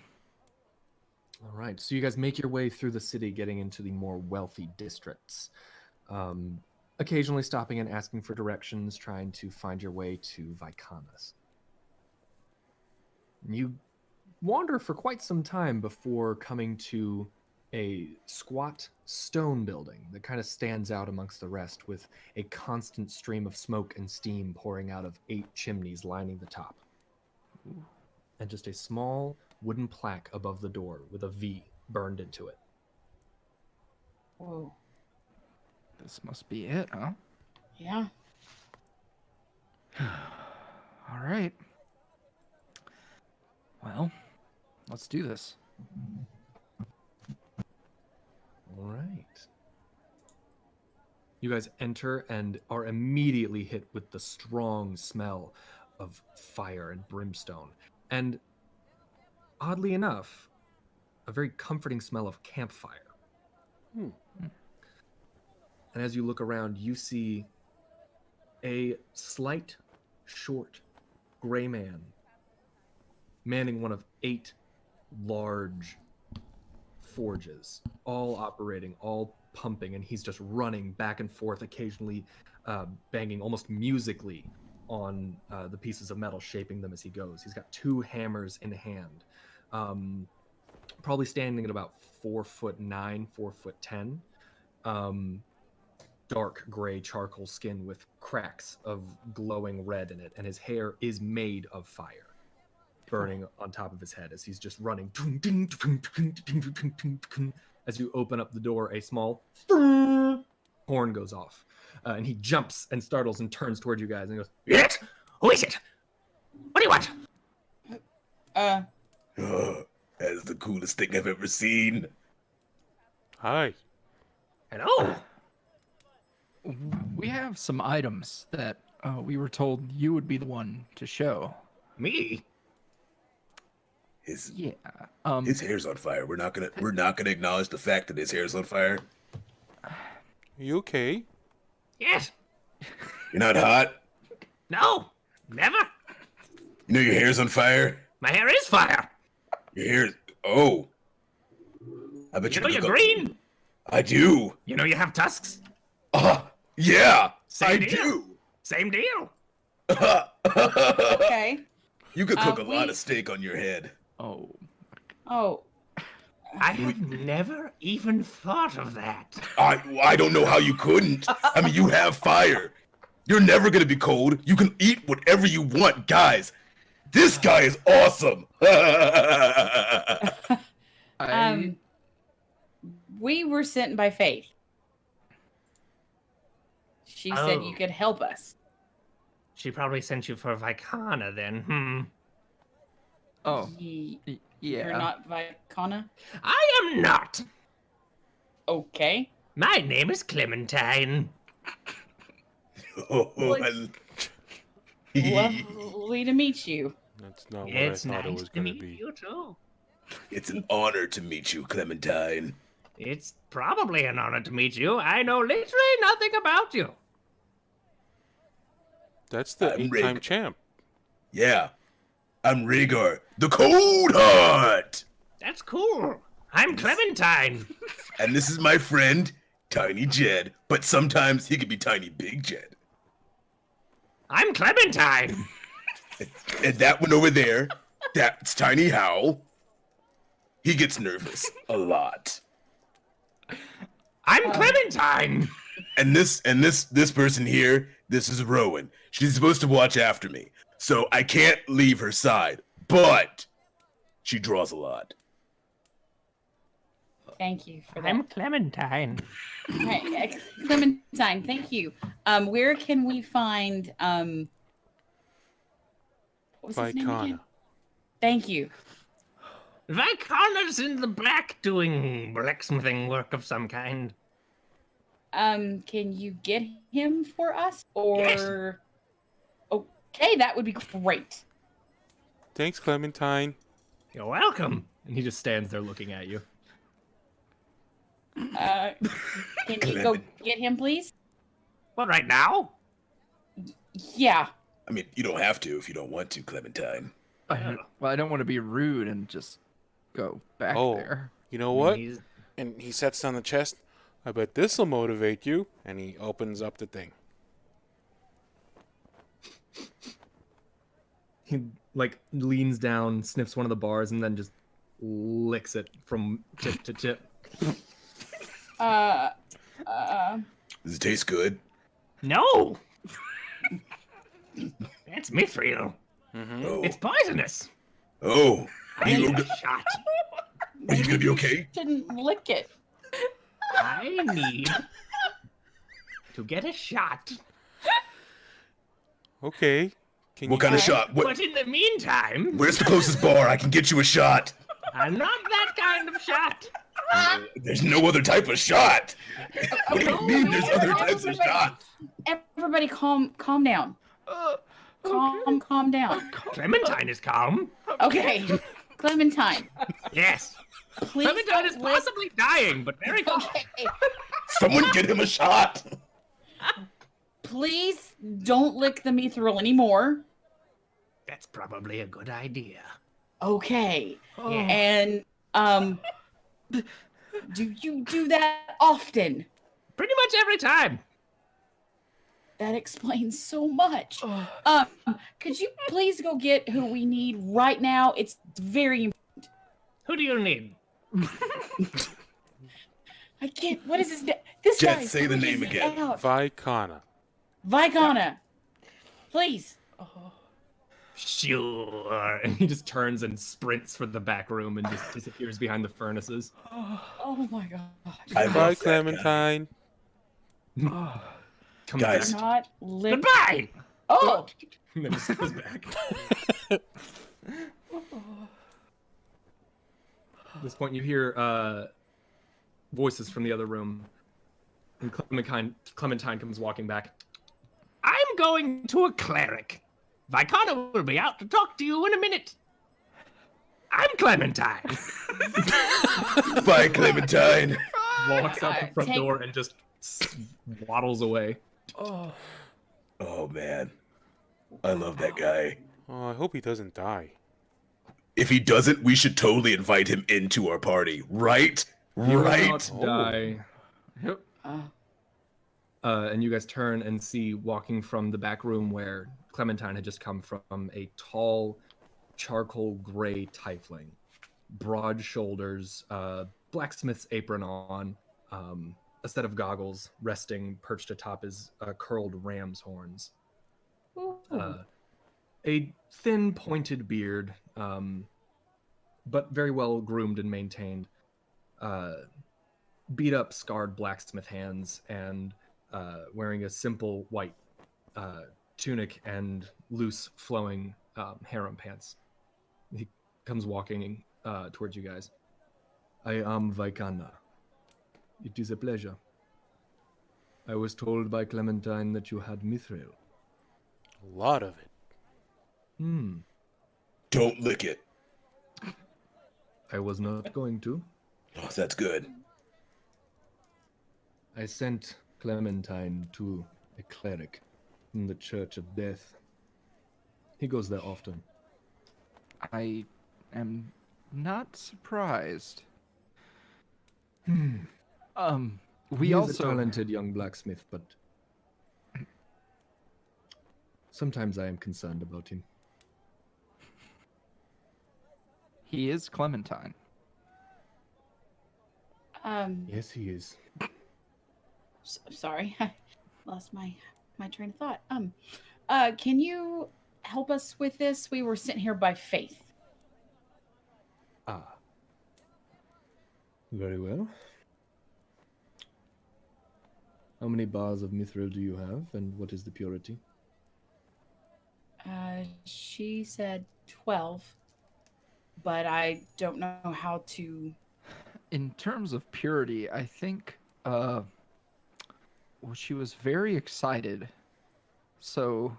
All right, so you guys make your way through the city, getting into the more wealthy districts. Occasionally stopping and asking for directions, trying to find your way to Vicana's. You wander for quite some time before coming to a squat stone building that kind of stands out amongst the rest, with a constant stream of smoke and steam pouring out of 8 chimneys lining the top. And just a small wooden plaque above the door with a V burned into it. Whoa. This must be it, huh? Yeah. All right. Well, let's do this. All right. You guys enter and are immediately hit with the strong smell of fire and brimstone. And oddly enough, a very comforting smell of campfire. And as you look around, you see a slight, short, gray man manning one of 8 large forges, all operating, all pumping, and he's just running back and forth, occasionally banging almost musically on the pieces of metal, shaping them as he goes. He's got 2 hammers in hand, probably standing at about 4'9", 4'10". Dark gray charcoal skin with cracks of glowing red in it, and his hair is made of fire, burning on top of his head as he's just running. As you open up the door, a small horn goes off, and he jumps and startles and turns toward you guys and goes, It? Who is it? What do you want? Oh, that is the coolest thing I've ever seen. Hi. Hello? We have some items that we were told you would be the one to show. Me? His hair's on fire. We're not gonna acknowledge the fact that his hair's on fire. You okay? Yes. You're not hot. No. Never. You know your hair's on fire. My hair is fire. Your hair. Oh. I bet You know could you're go- green. I do. You know you have tusks. Yeah. Same I deal. do. Same deal. Okay. You could cook a lot we- of steak on your head. Oh. Oh. I have never even thought of that. I don't know how you couldn't. I mean, you have fire. You're never gonna be cold. You can eat whatever you want, guys. This guy is awesome. We were sent by Faith. She said you Oh. could help us. She probably sent you for Vicana then. Oh. Ye- Yeah. You're not Vicana? I am not. Okay. My name is Clementine. Oh, Lovely to meet you. That's not what It's I thought it nice was to going to meet be. you too. It's an honor to meet you, Clementine. It's probably an honor to meet you. I know literally nothing about you. That's the I'm 8-time Raegar. champ. Yeah. I'm Raegar, the Koldhart. That's cool. I'm Clementine. And this is my friend, Tiny Jed. But sometimes he can be Tiny Big Jed. I'm Clementine. And that one over there, that's Tiny Howell. He gets nervous a lot. I'm Clementine. And this person here, this is Rowan. She's supposed to watch after me. So I can't leave her side. But she draws a lot. Thank you for that. I'm Clementine. Right, Clementine, thank you. Where can we find what was his name again? Vicana. Thank you. Vicana's in the back doing blacksmithing work of some kind. Can you get him for us? Or Yes. Okay, that would be great. Thanks, Clementine. You're welcome. and he just stands there looking at you. Can you go get him, please? What, right now? Yeah. I mean, you don't have to if you don't want to, Clementine. Well, I don't want to be rude and just go back Oh. there. You know what? He's- And he sets down the chest. I bet this'll motivate you. And he opens up the thing. He like leans down, sniffs one of the bars, and then just licks it from tip to tip. Does it taste good? No! That's mithril. Oh. It's poisonous. Oh. I You, need a shot. are you gonna be okay? Didn't lick it. I need to get a shot. Okay. Can What you kind of Alright. shot? What, But in the meantime, where's the closest bar? I can get you a shot. I'm not that kind of shot. There's no other type of shot. What do you mean there's other types of shots? Everybody calm down. Calm down. Clementine is calm. Okay. Clementine, Yes. please Clementine is don't lick- possibly dying, but very calm. Okay. Someone get him a shot. Please don't lick the mithril anymore. That's probably a good idea. Okay. Yeah. And do you do that often? Pretty much every time. That explains so much. Could you please go get who we need right now? It's very important. Who do you need? I can't. What is his name? This Jet, guy. say the name again. Vicana. Vicana. Please. Sure. And he just turns and sprints for the back room and just disappears behind the furnaces. Oh my god. I Bye, love that guy. Clementine. Comes Guys. back. Not live. Goodbye. Oh. And then just goes back. At this point, you hear voices from the other room, and Clementine comes walking back. I'm going to a cleric. Vicana will be out to talk to you in a minute. I'm Clementine. Bye, Clementine. Walks out the front Take- door and just waddles away. Oh man, I love that guy. Oh, I hope he doesn't die. If he doesn't, we should totally invite him into our party, right? You're about Right? to die. Yep. And you guys turn and see walking from the back room where Clementine had just come from a tall, charcoal gray tiefling, broad shoulders, blacksmith's apron on, a set of goggles resting perched atop his curled ram's horns. A thin, pointed beard, but very well groomed and maintained. Beat up, scarred blacksmith hands, and wearing a simple white tunic and loose, flowing harem pants. He comes walking towards you guys. I am Vicana. It is a pleasure. I was told by Clementine that you had mithril. A lot of it. Don't lick it. I was not going to. Oh, that's good. I sent Clementine to a cleric in the Church of Death. He goes there often. I am not surprised. We He is also a talented young blacksmith, but sometimes I am concerned about him. he is Clementine. Yes, he is. Sorry, I lost my train of thought. Can you help us with this? We were sent here by faith. Ah. Very well. How many bars of mithril do you have, and what is the purity? She said 12, but I don't know how to. In terms of purity, I think well, she was very excited. So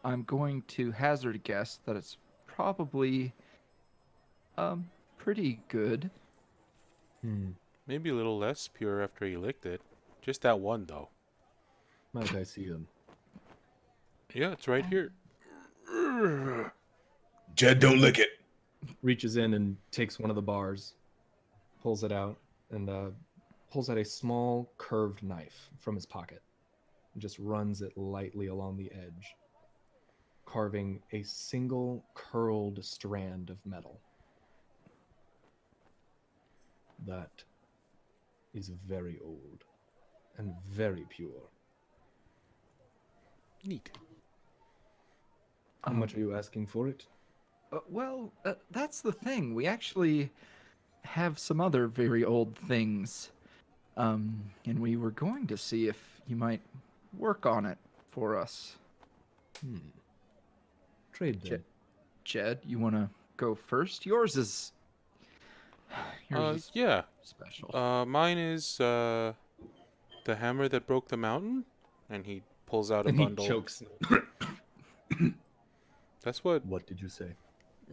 I'm going to hazard a guess that it's probably pretty good. Maybe a little less pure after he licked it. Just that one, though. Might I see him? Yeah, it's right here. Jed, don't lick it. Reaches in and takes one of the bars, pulls it out, and pulls out a small curved knife from his pocket and just runs it lightly along the edge, carving a single curled strand of metal. That is very old and very pure. Neat. How much are you asking for it? Well, that's the thing. We actually have some other very old things. And we were going to see if you might work on it for us. Trade then. Jed, you want to go first? Yours is Yeah. special. Mine is the hammer that broke the mountain, and he pulls out a And bundle. he chokes. That's what What did you say?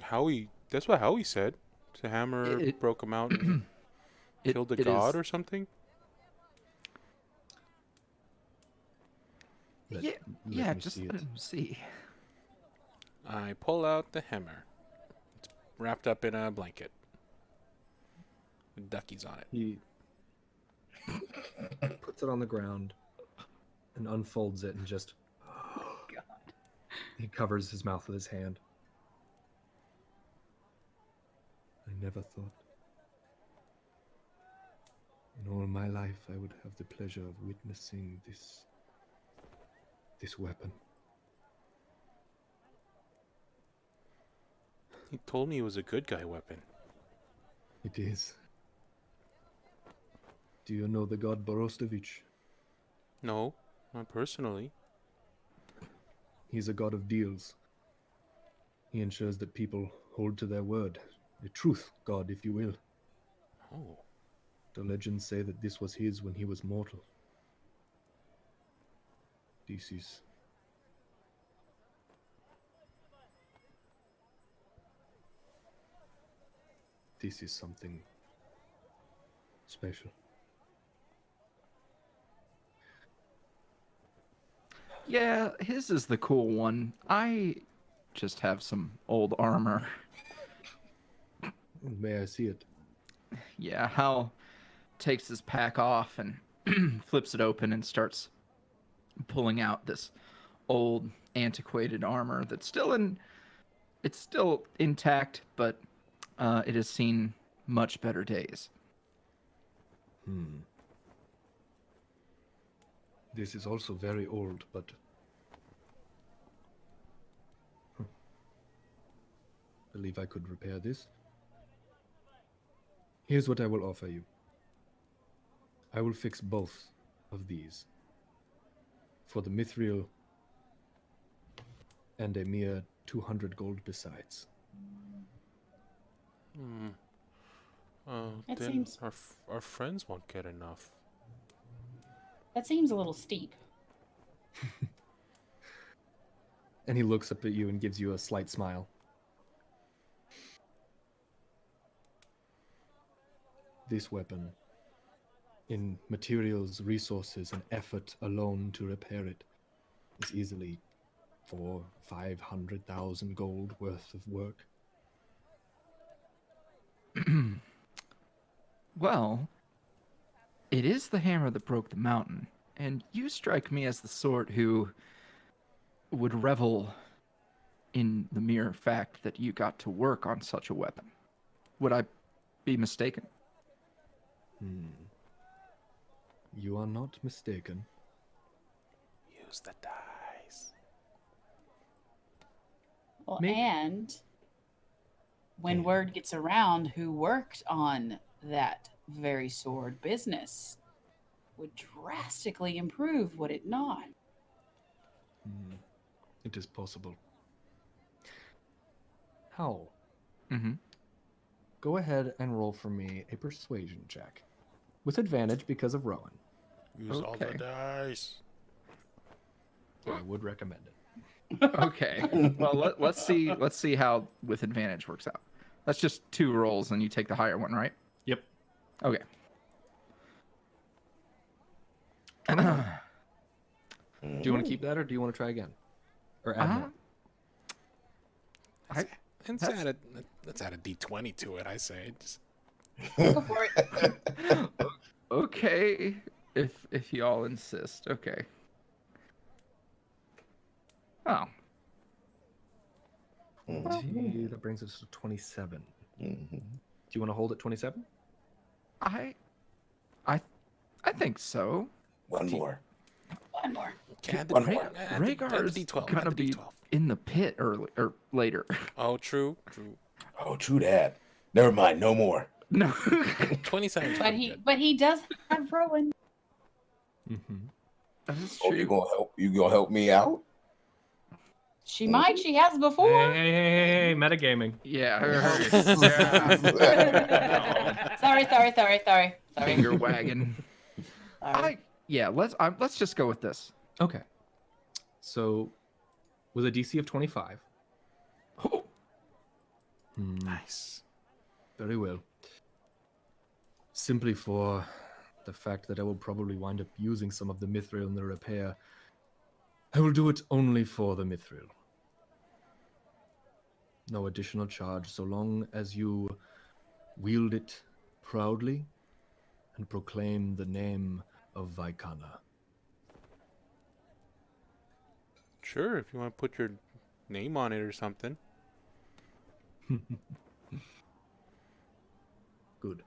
Howie. That's what Howie said. The hammer It- broke a mountain, killed a god or something. Yeah, just let him see. I pull out the hammer. It's wrapped up in a blanket. With duckies on it. He puts it on the ground and unfolds it and just He covers his mouth with his hand. I never thought in all my life I would have the pleasure of witnessing this weapon. He told me it was a good guy weapon. It is. Do you know the god Borostovich? No, not personally. He's a god of deals. He ensures that people hold to their word. A truth god, if you will. Oh. The legends say that this was his when he was mortal. This is something special. Yeah, his is the cool one. I just have some old armor. May I see it? Yeah, Hal takes his pack off and flips it open and starts pulling out this old antiquated armor that's still intact, but it has seen much better days. This is also very old, but believe I could repair this. Here's what I will offer you. I will fix both of these for the mithril and a mere 200 gold besides. It Then seems- our friends won't get enough. That seems a little steep. And he looks up at you and gives you a slight smile. This weapon, in materials, resources, and effort alone to repair it, is easily 400,000-500,000 gold worth of work. Well, it is the hammer that broke the mountain, and you strike me as the sort who would revel in the mere fact that you got to work on such a weapon. Would I be mistaken? You are not mistaken. Use the dice. Well, Maybe- and when word gets around who worked on that very sword business, would drastically improve, would it not? It is possible. Howell, Mm-hmm. go ahead and roll for me a persuasion check. With advantage because of Rowan. Use all the Okay. dice. I would recommend it. Okay. Well, let's see how with advantage works out. That's just 2 rolls, and you take the higher one, right? Yep. Okay. Do you want to keep that, or do you want to try again? Or add more? Let's add a D20 to it, I say. Just... Go for it. Okay, if y'all insist. Okay. Oh, That brings us to 27. Do you want to hold at 27? I think so. One more. One more. Add the, One add more. the- add Rhaegar is the D12. gonna Add the be D12. in the pit early or later. Oh, true. Oh, true that. Never mind. No more. No. 27. But he does have Rowan. That is Oh, true. you gonna help? You gonna help me out? She might. She has before. Hey, metagaming. Yeah. Sorry. Finger wagging. Sorry. Let's just go with this. Okay. So, with a DC of 25. Nice. Very well. Simply for the fact that I will probably wind up using some of the mithril in the repair, I will do it only for the mithril. No additional charge, so long as you wield it proudly and proclaim the name of Vaikana. Sure, if you want to put your name on it or something. Good.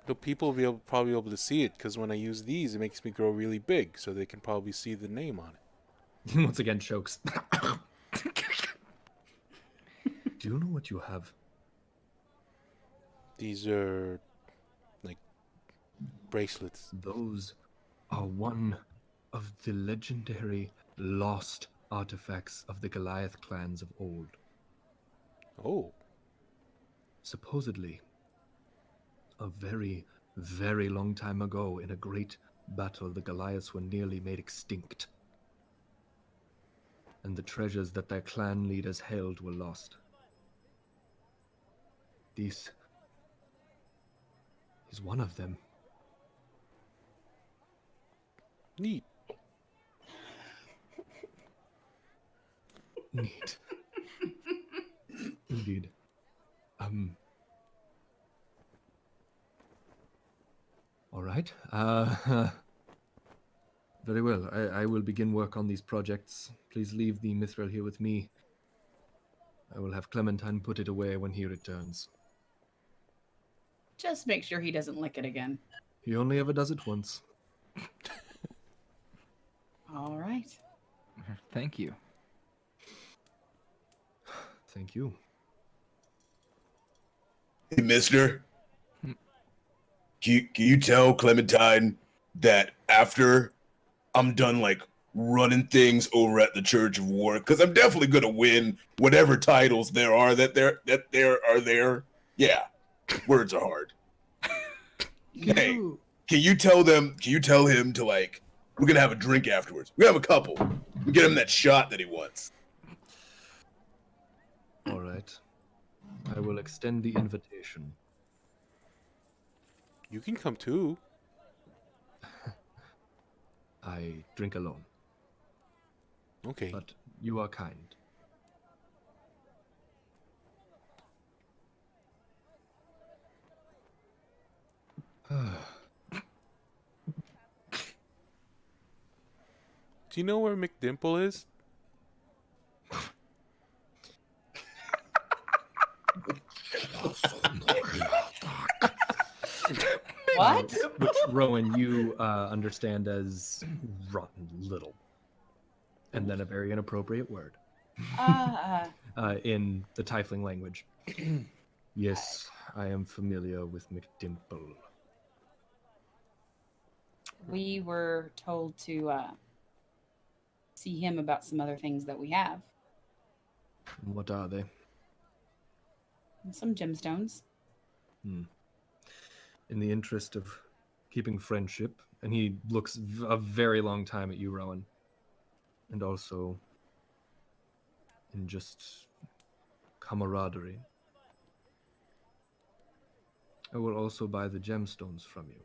So people will probably be able to see it, because when I use these, it makes me grow really big, so they can probably see the name on it. Once again, chokes. Do you know what you have? These are like bracelets. Those are one of the legendary lost artifacts of the Goliath clans of old. Oh, Supposedly, a very, very long time ago, in a great battle, the Goliaths were nearly made extinct. And the treasures that their clan leaders held were lost. This is one of them. neat. Neat. Indeed. All right. Very well. I will begin work on these projects. Please leave the mithril here with me. I will have Clementine put it away when he returns. Just make sure he doesn't lick it again. He only ever does it once. All right. Thank you. Thank you. Hey, mister. Can you tell Clementine that after I'm done, like, running things over at the Church of War, because I'm definitely going to win whatever titles there are that are there. Yeah, words are hard. Hey, can you tell him to, like, we're going to have a drink afterwards. We have a couple. We get him that shot that he wants. All right. I will extend the invitation. You can come too. I drink alone, Okay. but you are kind. Do you know where McDimple is? What? Which, Rowan, you understand as rotten little. And then a very inappropriate word in the Tiefling language. Yes, I am familiar with McDimple. We were told to see him about some other things that we have. What are they? Some gemstones. In the interest of keeping friendship, and he looks a very long time at you, Rowan, and also in just camaraderie, I will also buy the gemstones from you.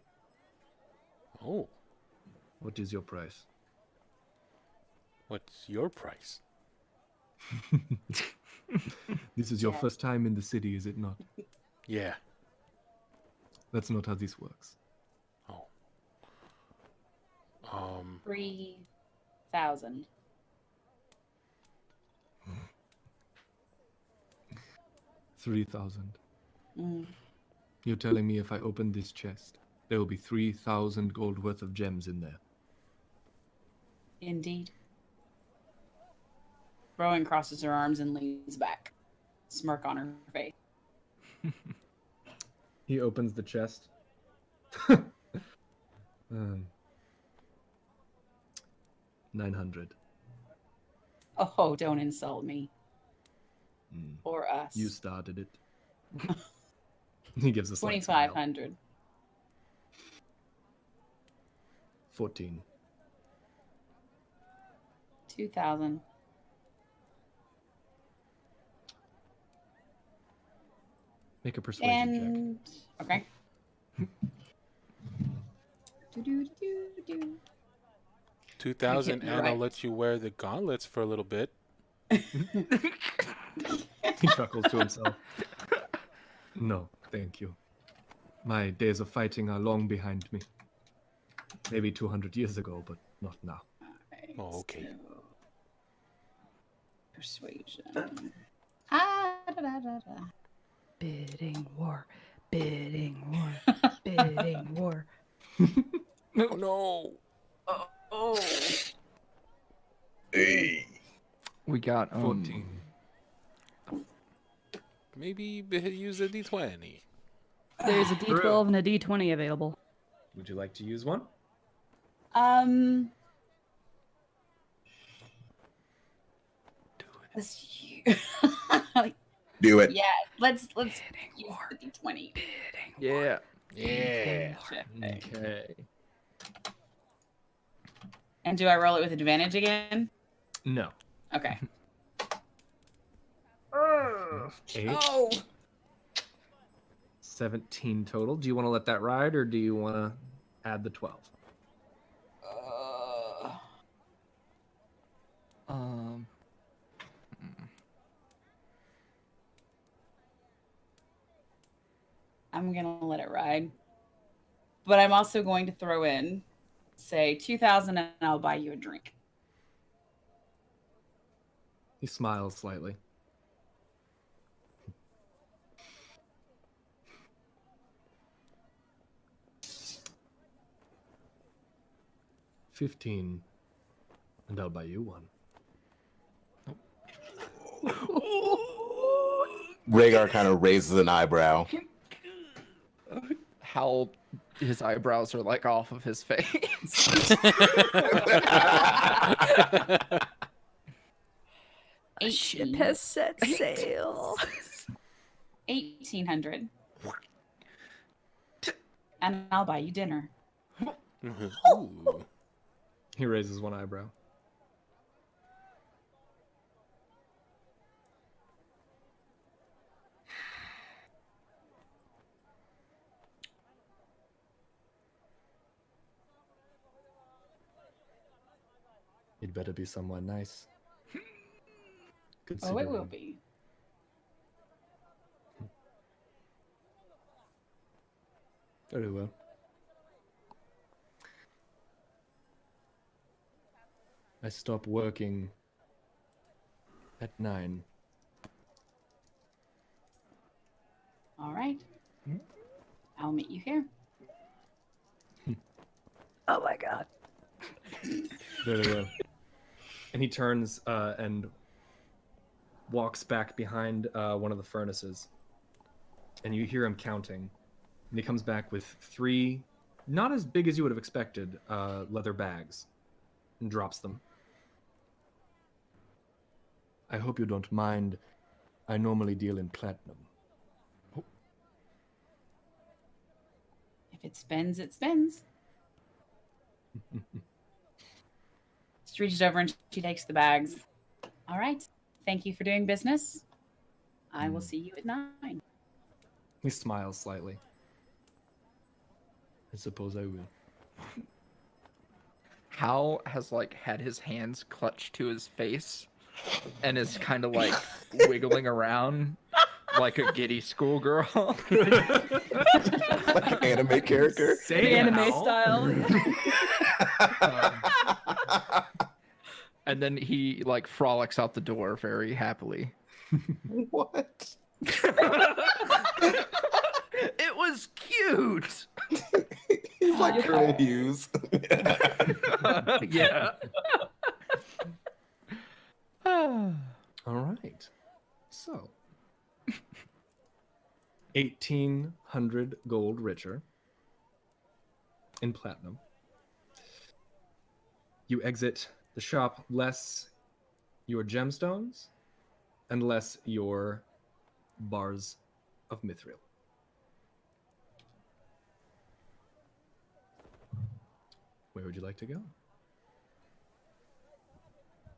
Oh, What is your price? what's your price? This is your Yeah. first time in the city, is it not? Yeah. That's not how this works. Oh. 3,000. 3,000. Mm. You're telling me if I open this chest, there will be 3,000 gold worth of gems in there. Indeed. Rowan crosses her arms and leans back, smirk on her face. He opens the chest. 900. Oh, don't insult me. Mm. Or us. You started it. He gives a slight 2,500. smile. 14. 2,000. Make a persuasion And okay. Do-do-do-do-do. 2,000, You're and I'll right. let you wear the gauntlets for a little bit. check. He chuckles to himself. No, thank you. My days of fighting are long behind me. Maybe 200 years ago, but not now. Oh, okay. Persuasion. Ah, da, da, da, da. Bidding war, bidding war, bidding war. Oh no. Oh. Hey. We got 14. Maybe use a d20. There's a D12 and a D20 available. Would you like to use one? Let's Do it. yeah, let's use the D20. Yeah. Yeah. Okay. And do I roll it with advantage again? No. Okay. 8. Oh. 17 total. Do you want to let that ride, or do you want to add the 12? I'm gonna let it ride, but I'm also going to throw in, say 2,000, and I'll buy you a drink. He smiles slightly. $15, and I'll buy you one. Raegar kind of raises an eyebrow. Howell, his eyebrows are like off of his face. A ship has set sail. 1,800, and I'll buy you dinner. Ooh. He raises one eyebrow. You'd better be someone nice. Oh, it will be. Very well. I stop working at 9. All right. I'll meet you here. Oh my god. Very well. And he turns and walks back behind one of the furnaces. And you hear him counting. And he comes back with 3, not as big as you would have expected, leather bags. And drops them. I hope you don't mind. I normally deal in platinum. If it spends, it spends. She reaches over and she takes the bags. All right. Thank you for doing business. I will see you at 9. He smiles slightly. I suppose I will. Hal has like had his hands clutched to his face and is kind of like wiggling around like a giddy schoolgirl. Like an anime character. The anime style. And then he like frolics out the door very happily. What? It was cute. He's like Curtis Hughes. Yeah. All right. So, 1,800 gold richer in platinum. You exit the shop less your gemstones and less your bars of mithril. Where would you like to go?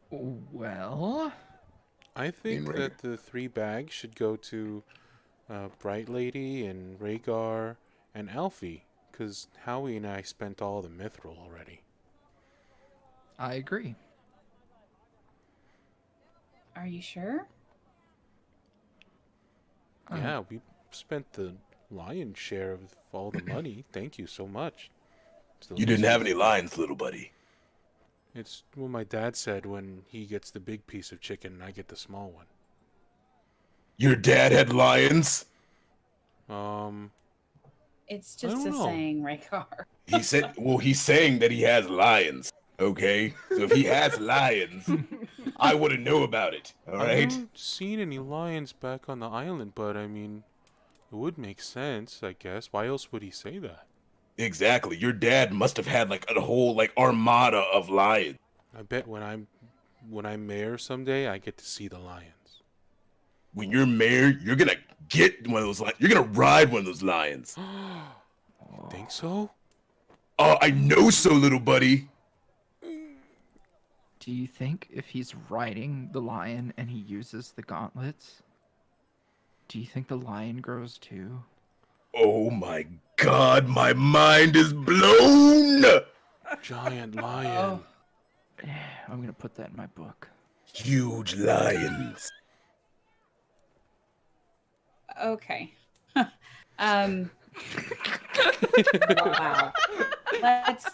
Well, I think Raegar. that the 3 bags should go to Bright Lady and Raegar and Alfy, because Howie and I spent all the mithril already. I agree. Are you sure? Yeah, we spent the lion's share of all the money. Thank you so much. You didn't have any lines, little buddy. It's what my dad said when he gets the big piece of chicken and I get the small one. Your dad had lions? It's I just don't a know. saying, Raegar. He said, well, he's saying that he has lions. Okay? So if he has lions, I wouldn't know about it. All I right? haven't seen any lions back on the island, but I mean, it would make sense, I guess. Why else would he say that? Exactly. Your dad must have had like a whole like armada of lions. I bet when I'm mayor someday, I get to see the lions. When you're mayor, you're gonna get one of those lions. You're gonna ride one of those lions. You think so? Oh, I know so, little buddy. Do you think if he's riding the lion and he uses the gauntlets, do you think the lion grows too? Oh my god, my mind is blown! Giant lion. Yeah, I'm gonna put that in my book. Huge lions. Okay. Wow.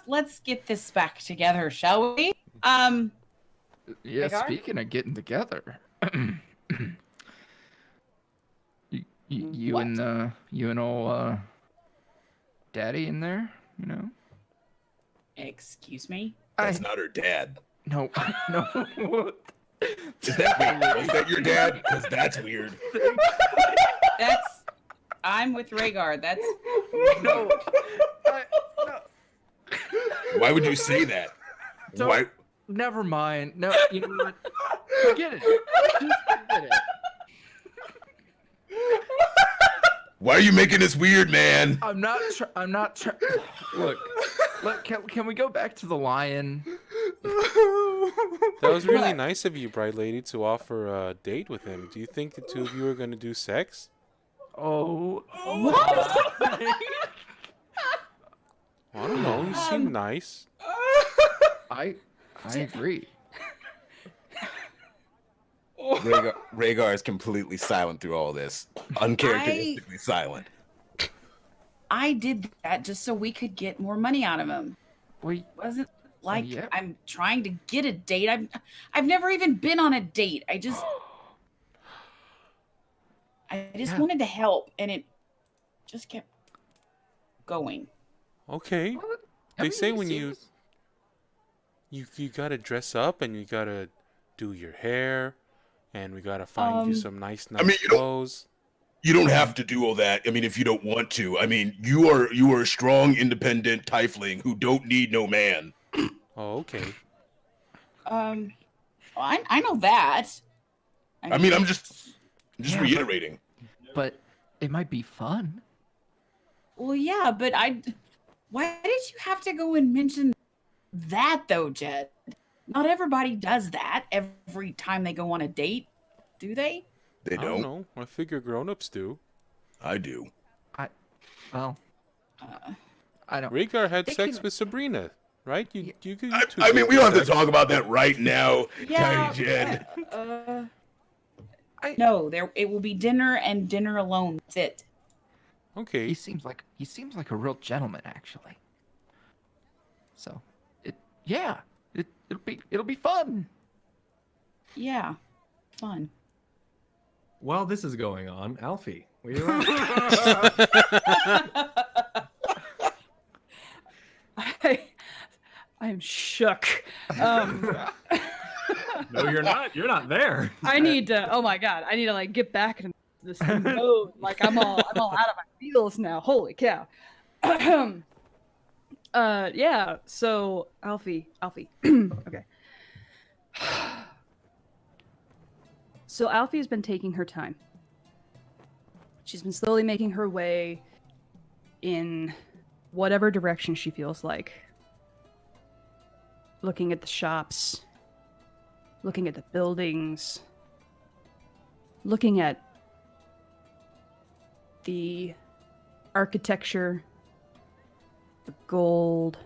Let's get this back together, shall we? Yeah, Raegar? speaking of getting together, you What? and you and old daddy in there, you know? Excuse me. That's not her dad. No, no. Is that wait, is that your dad? Because that's weird. I'm with Raegar. That's No. No. Why would you say that? Don't- Why? Never mind. No, you know what? Forget it. Just forget it. Why are you making this weird, man? I'm not. Look. Can we go back to the lion? That was really nice of you, Bright Lady, to offer a date with him. Do you think the two of you are going to do sex? Oh. I don't know. You seem nice. I agree. Raegar is completely silent through all this. Uncharacteristically silent. I did that just so we could get more money out of him. Wait. Wasn't like yeah. I'm trying to get a date. I've never even been on a date. I just Yeah. wanted to help, and it just kept going. Okay. They say when you gotta dress up and you gotta do your hair, and we gotta find you some nice I mean, clothes. You don't have to do all that. I mean, if you don't want to. I mean, you are a strong, independent tiefling who don't need no man. Oh, okay. I know that. I mean, I'm just Yeah, reiterating. But it might be fun. Well, yeah, but why did you have to go and mention that though, Jed? Not everybody does that every time they go on a date, do they? They I don't don't. know. I figure grown-ups do. I do. Well, I don't. Rhaegar had They sex can- with Sabrina, right? You I mean, we don't have to talk about that right now, Yeah. Tiny Jed. No, it will be dinner and dinner alone. That's it. Okay. He seems like a real gentleman, actually. So, it'll be fun. Yeah, fun. While this is going on, Alfie, where you at? I'm shook. Um, No, you're not. You're not there. I need to. Oh my god! I need to like get back in this mode. Like I'm all out of my feels now. Holy cow! Yeah. So Alfie. Okay. So Alfie's been taking her time. She's been slowly making her way in whatever direction she feels like. Looking at the shops, looking at the buildings, looking at the architecture, the gold,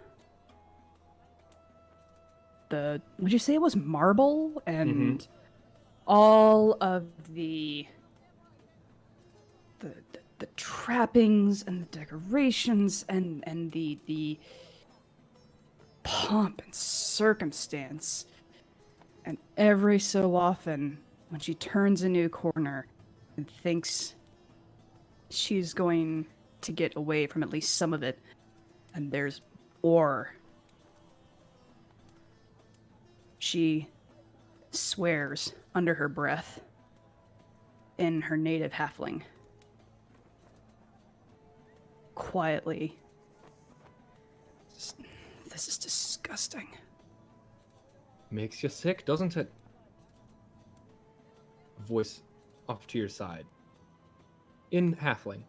would you say it was marble? And all of the trappings and the decorations and the pomp and circumstance. And every so often, when she turns a new corner and thinks she's going to get away from at least some of it, and there's war, she swears under her breath in her native halfling. Quietly. This is disgusting. Makes you sick, doesn't it? Voice off to your side. In halfling.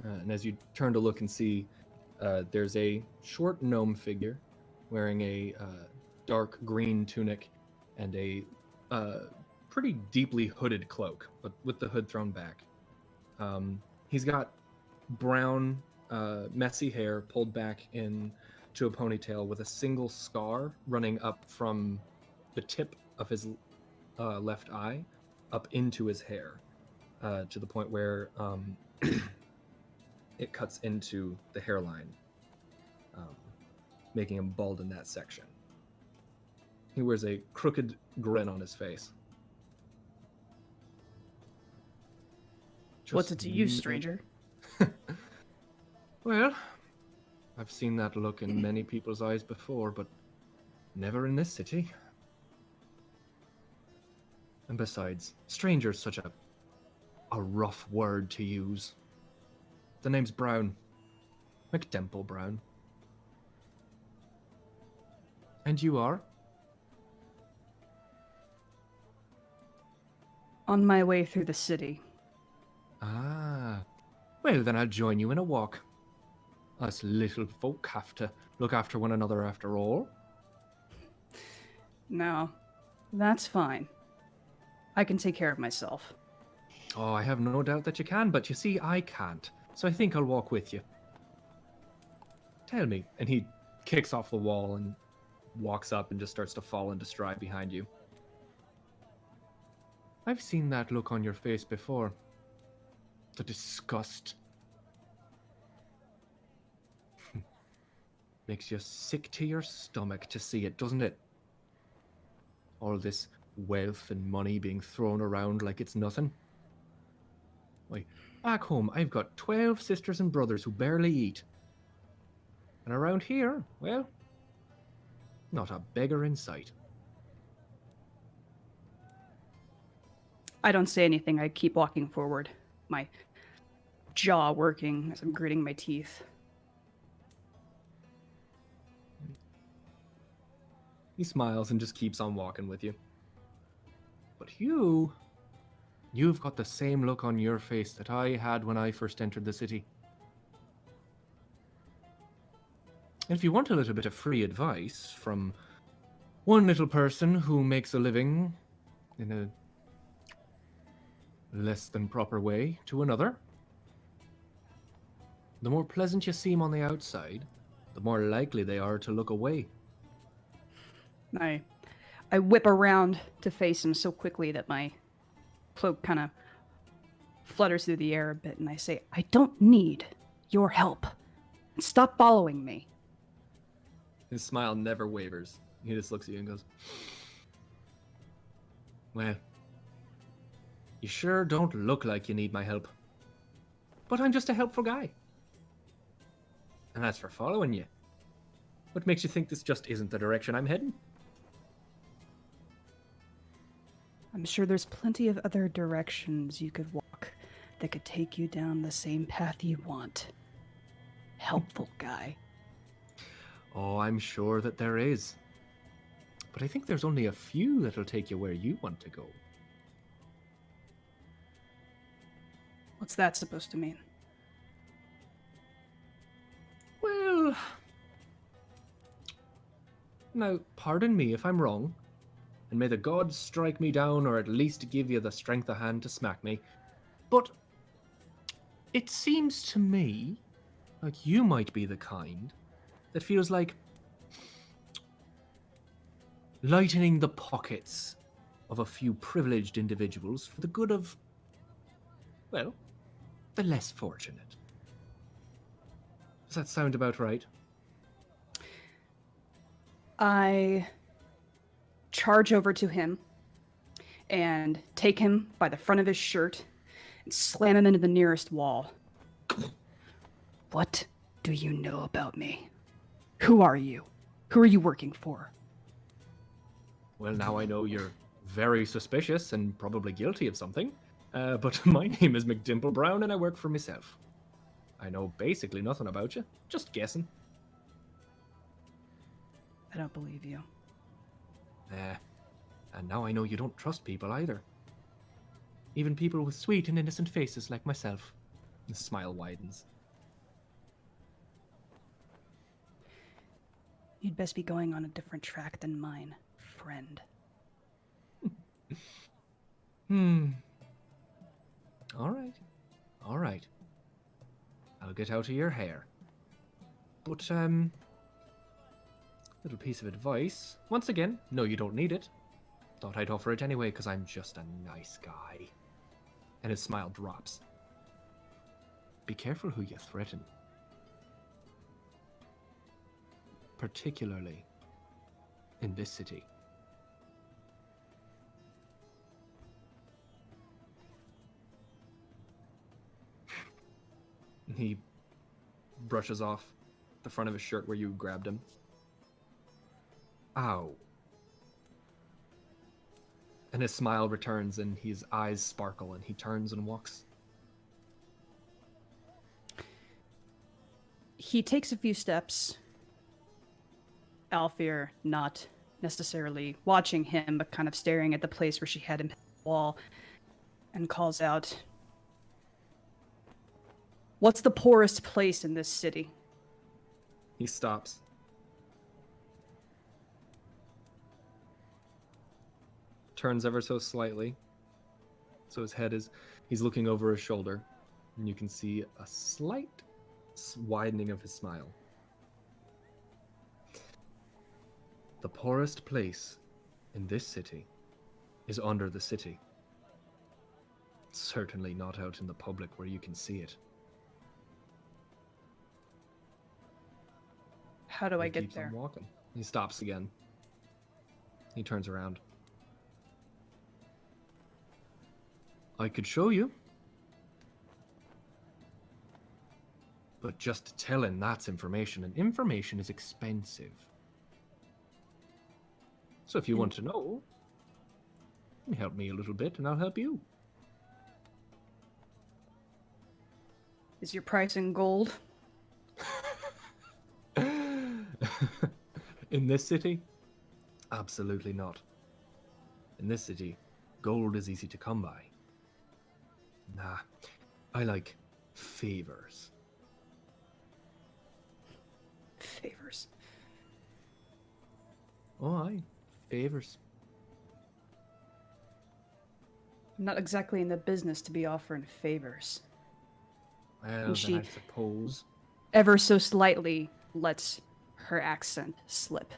And as you turn to look and see, there's a short gnome figure wearing a dark green tunic and a pretty deeply hooded cloak, but with the hood thrown back. He's got brown, messy hair pulled back into a ponytail with a single scar running up from the tip of his left eye up into his hair, to the point where it cuts into the hairline, making him bald in that section. He wears a crooked grin on his face. What's it to you, stranger? Well, I've seen that look in many people's eyes before, but never in this city. And besides, stranger's such a rough word to use. The name's Brown. McDemple Brown. And you are? On my way through the city. Ah. Well, then I'll join you in a walk. Us little folk have to look after one another after all. No, that's fine. I can take care of myself. Oh, I have no doubt that you can, but you see, I can't. So I think I'll walk with you. Tell me. And he kicks off the wall and walks up and just starts to fall into stride behind you. I've seen that look on your face before. The disgust. Makes you sick to your stomach to see it, doesn't it? All this wealth and money being thrown around like it's nothing. Why, back home, I've got 12 sisters and brothers who barely eat. And around here, well, not a beggar in sight. I don't say anything. I keep walking forward, my jaw working as I'm gritting my teeth. He smiles and just keeps on walking with you. But you've got the same look on your face that I had when I first entered the city. And if you want a little bit of free advice from one little person who makes a living in a less than proper way to another, the more pleasant you seem on the outside, the more likely they are to look away. I whip around to face him so quickly that my cloak kind of flutters through the air a bit, and I say, I don't need your help. Stop following me. His smile never wavers. He just looks at you and goes, well, you sure don't look like you need my help. But I'm just a helpful guy. And as for following you, what makes you think this just isn't the direction I'm heading? I'm sure there's plenty of other directions you could walk that could take you down the same path you want. Helpful guy. Oh, I'm sure that there is. But I think there's only a few that'll take you where you want to go. What's that supposed to mean? Well, now, pardon me if I'm wrong, and may the gods strike me down or at least give you the strength of hand to smack me, but it seems to me like you might be the kind that feels like lightening the pockets of a few privileged individuals for the good of, well, the less fortunate. Does that sound about right? I charge over to him and take him by the front of his shirt and slam him into the nearest wall. What do you know about me? Who are you? Who are you working for? Well, now I know you're very suspicious and probably guilty of something. But my name is McDimple Brown and I work for myself. I know basically nothing about you. Just guessing. I don't believe you. And now I know you don't trust people either. Even people with sweet and innocent faces like myself. The smile widens. You'd best be going on a different track than mine, friend. All right. I'll get out of your hair. But, little piece of advice. Once again, no, you don't need it. Thought I'd offer it anyway, because I'm just a nice guy. And his smile drops. Be careful who you threaten. Particularly in this city. He brushes off the front of his shirt where you grabbed him. Ow. And his smile returns and his eyes sparkle and he turns and walks. He takes a few steps. Alfyur not necessarily watching him, but kind of staring at the place where she had him hit the wall, and calls out, "What's the poorest place in this city?" He stops. Turns ever so slightly. So his head is, he's looking over his shoulder, and you can see a slight widening of his smile. The poorest place in this city is under the city. Certainly not out in the public where you can see it. How do I He get keeps on there? walking. He stops again. He turns around. I could show you. But just telling that's information, and information is expensive. So if you want to know, help me a little bit and I'll help you. Is your price in gold? In this city? Absolutely not. In this city, gold is easy to come by. Nah, I like favors. Favors. Oh, aye. Favors. I'm not exactly in the business to be offering favors. Well, And she- then I suppose. Ever so slightly lets her accent slip.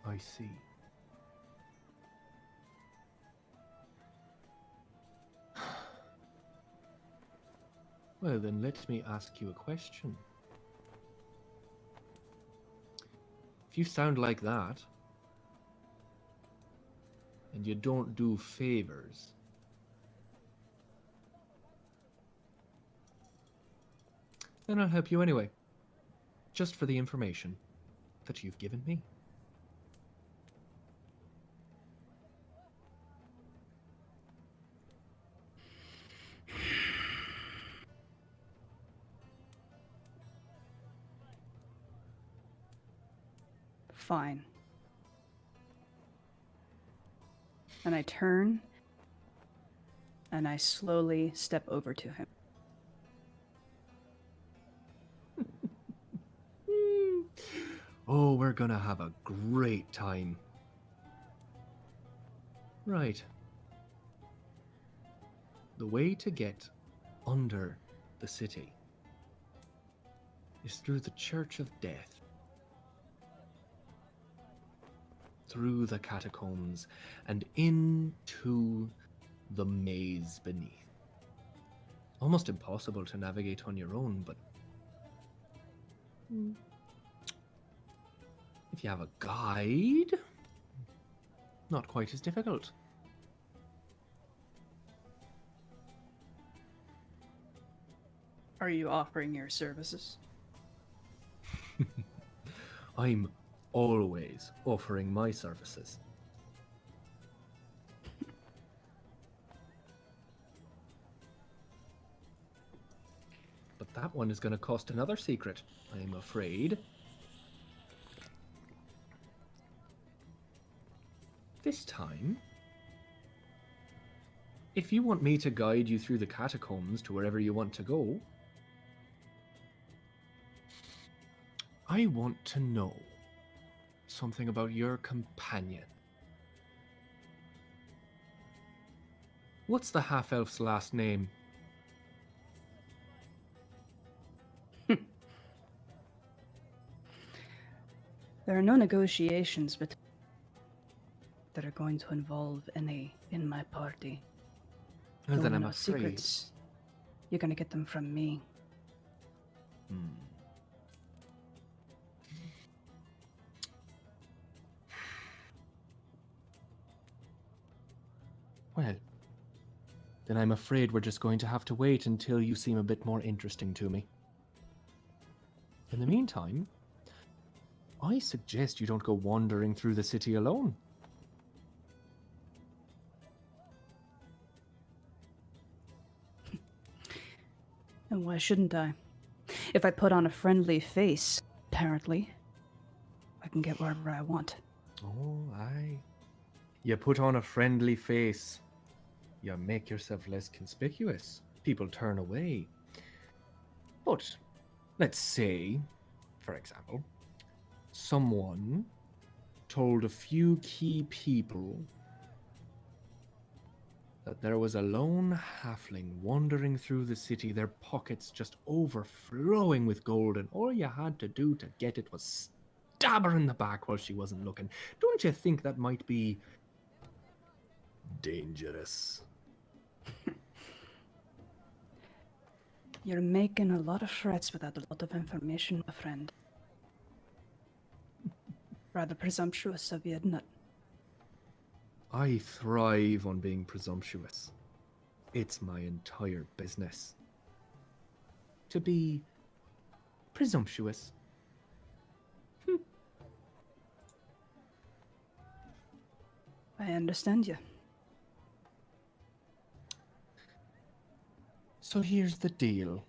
I see. Well, then let me ask you a question. If you sound like that, and you don't do favors, then I'll help you anyway. Just for the information that you've given me. Fine. And I turn and I slowly step over to him. Oh, we're gonna have a great time. Right. The way to get under the city is through the Church of Death. Through the catacombs and into the maze beneath. almost impossible to navigate on your own, but if you have a guide, not quite as difficult. Are you offering your services? I'm always offering my services. But that one is going to cost another secret, I'm afraid. This time, if you want me to guide you through the catacombs to wherever you want to go, I want to know something about your companion. What's the half-elf's last name? There are no negotiations that are going to involve any in my party. Well, You then wanna I'm know afraid. secrets? You're gonna get them from me. Well, then I'm afraid we're just going to have to wait until you seem a bit more interesting to me. In the meantime, I suggest you don't go wandering through the city alone. And why shouldn't I? If I put on a friendly face, apparently, I can get wherever I want. Oh, aye. You put on a friendly face. You make yourself less conspicuous. People turn away. But, let's say, for example, someone told a few key people that there was a lone halfling wandering through the city, their pockets just overflowing with gold, and all you had to do to get it was stab her in the back while she wasn't looking. Don't you think that might be dangerous? You're making a lot of threats without a lot of information, my friend. Rather presumptuous of you, isn't it? I thrive on being presumptuous. It's my entire business. To be presumptuous. I understand you. So here's the deal.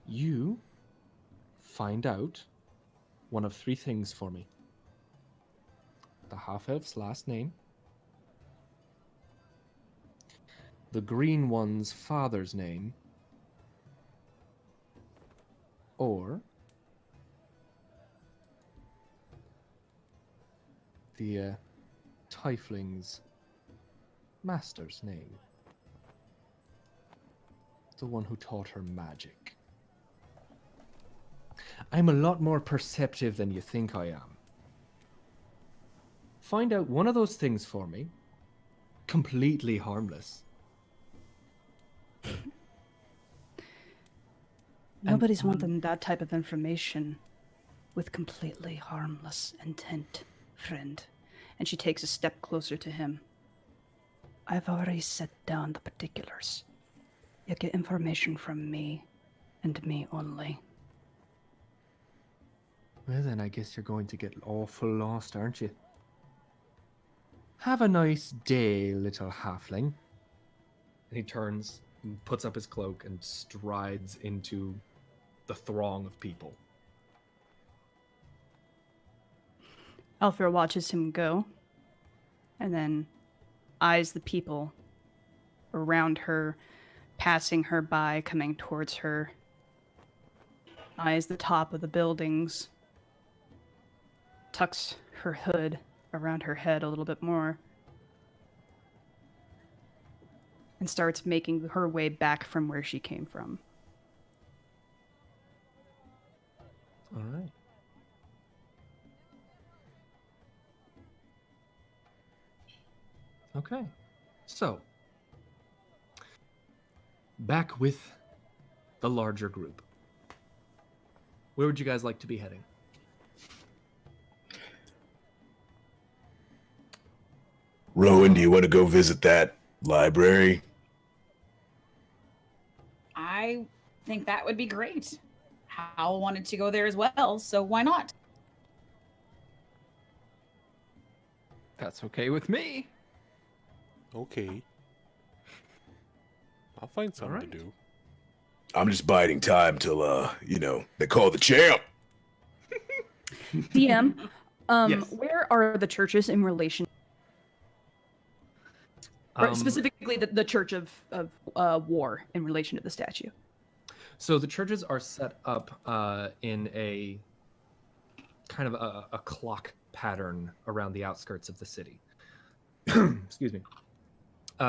You find out one of three things for me. The half-elf's last name, the green one's father's name, or the tiefling's master's name. The one who taught her magic. I'm a lot more perceptive than you think I am. Find out one of those things for me. Completely harmless. Nobody's wanting that type of information with completely harmless intent, friend. And she takes a step closer to him. I've already set down the particulars. You get information from me, and me only. Well, then I guess you're going to get awful lost, aren't you? Have a nice day, little halfling. And he turns, and puts up his cloak, and strides into the throng of people. Alfyur watches him go, and then eyes the people around her, passing her by, coming towards her. Eyes the top of the buildings, tucks her hood around her head a little bit more, and starts making her way back from where she came from. All right. Okay. So, back with the larger group. Where would you guys like to be heading? Rowan, do you want to go visit that library? I think that would be great. Hal wanted to go there as well, so why not? That's okay with me. Okay. I'll find something Alright. to do. I'm just biding time till, they call the champ. DM, Yes. where are the churches in relation? Or Um, specifically, the Church of War in relation to the statue. So the churches are set up in a kind of a clock pattern around the outskirts of the city. Excuse me.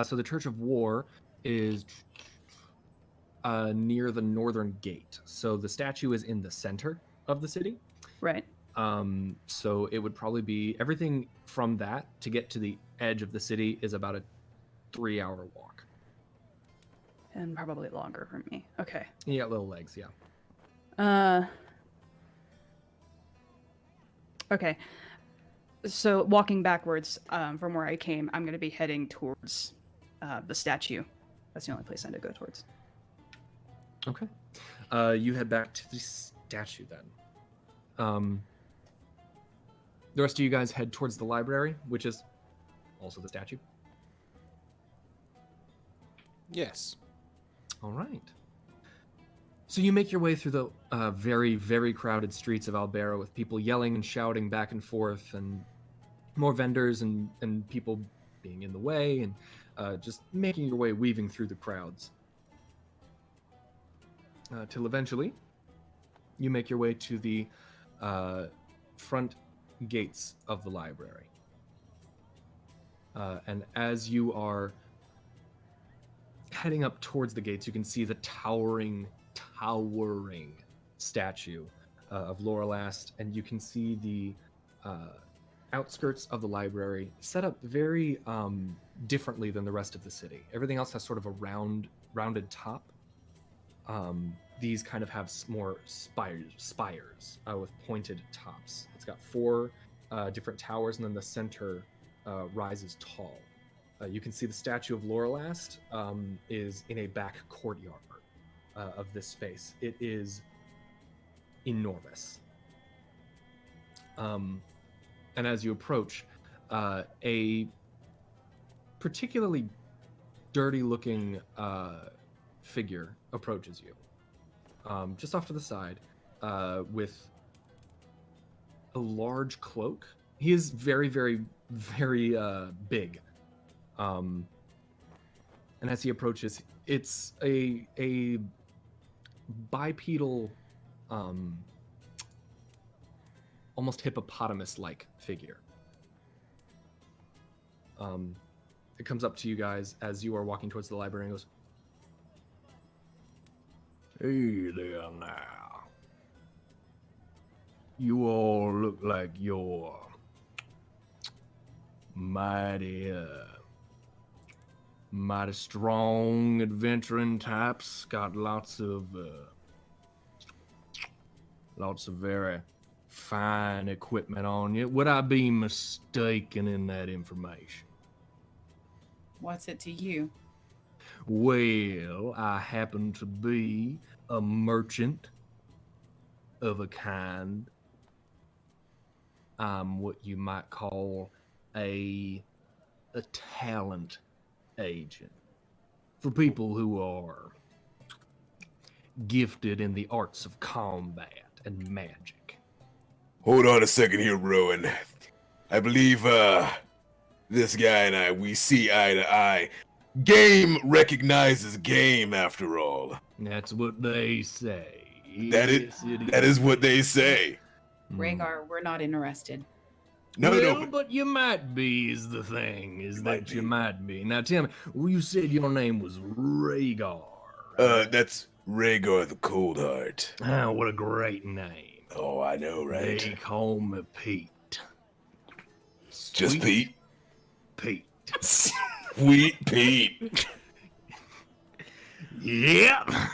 So the Church of War is near the northern gate. So the statue is in the center of the city. Right. So it would probably be everything from that to get to the edge of the city is about a 3-hour walk. And probably longer for me. Okay. You got little legs, yeah. Okay. So walking backwards from where I came, I'm going to be heading towards the statue. That's the only place I need to go towards. Okay. You head back to the statue then. The rest of you guys head towards the library, which is also the statue. Yes. All right. So you make your way through the very, very crowded streets of Albera with people yelling and shouting back and forth, and more vendors and people being in the way, and just making your way, weaving through the crowds. Till eventually, you make your way to the front gates of the library. And as you are heading up towards the gates, you can see the towering statue of Lorelast, and you can see the outskirts of the library set up very differently than the rest of the city. Everything else has sort of a rounded top. These kind of have more spires with pointed tops. It's got 4 different towers, and then the center rises tall. You can see the statue of Lorelast is in a back courtyard of this space. It is enormous. And as you approach, a particularly dirty-looking figure approaches you, just off to the side, with a large cloak. He is very, very, very big. And as he approaches, it's a bipedal, almost hippopotamus-like figure. It comes up to you guys as you are walking towards the library and goes, Hey there now. You all look like you're mighty strong adventuring types. Got lots of very fine equipment on you. Would I be mistaken in that information? What's it to you? Well, I happen to be a merchant of a kind. I'm what you might call a talent agent for people who are gifted in the arts of combat and magic. Hold on a second here, Rowan. I believe, this guy and I, we see eye to eye. Game recognizes game, after all. That's what they say. That is what they say. Raegar, we're not interested. No, but you might be is the thing, you might be. Now tell me, well, you said your name was Raegar. That's Raegar the Koldhart. Oh, what a great name. Oh, I know, right? They call me Pete. Just Sweet Pete? Pete. Sweet Pete. Yeah.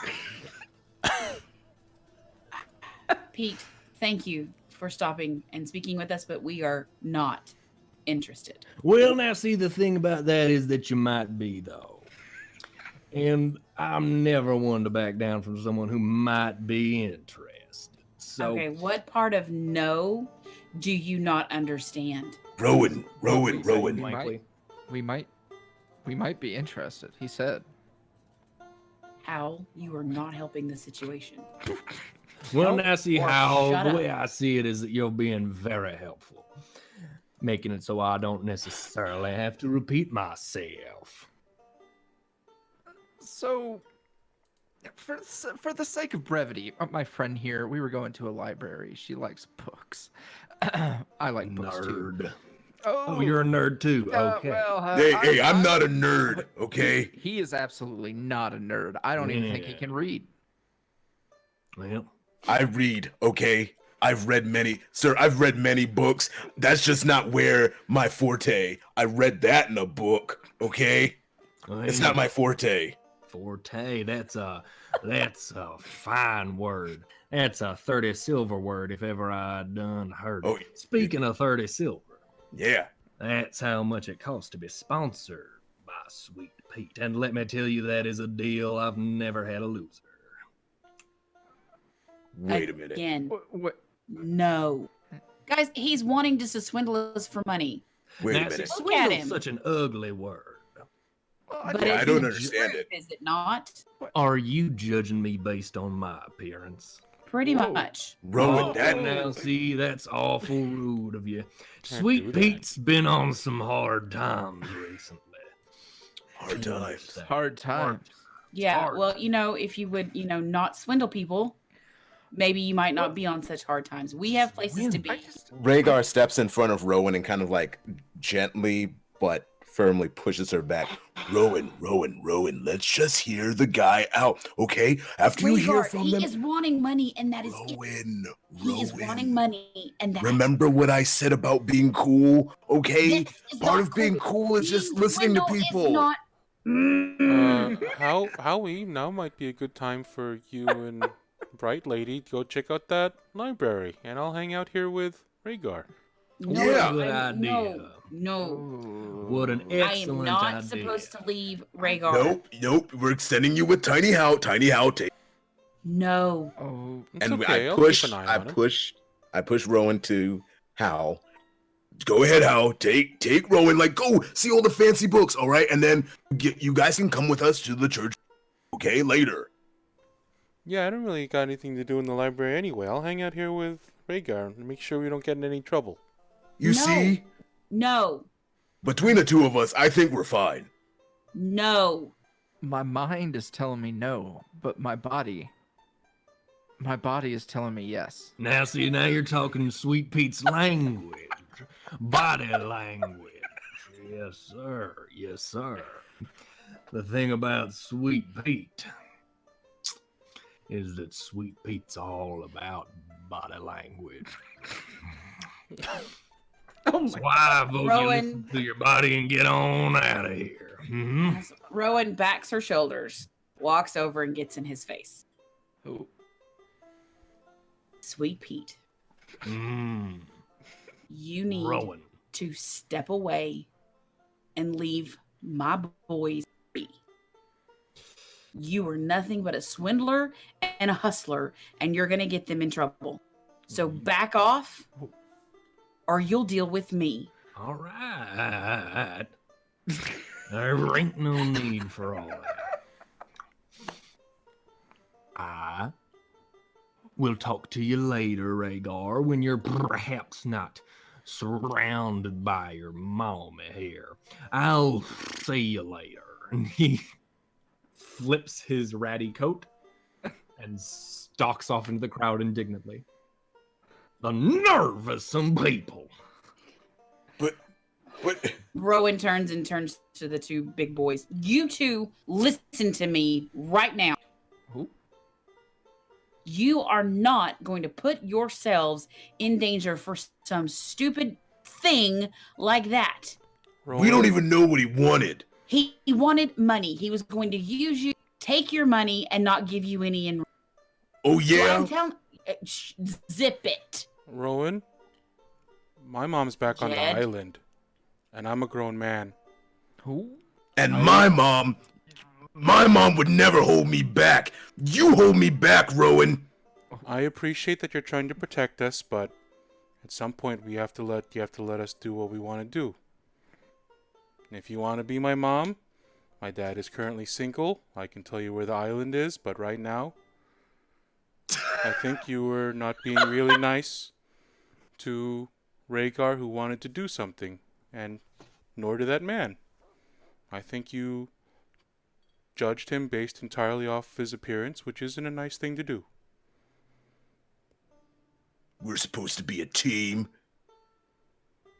Pete, thank you for stopping and speaking with us, but we are not interested. Well, now see, the thing about that is that you might be, though. And I'm never one to back down from someone who might be interested. So, Okay, what part of no do you not understand? Rowan. Blankly. We might be interested, he said. Howell, you are not helping the situation. well, now see or how shut the up. way I see it is that you're being very helpful, making it so I don't necessarily have to repeat myself. So, for the sake of brevity, my friend here, we were going to a library. She likes books. I like books too. Nerd. Oh, you're a nerd too. Okay. Hey, I'm not a nerd, okay? He is absolutely not a nerd. I don't even think he Yeah. can read. Well, I read, okay? I've read many books. That's just not where my forte. I read that in a book, okay? It's not my forte. forte. That's a fine word. That's a 30 silver word if ever I done heard it. Oh, Speaking of 30 silver, yeah. that's how much it costs to be sponsored by Sweet Pete. And let me tell you, that is a deal I've never had a loser. Wait a minute. Again, What? no. Guys, he's wanting just to swindle us for money. Wait a Now, see, minute. Look at swindle's him. such an ugly word. But I it's don't the understand truth, it. Is it not? Are you judging me based on my appearance? Pretty Whoa. much. Rowan, Oh, that now see, that's awful rude of you. Can't Sweet do that. Pete's been on some hard times recently. hard times. Hard times. Yeah. hard. Well, if you would, not swindle people, maybe you might not be on such hard times. We have places to be. Raegar steps in front of Rowan and kind of like gently but firmly pushes her back. Rowan, let's just hear the guy out, okay? After you hear Raegar, from he them, is wanting money, and that is it. Rowan, He is wanting money, and that remember what I said about being cool, okay? This is Part not of being cool is just Being listening to swindled is people. not- Howie, now might be a good time for you and Bright Lady to go check out that library, and I'll hang out here with Raegar. No, Yeah. Good I'm- idea. No, What an I am excellent not idea. supposed to leave Raegar. Nope. We're sending you with Tiny How. Take. No. Oh, It's And okay. I I'll push, keep an eye I on it. push Rowan to Hal. Go ahead, Hal. Take Rowan. Like, go see all the fancy books, all right? And then you guys can come with us to the church, okay? Later. Yeah, I don't really got anything to do in the library anyway. I'll hang out here with Raegar and make sure we don't get in any trouble. You No. see, No. between the two of us, I think we're fine. No. my mind is telling me no, but my body is telling me yes. Now, see, now you're talking Sweet Pete's language, body language. Yes, sir. Yes, sir. The thing about Sweet Pete is that Sweet Pete's all about body language. Oh So I vote you Rowan. listen to your body and get on out of here. Mhm. Rowan backs her shoulders, walks over, and gets in his face. Oh, Sweet Pete, Mm. you need Rowan. to step away and leave my boys be. You are nothing but a swindler and a hustler, and you're going to get them in trouble. So back off, or you'll deal with me. All right. There ain't no need for all that. I will talk to you later, Raegar, when you're perhaps not surrounded by your mommy here. I'll see you later. And he flips his ratty coat and stalks off into the crowd indignantly. The nerve of some people. But Rowan turns to the two big boys. You two, listen to me right now. Who? You are not going to put yourselves in danger for some stupid thing like that. We don't even know what he wanted. He wanted money. He was going to use you, take your money, and not give you any in. Oh yeah. Zip it. Rowan, my mom's back on the Jed? island, and I'm a grown man. Who? And my mom would never hold me back. You hold me back, Rowan. I appreciate that you're trying to protect us, but at some point you have to let us do what we want to do. And if you want to be my mom, my dad is currently single. I can tell you where the island is, but right now, I think you were not being really nice to Raegar, who wanted to do something, and nor did that man. I think you judged him based entirely off his appearance, which isn't a nice thing to do. We're supposed to be a team.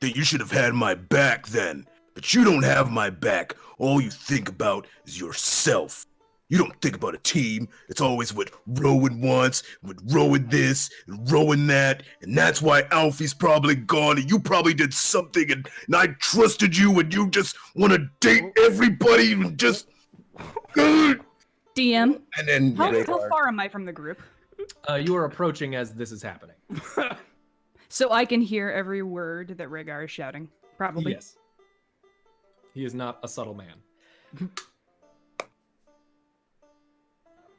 Then you should have had my back then. But you don't have my back. All you think about is yourself. You don't think about a team. It's always what Rowan wants, what Rowan this, and Rowan that. And that's why Alfie's probably gone, and you probably did something, and I trusted you, and you just want to date everybody, and just... DM, And then how Raegar. far am I from the group? You are approaching as this is happening. So I can hear every word that Raegar is shouting, probably. Yes. He is not a subtle man.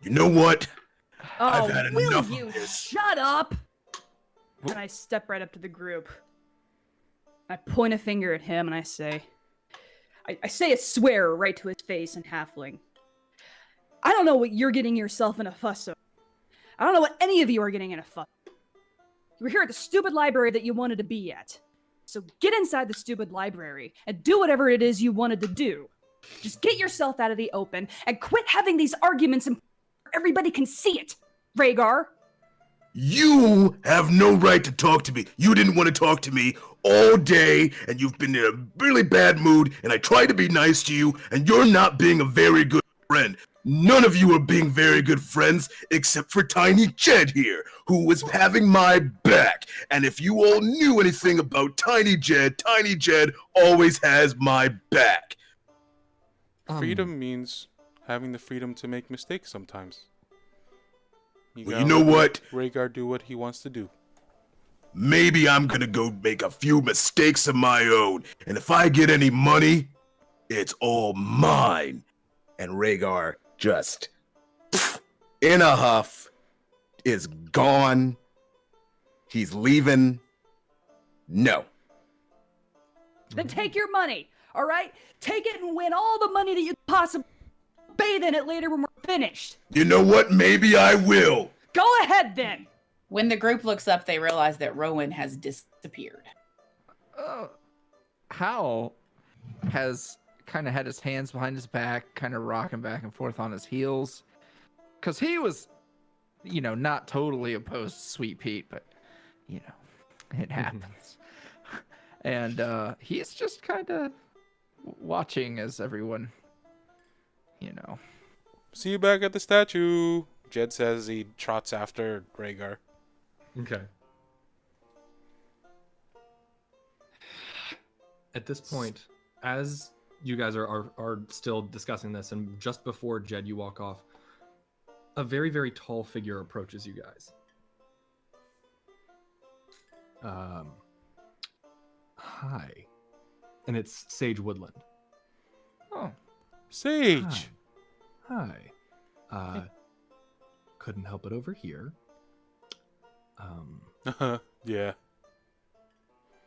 You know what? Oh, I've had will enough you of this. shut up? And I step right up to the group. I point a finger at him and I say, I say a swear right to his face in halfling. I don't know what you're getting yourself in a fuss over. I don't know what any of you are getting in a fuss. You were here at the stupid library that you wanted to be at. So get inside the stupid library and do whatever it is you wanted to do. Just get yourself out of the open and quit having these arguments and everybody can see it, Raegar. You have no right to talk to me. You didn't want to talk to me all day, and you've been in a really bad mood, and I tried to be nice to you, and you're not being a very good friend. None of you are being very good friends, except for Tiny Jed here, who was having my back. And if you all knew anything about Tiny Jed always has my back. Freedom means having the freedom to make mistakes sometimes. Well, gotta you know let what? Raegar do what he wants to do. Maybe I'm gonna go make a few mistakes of my own, and if I get any money, it's all mine. And Raegar just, in a huff, is gone. He's leaving. No. Then take your money, all right? Take it and win all the money that you possibly bathe in it later when we're finished. You know what? Maybe I will. Go ahead then. When the group looks up, they realize that Rowan has disappeared. Howell has kind of had his hands behind his back, kind of rocking back and forth on his heels. Because he was, not totally opposed to Sweet Pete, but, it happens. And he's just kind of watching as everyone, See you back at the statue, Jed says. He trots after Raegar. Okay. At this point, as you guys are still discussing this, and just before Jed, you walk off, a very, very tall figure approaches you guys. Hi. And it's Sage Woodland. Oh. Sage! Hi. Couldn't help it over here. Yeah.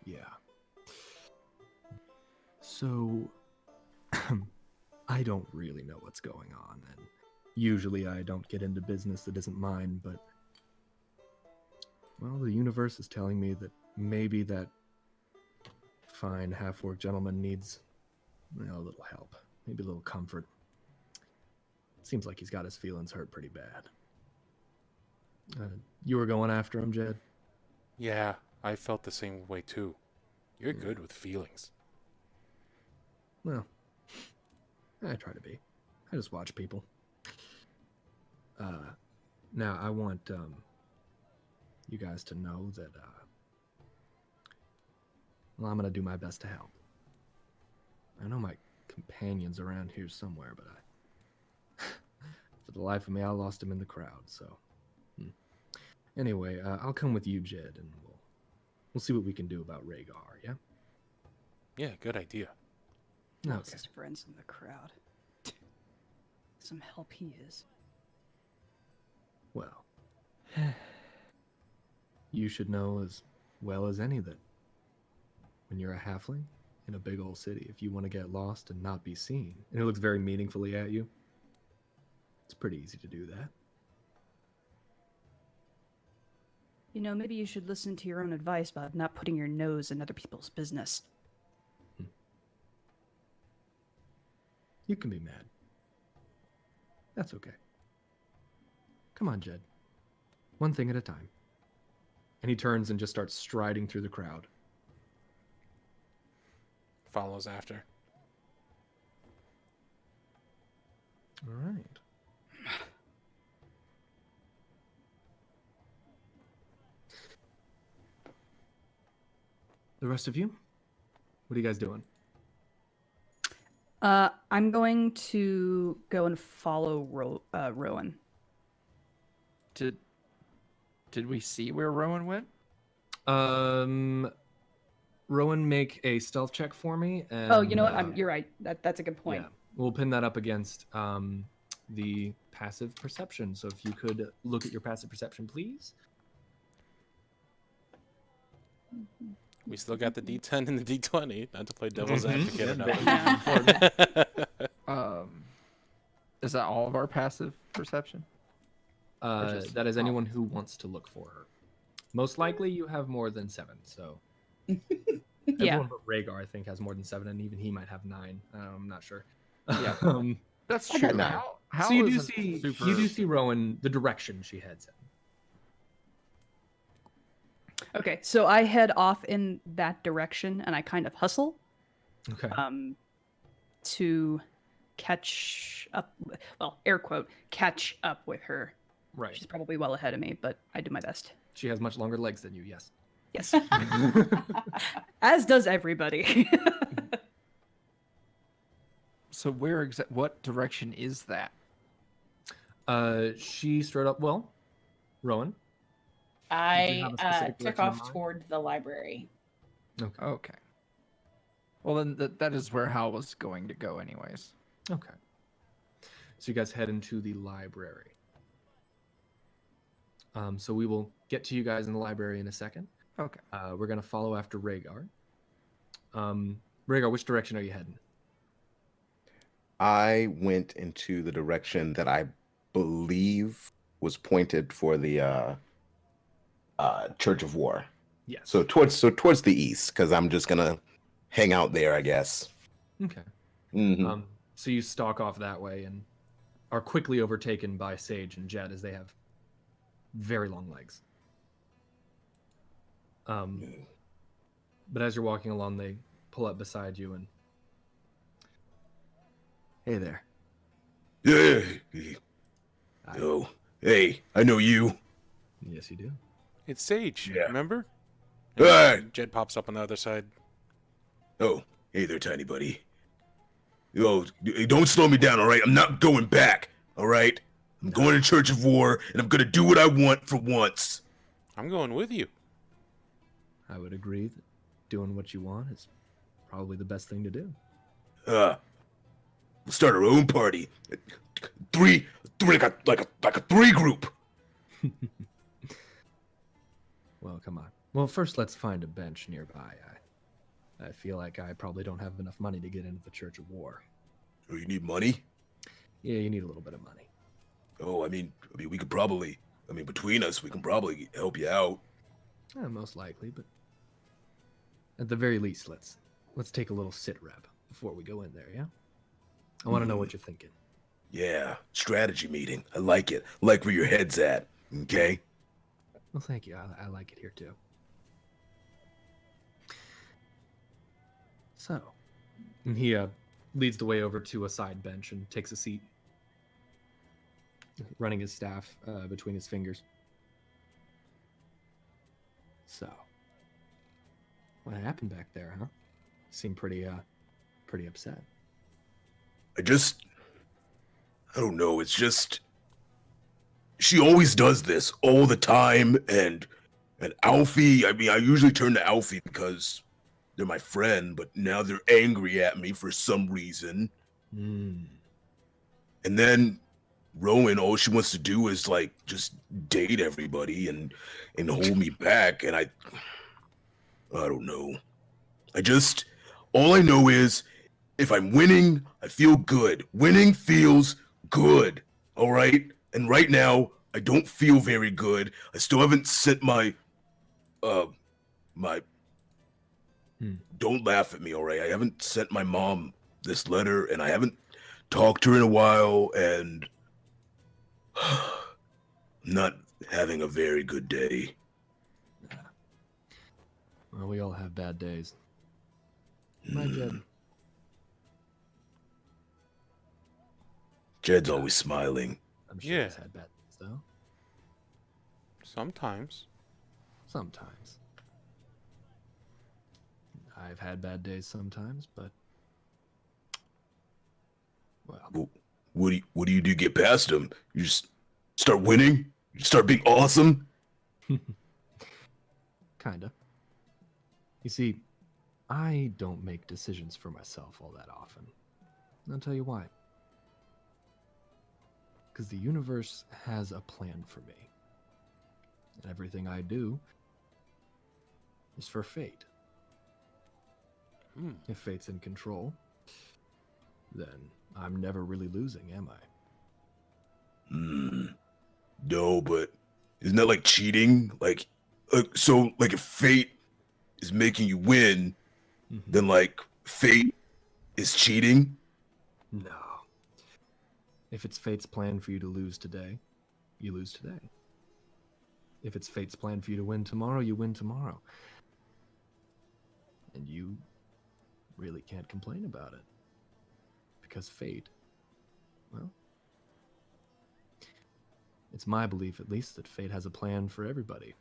Yeah. So, I don't really know what's going on, and usually I don't get into business that isn't mine, but, well, the universe is telling me that maybe that fine half-orc gentleman needs, a little help, maybe a little comfort. Seems like he's got his feelings hurt pretty bad. You were going after him, Jed? Yeah, I felt the same way too. You're good with feelings. Well, I try to be. I just watch people. Now, I want you guys to know that, I'm going to do my best to help. I know my companion's around here somewhere, but for the life of me, I lost him in the crowd. So, anyway, I'll come with you, Jed, and we'll see what we can do about Raegar. Yeah. Yeah, good idea. Lost Okay. his friends in the crowd. Some help he is. Well, you should know as well as any that when you're a halfling in a big old city, if you want to get lost and not be seen, and it looks very meaningfully at you, it's pretty easy to do that. You know, maybe you should listen to your own advice about not putting your nose in other people's business. You can be mad. That's okay. Come on, Jed. One thing at a time. And he turns and just starts striding through the crowd. Follows after. All right. The rest of you? What are you guys doing? I'm going to go and follow Rowan. Did we see where Rowan went? Rowan, make a stealth check for me. And, Oh, you know what? You're right. That's a good point. Yeah, we'll pin that up against the passive perception. So if you could look at your passive perception, please. We still got the D10 and the D20. Not to play devil's advocate or nothing. Is that all of our passive perception? just- That is anyone who wants to look for her. Most likely you have more than 7, so. Yeah. Everyone but Raegar, I think, has more than 7, and even he might have 9. I'm not sure. Yeah. That's I got true. 9. How So you do isn't see super... you do see Rowan, the direction she heads in. Okay, so I head off in that direction, and I kind of hustle Okay. to catch up. Well, air quote, catch up with her. Right. She's probably well ahead of me, but I do my best. She has much longer legs than you, yes. Yes. As does everybody. So what direction is that? She strode up. Well, Rowan. you I have a specific took direction in off mind? toward the library. Okay. Okay. Well, then that is where Hal was going to go anyways. Okay. So you guys head into the library. So we will get to you guys in the library in a second. Okay. We're gonna follow after Raegar. Raegar, which direction are you heading? I went into the direction that I believe was pointed for the Church of War. Yes. So towards the east, because I'm just gonna hang out there, I guess. Okay. Mhm. So you stalk off that way and are quickly overtaken by Sage and Jed as they have very long legs. But as you're walking along, they pull up beside you and, hey there. Yeah. Oh, hey, I know you. Yes, you do. It's Sage, Yeah. remember? Hey. Jed pops up on the other side. Oh, hey there, tiny buddy. Oh, don't slow me down, all right? I'm not going back, all right? I'm going to Church of War, and I'm gonna do what I want for once. I'm going with you. I would agree that doing what you want is probably the best thing to do. We'll start our own party. Three, like a 3 group. Well, come on. Well, first let's find a bench nearby. I feel like I probably don't have enough money to get into the Church of War. Oh, you need money? Yeah, you need a little bit of money. Oh, I mean, we could probably, between us, we can probably help you out. Most likely, but at the very least, let's take a little sit rep before we go in there, yeah? I want to know what you're thinking. Yeah, strategy meeting. I like it. I like where your head's at. Okay. Well, thank you. I like it here too. So, and he leads the way over to a side bench and takes a seat, running his staff between his fingers. So, what happened back there, huh? Seemed pretty pretty upset. I don't know. It's just she always does this all the time, and Alfie. I mean, I usually turn to Alfie because they're my friend, but now they're angry at me for some reason. Hmm. And then Rowan, all she wants to do is like just date everybody and hold me back, and I don't know. All I know is if I'm winning, I feel good. Winning feels good. All right? And right now, I don't feel very good. I still haven't sent my don't laugh at me, all right? I haven't sent my mom this letter, and I haven't talked to her in a while, and I'm not having a very good day. Well, we all have bad days. My Jed. Jed's always smiling. I'm sure Yeah. he's had bad days, though. Sometimes. Sometimes. I've had bad days sometimes, but well, What do you do to get past them? You just start winning? You start being awesome? kinda. You see, I don't make decisions for myself all that often. And I'll tell you why. Because the universe has a plan for me. And everything I do is for fate. If fate's in control, then I'm never really losing, am I? No, but isn't that like cheating? Like if fate is making you win, then like fate is cheating? No. If it's fate's plan for you to lose today, you lose today. If it's fate's plan for you to win tomorrow, you win tomorrow. And you really can't complain about it. Because fate, well, it's my belief at least that fate has a plan for everybody.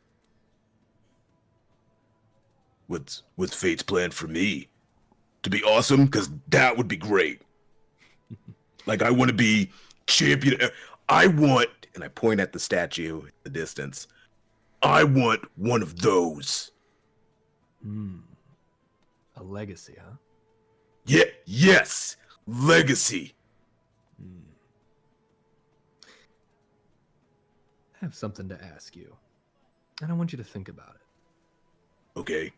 What's fate's plan for me? To be awesome? Because that would be great. Like, I want to be champion. I want, and I point at the statue in the distance, I want one of those. A legacy, huh? Yeah, yes, legacy. I have something to ask you, and I want you to think about it. Okay.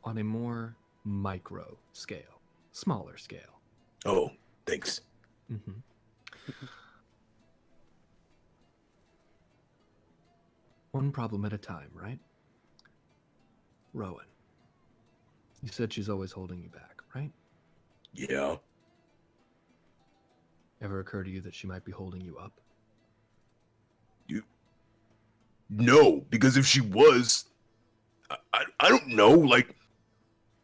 On a more micro scale, smaller scale. Oh, thanks. One problem at a time, right? Rowan. You said she's always holding you back, right? Yeah. Ever occur to you that she might be holding you up? No, because if she was, I don't know, like,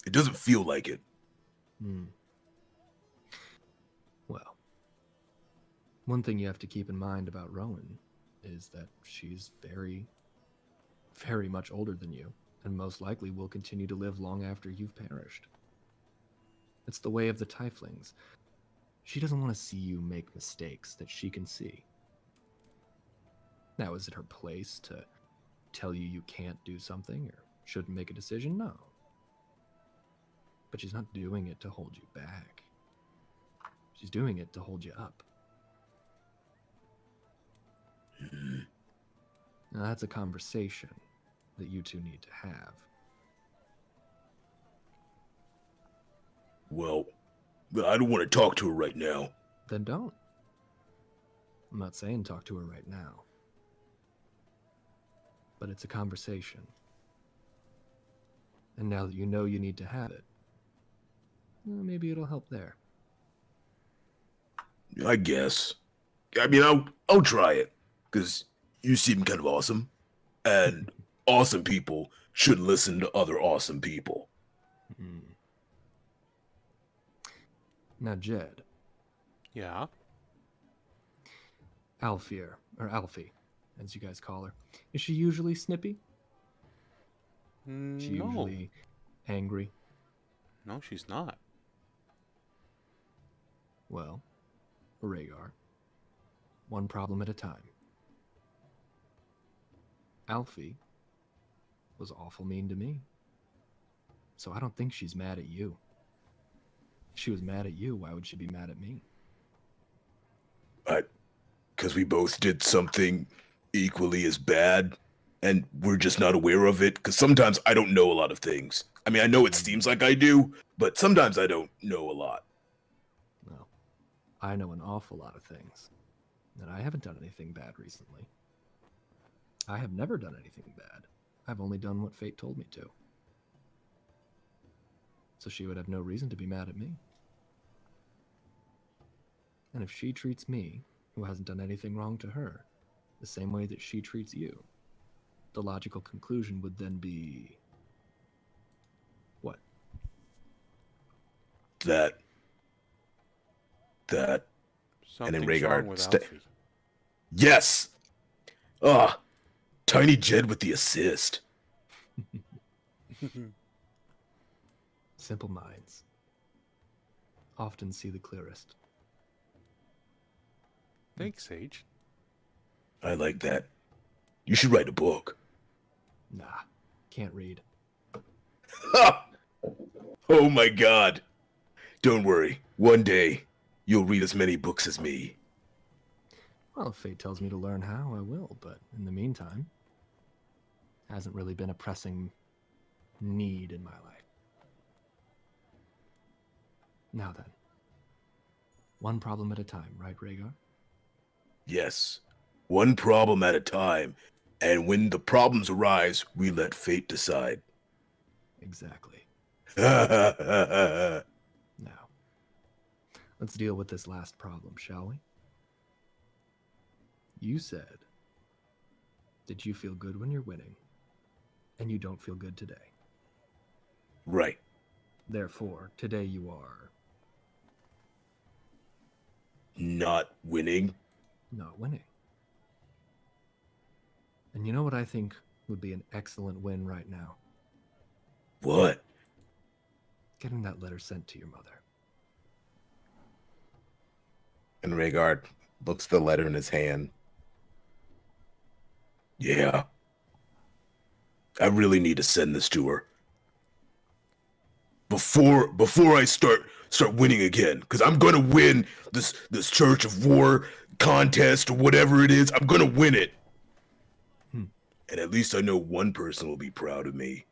it doesn't feel like it. Well, one thing you have to keep in mind about Rowan is that she's very, very much older than you, and most likely will continue to live long after you've perished. It's the way of the Tieflings. She doesn't want to see you make mistakes that she can see. Now, is it her place to tell you you can't do something or shouldn't make a decision? No. But she's not doing it to hold you back. She's doing it to hold you up. Now, that's a conversation that you two need to have. Well, I don't want to talk to her right now. Then don't. I'm not saying talk to her right now. But it's a conversation. And now that you know you need to have it, well, maybe it'll help there. I guess. I mean, I'll try it, because you seem kind of awesome. And awesome people should listen to other awesome people. Now, Jed. Yeah. Alfyur, or Alfie, as you guys call her. Is she usually snippy? She No. usually angry? No, she's not. Well, Raegar, one problem at a time. Alfie was awful mean to me. So I don't think she's mad at you. If she was mad at you, why would she be mad at me? Because we both did something equally as bad, and we're just not aware of it. Because sometimes I don't know a lot of things. I mean, I know it seems like I do, but sometimes I don't know a lot. Well, I know an awful lot of things, and I haven't done anything bad recently. I have never done anything bad. I've only done what fate told me to. So she would have no reason to be mad at me. And if she treats me, who hasn't done anything wrong to her, the same way that she treats you, the logical conclusion would then be... what? That. Something's and in Raegar, wrong with Alfie. Yes! Tiny Jed with the assist. Simple minds often see the clearest. Thanks, Sage. I like that. You should write a book. Nah, can't read. Ha! Oh my god. Don't worry. One day, you'll read as many books as me. Well, if fate tells me to learn how, I will, but in the meantime, hasn't really been a pressing need in my life. Now then, one problem at a time, right, Raegar? Yes. One problem at a time. And when the problems arise, we let fate decide. Exactly. That's Now, let's deal with this last problem, shall we? You said that you feel good when you're winning, and you don't feel good today. right. Therefore, today you are Not winning. not winning. And you know what I think would be an excellent win right now? What? Getting that letter sent to your mother. And Raegar looks at the letter in his hand. Yeah. I really need to send this to her. Before I start winning again, because I'm gonna win this Church of War contest or whatever it is. I'm gonna win it. And at least I know one person will be proud of me.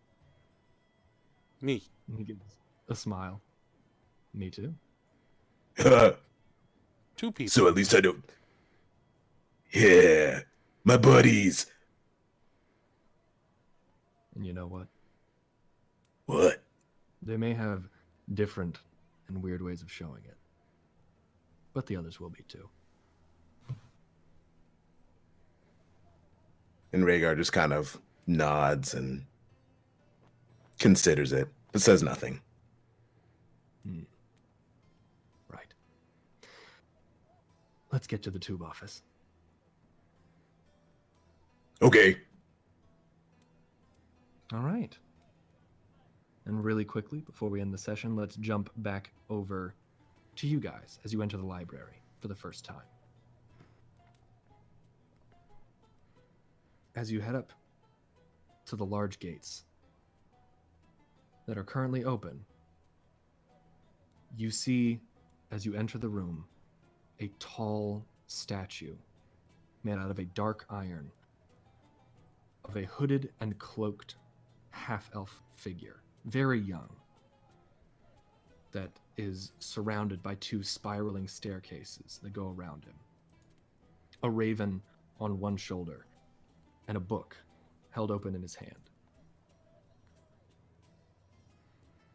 Me. And he gives a smile. Me too. Two people. So at least I know. Yeah, my buddies. And you know what? What? They may have different and weird ways of showing it, but the others will be too. And Raegar just kind of nods and considers it, but says nothing. Right. Let's get to the tube office. Okay. All right. And really quickly, before we end the session, let's jump back over to you guys as you enter the library for the first time. As you head up to the large gates that are currently open, you see, as you enter the room, a tall statue made out of a dark iron of a hooded and cloaked half-elf figure, very young, that is surrounded by two spiraling staircases that go around him. A raven on one shoulder, and a book held open in his hand.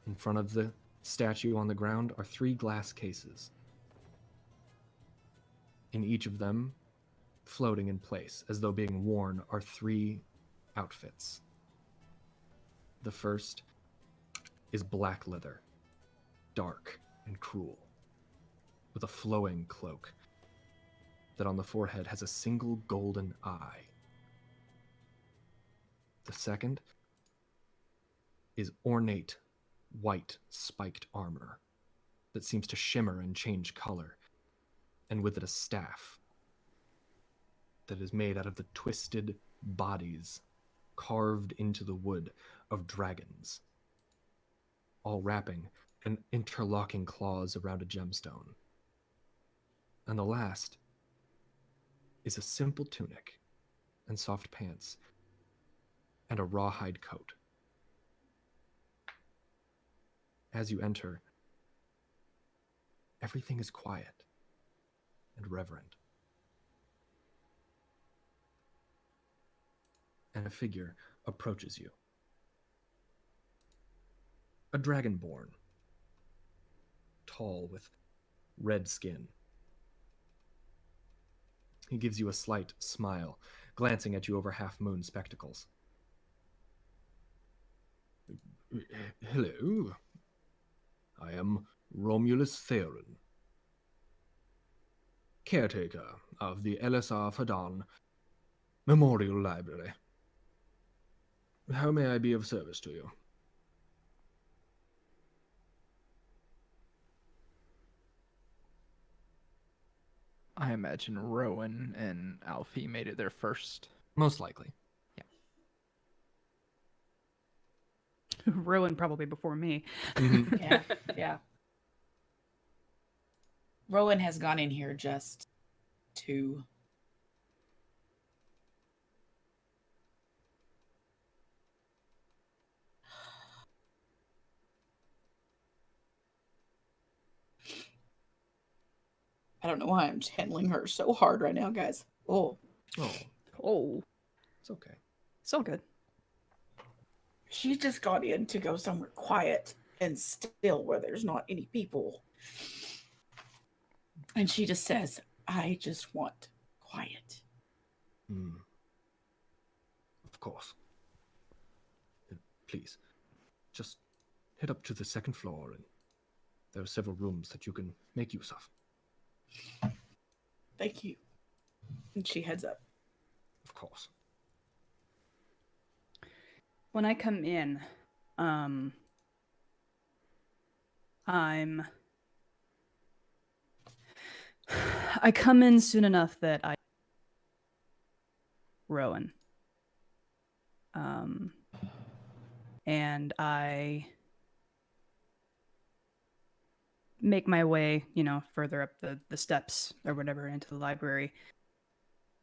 In front of the statue on the ground are 3 glass cases. In each of them, floating in place, as though being worn, are 3 outfits. The first is black leather, dark and cruel, with a flowing cloak that on the forehead has a single golden eye. The second is ornate white spiked armor that seems to shimmer and change color, and with it a staff that is made out of the twisted bodies carved into the wood of dragons, all wrapping and interlocking claws around a gemstone. And the last is a simple tunic and soft pants and a rawhide coat. As you enter, everything is quiet and reverent. And a figure approaches you. A dragonborn, tall with red skin. He gives you a slight smile, glancing at you over half-moon spectacles. Hello. I am Romulus Theron, caretaker of the LSR Fadan Memorial Library. How may I be of service to you? I imagine Rowan and Alfie made it there first. Most likely. Rowan probably before me. Yeah, yeah. Rowan has gone in here just to. I don't know why I'm channeling her so hard right now, guys. Oh, Oh, It's okay. so good. she just got in to go somewhere quiet and still where there's not any people. And she just says, I just want quiet. Of course. Please, just head up to the second floor, and there are several rooms that you can make use of. Thank you. And she heads up. Of course. When I come in, I come in soon enough that I Rowan. And I make my way, further up the steps or whatever into the library.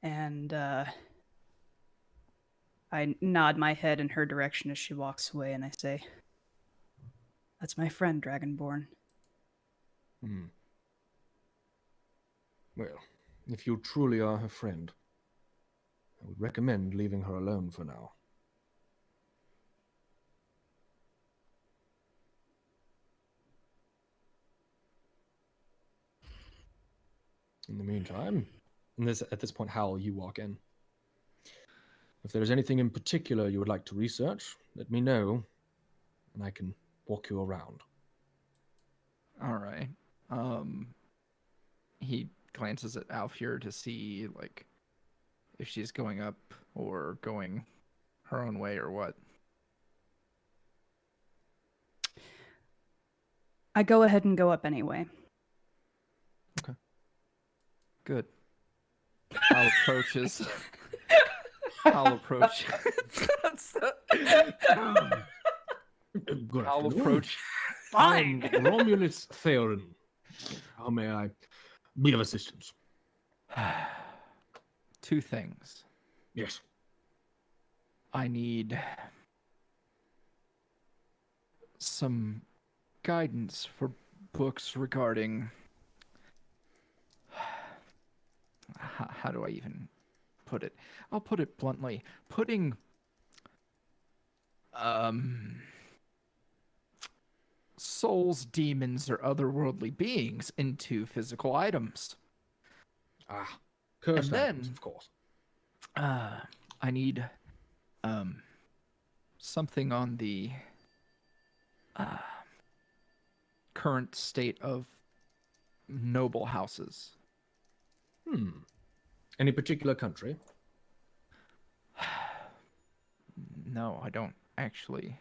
And I nod my head in her direction as she walks away, and I say, "That's my friend, Dragonborn." Well, if you truly are her friend, I would recommend leaving her alone for now. In the meantime, at this point, Howell, you walk in. If there's anything in particular you would like to research, let me know, and I can walk you around. All right. He glances at Alfyur to see, if she's going up or going her own way or what. I go ahead and go up anyway. Okay. Good. I'll approach. Good I'll afternoon. approach. I'm Romulus Theron. How may I be of assistance? Two things. Yes. I need some guidance for books regarding how do I even put it? I'll put it bluntly. Putting souls, demons, or otherworldly beings into physical items. Cursed And items, then- of course. I need something on the current state of noble houses. Any particular country? No, I don't actually.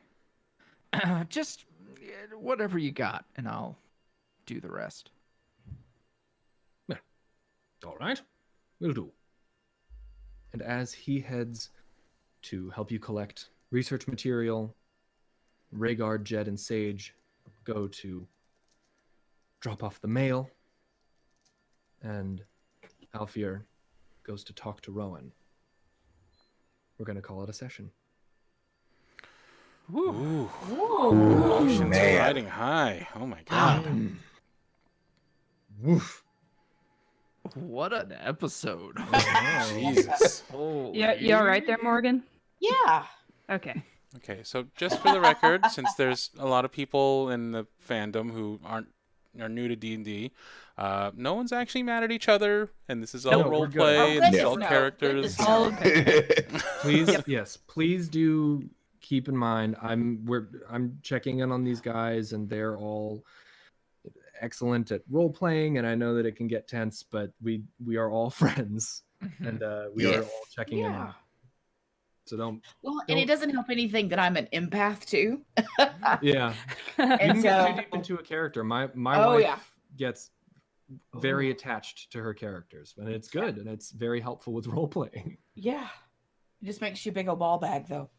Just whatever you got, and I'll do the rest. All right, will do. And as he heads to help you collect research material, Raegar, Jed, and Sage go to drop off the mail, and Alfyur goes to talk to Rowan. We're going to call it a session. Ooh. Emotions are man. riding high. Oh my god. Woof. What an episode! Jesus. You all right there, Morgan? Yeah. Okay. Okay, so just for the record, since there's a lot of people in the fandom who are new to D&D, no one's actually mad at each other, and this is all No, role we're good. play, Oh, and it's goodness, all no. characters. Goodness, no. Please, yes, please do keep in mind. I'm checking in on these guys, and they're all excellent at role playing, and I know that it can get tense, but we are all friends, and we are all checking in. Yeah. So don't. Well, and it doesn't help anything that I'm an empath too. Yeah. You And can get too so, deep into a character. My Oh, wife yeah. gets very attached to her characters, and it's good, and it's very helpful with role playing. yeah, it just makes you a big old ball bag, though.